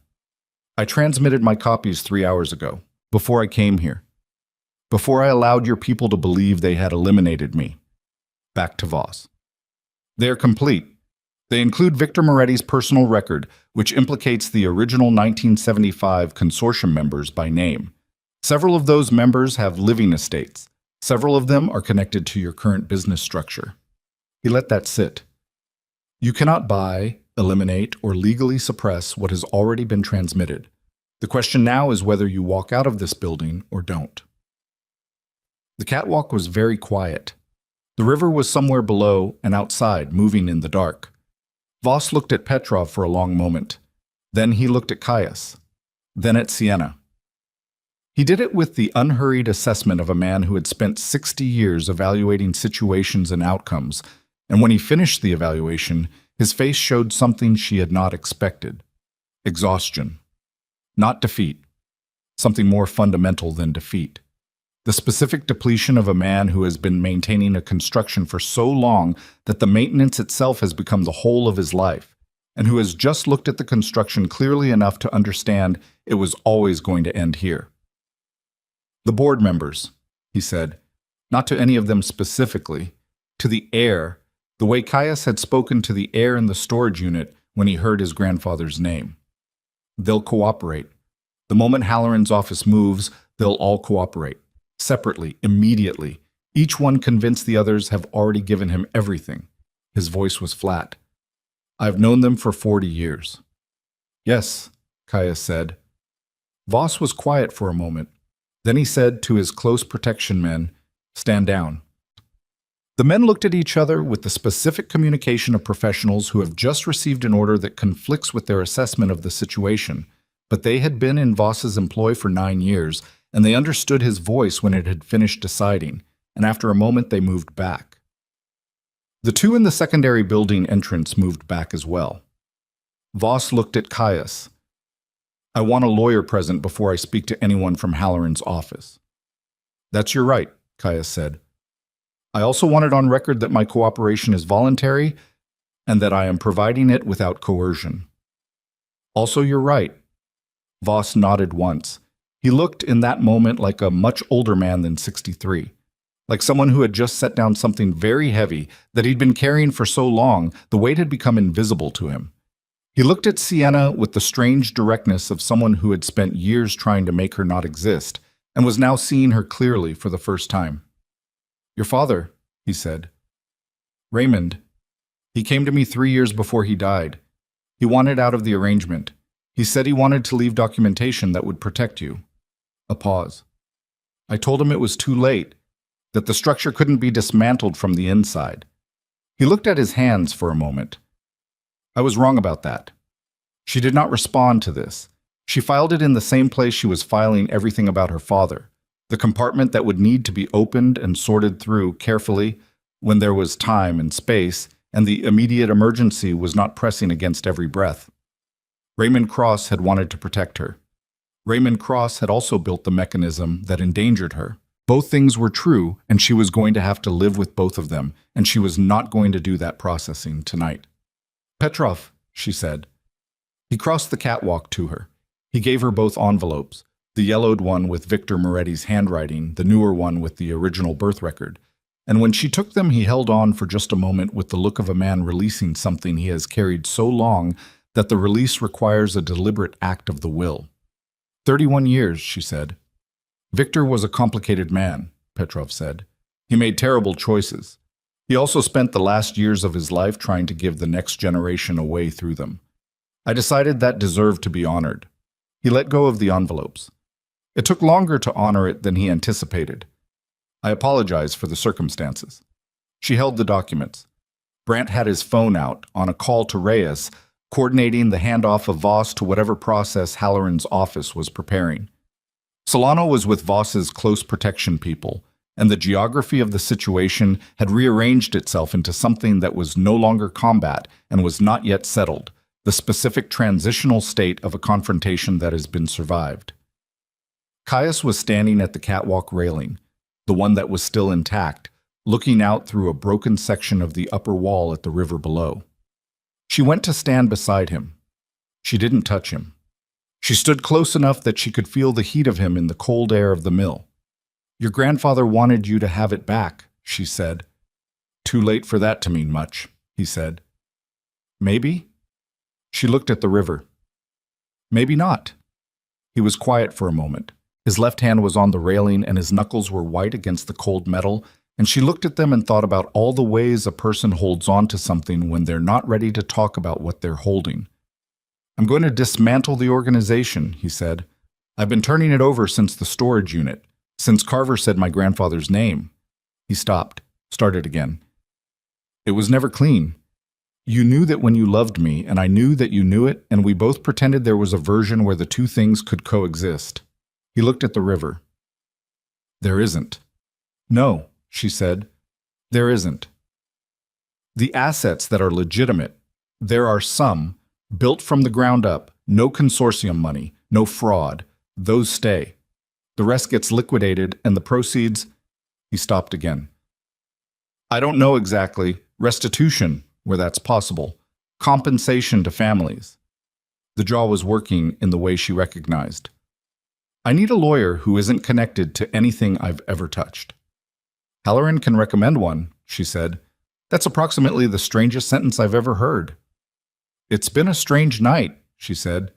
"I transmitted my copies 3 hours ago, before I came here. Before I allowed your people to believe they had eliminated me." Back to Voss. "They are complete. They include Victor Moretti's personal record, which implicates the original 1975 consortium members by name. Several of those members have living estates. Several of them are connected to your current business structure." He let that sit. "You cannot buy, eliminate, or legally suppress what has already been transmitted. The question now is whether you walk out of this building or don't." The catwalk was very quiet. The river was somewhere below and outside, moving in the dark. Voss looked at Petrov for a long moment. Then he looked at Caius. Then at Sienna. He did it with the unhurried assessment of a man who had spent 60 years evaluating situations and outcomes, and when he finished the evaluation, his face showed something she had not expected. Exhaustion. Not defeat. Something more fundamental than defeat. The specific depletion of a man who has been maintaining a construction for so long that the maintenance itself has become the whole of his life, and who has just looked at the construction clearly enough to understand it was always going to end here. The board members, he said, not to any of them specifically, to the air, the way Caius had spoken to the air in the storage unit when he heard his grandfather's name. They'll cooperate. The moment Halloran's office moves, they'll all cooperate. Separately, immediately. Each one convinced the others have already given him everything. His voice was flat. I've known them for 40 years. Yes, Caius said. Voss was quiet for a moment. Then he said to his close protection men, stand down. The men looked at each other with the specific communication of professionals who have just received an order that conflicts with their assessment of the situation, but they had been in Voss's employ for 9 years, and they understood his voice when it had finished deciding, and after a moment they moved back. The two in the secondary building entrance moved back as well. Voss looked at Caius. I want a lawyer present before I speak to anyone from Halloran's office. That's your right, Caius said. I also want it on record that my cooperation is voluntary and that I am providing it without coercion. Also, you're right. Voss nodded once. He looked in that moment like a much older man than 63, like someone who had just set down something very heavy that he'd been carrying for so long the weight had become invisible to him. He looked at Sienna with the strange directness of someone who had spent years trying to make her not exist and was now seeing her clearly for the first time. Your father, he said. Raymond. He came to me 3 years before he died. He wanted out of the arrangement. He said he wanted to leave documentation that would protect you. A pause. I told him it was too late, that the structure couldn't be dismantled from the inside. He looked at his hands for a moment. I was wrong about that. She did not respond to this. She filed it in the same place she was filing everything about her father, the compartment that would need to be opened and sorted through carefully when there was time and space, and the immediate emergency was not pressing against every breath. Raymond Cross had wanted to protect her. Raymond Cross had also built the mechanism that endangered her. Both things were true, and she was going to have to live with both of them, and she was not going to do that processing tonight. Petrov, she said. He crossed the catwalk to her. He gave her both envelopes, the yellowed one with Victor Moretti's handwriting, the newer one with the original birth record. And when she took them, he held on for just a moment with the look of a man releasing something he has carried so long that the release requires a deliberate act of the will. 31 years, she said. Victor was a complicated man, Petrov said. He made terrible choices. He also spent the last years of his life trying to give the next generation a way through them. I decided that deserved to be honored. He let go of the envelopes. It took longer to honor it than he anticipated. I apologize for the circumstances. She held the documents. Brandt had his phone out, on a call to Reyes, coordinating the handoff of Voss to whatever process Halloran's office was preparing. Solano was with Voss's close protection people, and the geography of the situation had rearranged itself into something that was no longer combat and was not yet settled, the specific transitional state of a confrontation that has been survived. Caius was standing at the catwalk railing, the one that was still intact, looking out through a broken section of the upper wall at the river below. She went to stand beside him. She didn't touch him. She stood close enough that she could feel the heat of him in the cold air of the mill. Your grandfather wanted you to have it back, she said. Too late for that to mean much, he said. Maybe? She looked at the river. Maybe not. He was quiet for a moment. His left hand was on the railing and his knuckles were white against the cold metal, and she looked at them and thought about all the ways a person holds on to something when they're not ready to talk about what they're holding. I'm going to dismantle the organization, he said. I've been turning it over since the storage unit, since Carver said my grandfather's name. He stopped. Started again. It was never clean. You knew that when you loved me, and I knew that you knew it, and we both pretended there was a version where the two things could coexist. He looked at the river. There isn't. No, she said. There isn't. The assets that are legitimate, there are some, built from the ground up, no consortium money, no fraud. Those stay. The rest gets liquidated, and the proceeds... He stopped again. I don't know exactly. Restitution, where that's possible. Compensation to families. The jaw was working in the way she recognized. I need a lawyer who isn't connected to anything I've ever touched. Halloran can recommend one, she said. That's approximately the strangest sentence I've ever heard. It's been a strange night, she said.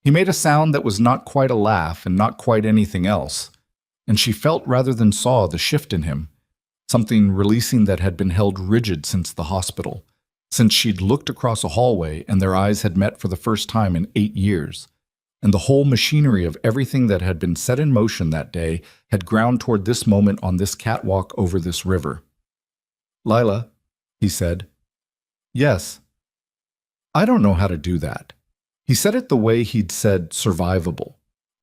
He made a sound that was not quite a laugh and not quite anything else, and she felt rather than saw the shift in him, something releasing that had been held rigid since the hospital, since she'd looked across a hallway and their eyes had met for the first time in 8 years, and the whole machinery of everything that had been set in motion that day had ground toward this moment on this catwalk over this river. Lila, he said. Yes. I don't know how to do that. He said it the way he'd said survivable,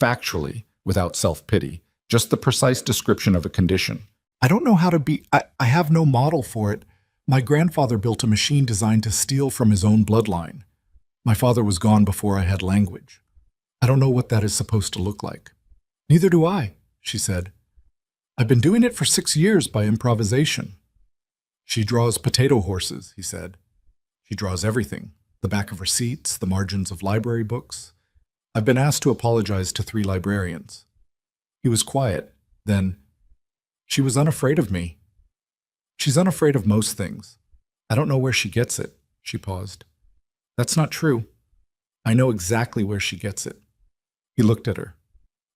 factually, without self-pity, just the precise description of a condition. I don't know how to be... I have no model for it. My grandfather built a machine designed to steal from his own bloodline. My father was gone before I had language. I don't know what that is supposed to look like. Neither do I, she said. I've been doing it for 6 years by improvisation. She draws potato horses, he said. She draws everything. The back of receipts, the margins of library books. I've been asked to apologize to 3 librarians. He was quiet. Then, she was unafraid of me. She's unafraid of most things. I don't know where she gets it, she paused. That's not true. I know exactly where she gets it. He looked at her.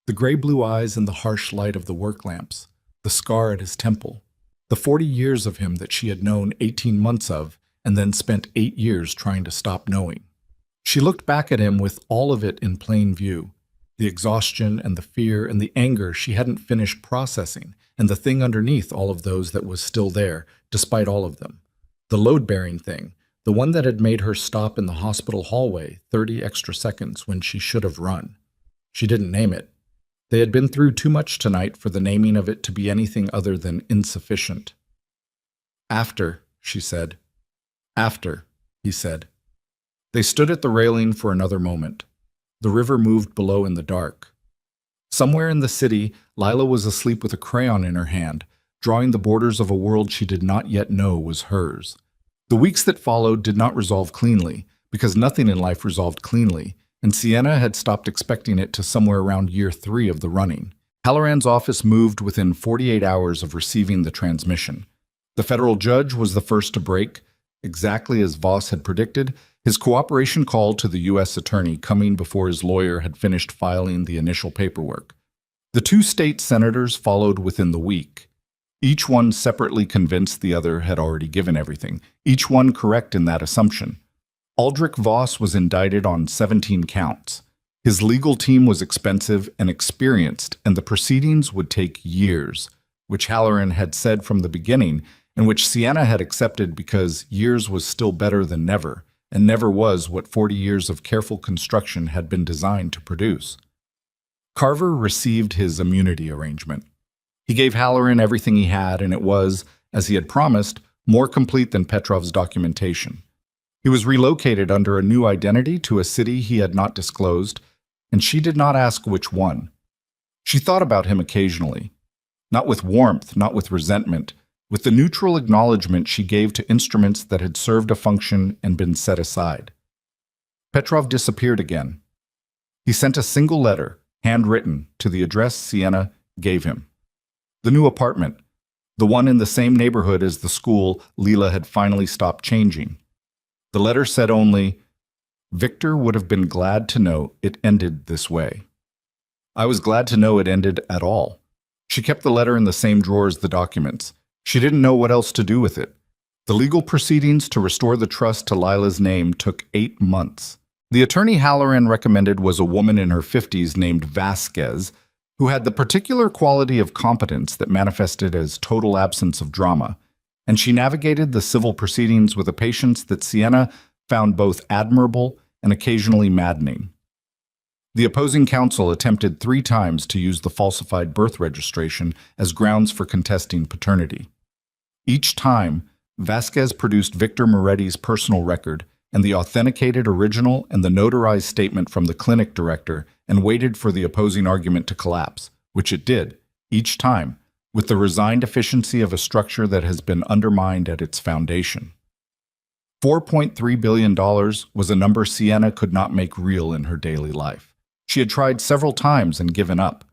The gray-blue eyes in the harsh light of the work lamps, the scar at his temple, the 40 years of him that she had known 18 months of, and then spent 8 years trying to stop knowing. She looked back at him with all of it in plain view, the exhaustion and the fear and the anger she hadn't finished processing, and the thing underneath all of those that was still there, despite all of them. The load-bearing thing, the one that had made her stop in the hospital hallway 30 extra seconds when she should have run. She didn't name it. They had been through too much tonight for the naming of it to be anything other than insufficient. After, she said. After, he said. They stood at the railing for another moment. The river moved below in the dark. Somewhere in the city, Lila was asleep with a crayon in her hand, drawing the borders of a world she did not yet know was hers. The weeks that followed did not resolve cleanly, because nothing in life resolved cleanly, and Sienna had stopped expecting it to somewhere around year 3 of the running. Halloran's office moved within 48 hours of receiving the transmission. The federal judge was the first to break, exactly as Voss had predicted, his cooperation call to the U.S. attorney coming before his lawyer had finished filing the initial paperwork. The 2 state senators followed within the week, each one separately convinced the other had already given everything, each one correct in that assumption. Aldrich Voss was indicted on 17 counts. His legal team was expensive and experienced, and the proceedings would take years, which Halloran had said from the beginning, and which Sienna had accepted because years was still better than never, and never was what 40 years of careful construction had been designed to produce. Carver received his immunity arrangement. He gave Halloran everything he had, and it was, as he had promised, more complete than Petrov's documentation. He was relocated under a new identity to a city he had not disclosed, and she did not ask which one. She thought about him occasionally, not with warmth, not with resentment, with the neutral acknowledgement she gave to instruments that had served a function and been set aside. Petrov disappeared again. He sent a single letter, handwritten, to the address Sienna gave him. The new apartment, the one in the same neighborhood as the school Lila had finally stopped changing. The letter said only, Victor would have been glad to know it ended this way. I was glad to know it ended at all. She kept the letter in the same drawer as the documents. She didn't know what else to do with it. The legal proceedings to restore the trust to Lila's name took 8 months. The attorney Halloran recommended was a woman in her 50s named Vasquez, who had the particular quality of competence that manifested as total absence of drama. and she navigated the civil proceedings with a patience that Sienna found both admirable and occasionally maddening. The opposing counsel attempted 3 times to use the falsified birth registration as grounds for contesting paternity. Each time, Vasquez produced Victor Moretti's personal record and the authenticated original and the notarized statement from the clinic director and waited for the opposing argument to collapse, which it did, each time, with the resigned efficiency of a structure that has been undermined at its foundation. $4.3 billion was a number Sienna could not make real in her daily life. She had tried several times and given up.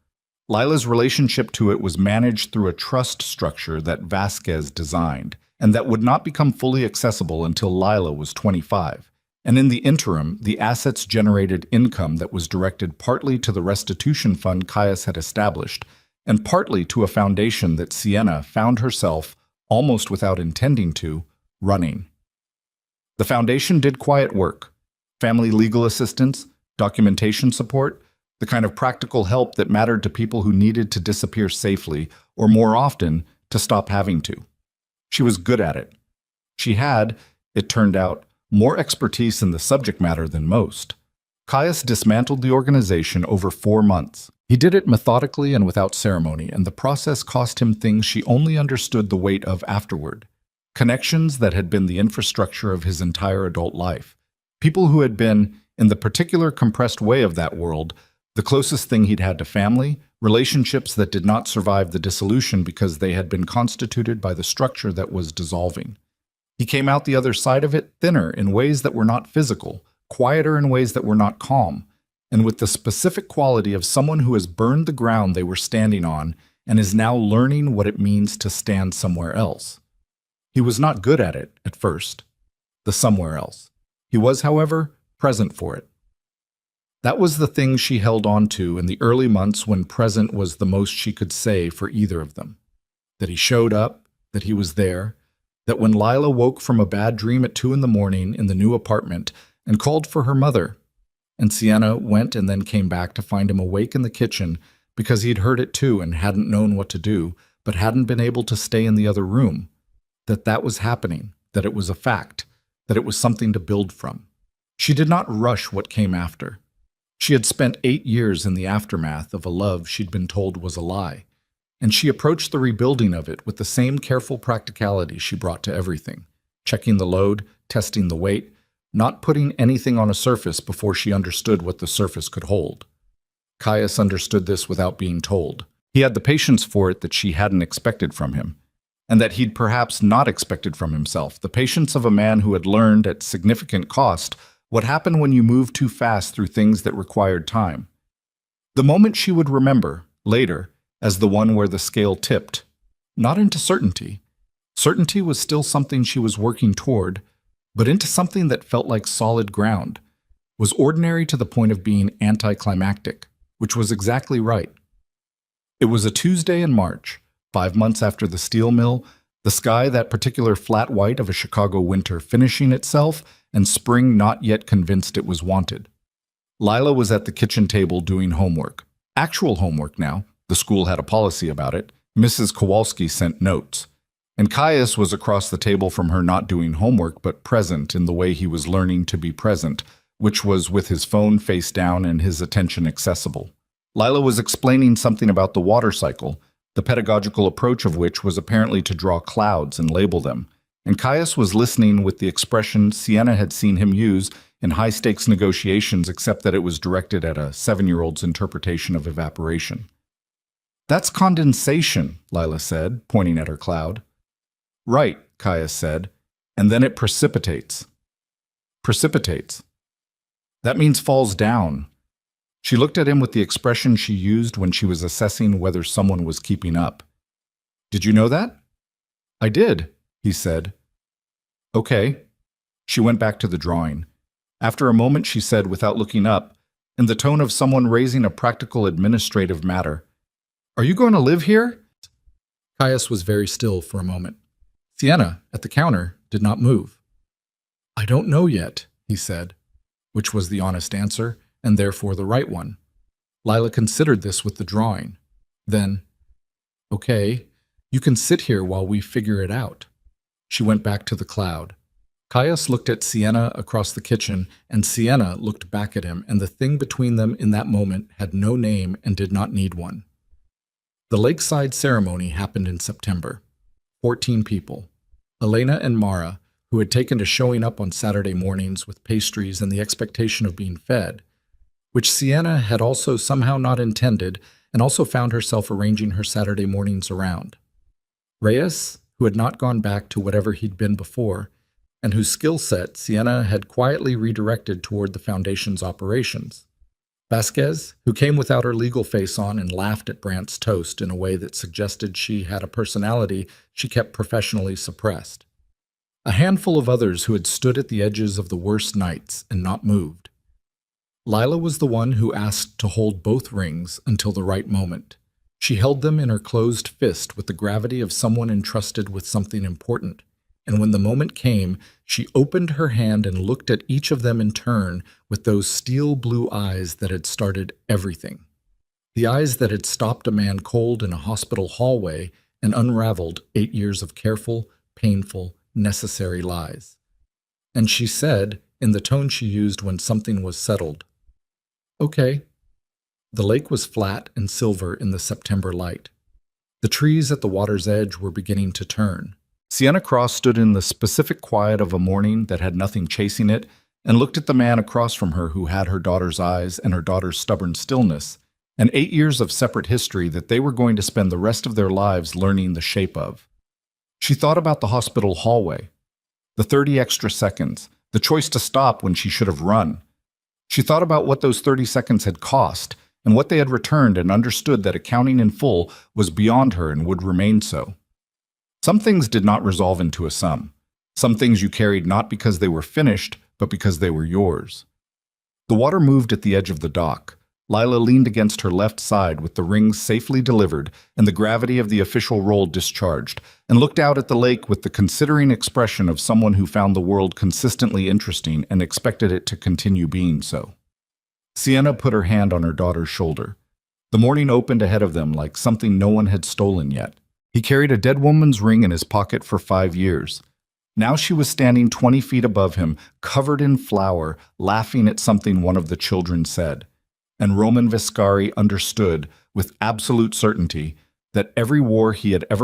Lila's relationship to it was managed through a trust structure that Vasquez designed, and that would not become fully accessible until Lila was 25. And in the interim, the assets generated income that was directed partly to the restitution fund Caius had established, and partly to a foundation that Sienna found herself, almost without intending to, running. The foundation did quiet work: family legal assistance, documentation support, the kind of practical help that mattered to people who needed to disappear safely, or more often, to stop having to. She was good at it. She had, it turned out, more expertise in the subject matter than most. Caius dismantled the organization over 4 months. He did it methodically and without ceremony, and the process cost him things she only understood the weight of afterward. Connections that had been the infrastructure of his entire adult life. People who had been, in the particular compressed way of that world, the closest thing he'd had to family, relationships that did not survive the dissolution because they had been constituted by the structure that was dissolving. He came out the other side of it thinner in ways that were not physical, quieter in ways that were not calm, and with the specific quality of someone who has burned the ground they were standing on and is now learning what it means to stand somewhere else. He was not good at it at first, the somewhere else. He was, however, present for it. That was the thing she held on to in the early months when present was the most she could say for either of them. That he showed up, that he was there, that when Lila woke from a bad dream at 2 a.m. in the new apartment and called for her mother, and Sienna went and then came back to find him awake in the kitchen because he'd heard it too and hadn't known what to do, but hadn't been able to stay in the other room, that was happening, that it was a fact, that it was something to build from. She did not rush what came after. She had spent 8 years in the aftermath of a love she'd been told was a lie, and she approached the rebuilding of it with the same careful practicality she brought to everything, checking the load, testing the weight, not putting anything on a surface before she understood what the surface could hold. Caius understood this without being told. He had the patience for it that she hadn't expected from him, and that he'd perhaps not expected from himself, the patience of a man who had learned at significant cost what happened when you moved too fast through things that required time. The moment she would remember, later, as the one where the scale tipped, not into certainty. Certainty was still something she was working toward, but into something that felt like solid ground, was ordinary to the point of being anticlimactic, which was exactly right. It was a Tuesday in March, 5 months after the steel mill, the sky that particular flat white of a Chicago winter finishing itself, and spring not yet convinced it was wanted. Lila was at the kitchen table doing homework. Actual homework now. The school had a policy about it. Mrs. Kowalski sent notes. And Caius was across the table from her, not doing homework, but present in the way he was learning to be present, which was with his phone face down and his attention accessible. Lila was explaining something about the water cycle, the pedagogical approach of which was apparently to draw clouds and label them, and Caius was listening with the expression Sienna had seen him use in high-stakes negotiations, except that it was directed at a 7-year-old's interpretation of evaporation. "That's condensation," Lila said, pointing at her cloud. "Right," Caius said, "and then it precipitates." Precipitates. That means falls down. She looked at him with the expression she used when she was assessing whether someone was keeping up. "Did you know that?" "I did," he said. "Okay." She went back to the drawing. After a moment she said, without looking up, in the tone of someone raising a practical administrative matter, "Are you going to live here?" Caius was very still for a moment. Sienna, at the counter, did not move. "I don't know yet," he said, which was the honest answer, and therefore the right one. Lila considered this with the drawing. Then, "Okay, you can sit here while we figure it out." She went back to the cloud. Caius looked at Sienna across the kitchen, and Sienna looked back at him, and the thing between them in that moment had no name and did not need one. The lakeside ceremony happened in September. 14 people. Elena and Mara, who had taken to showing up on Saturday mornings with pastries and the expectation of being fed, which Sienna had also somehow not intended and also found herself arranging her Saturday mornings around. Reyes, who had not gone back to whatever he'd been before, and whose skill set Sienna had quietly redirected toward the Foundation's operations. Vasquez, who came without her legal face on and laughed at Brandt's toast in a way that suggested she had a personality she kept professionally suppressed. A handful of others who had stood at the edges of the worst nights and not moved. Lila was the one who asked to hold both rings until the right moment. She held them in her closed fist with the gravity of someone entrusted with something important, and when the moment came, she opened her hand and looked at each of them in turn with those steel blue eyes that had started everything. The eyes that had stopped a man cold in a hospital hallway and unraveled 8 years of careful, painful, necessary lies. And she said, in the tone she used when something was settled, "Okay." The lake was flat and silver in the September light. The trees at the water's edge were beginning to turn. Sienna Cross stood in the specific quiet of a morning that had nothing chasing it and looked at the man across from her who had her daughter's eyes and her daughter's stubborn stillness, and 8 years of separate history that they were going to spend the rest of their lives learning the shape of. She thought about the hospital hallway, the 30 extra seconds, the choice to stop when she should have run. She thought about what those 30 seconds had cost and what they had returned, and understood that accounting in full was beyond her and would remain so. Some things did not resolve into a sum. Some things you carried not because they were finished, but because they were yours. The water moved at the edge of the dock. Lila leaned against her left side with the rings safely delivered and the gravity of the official role discharged, and looked out at the lake with the considering expression of someone who found the world consistently interesting and expected it to continue being so. Sienna put her hand on her daughter's shoulder. The morning opened ahead of them like something no one had stolen yet. He carried a dead woman's ring in his pocket for 5 years. Now she was standing 20 feet above him, covered in flour, laughing at something one of the children said. And Roman Viscari understood, with absolute certainty, that every war he had ever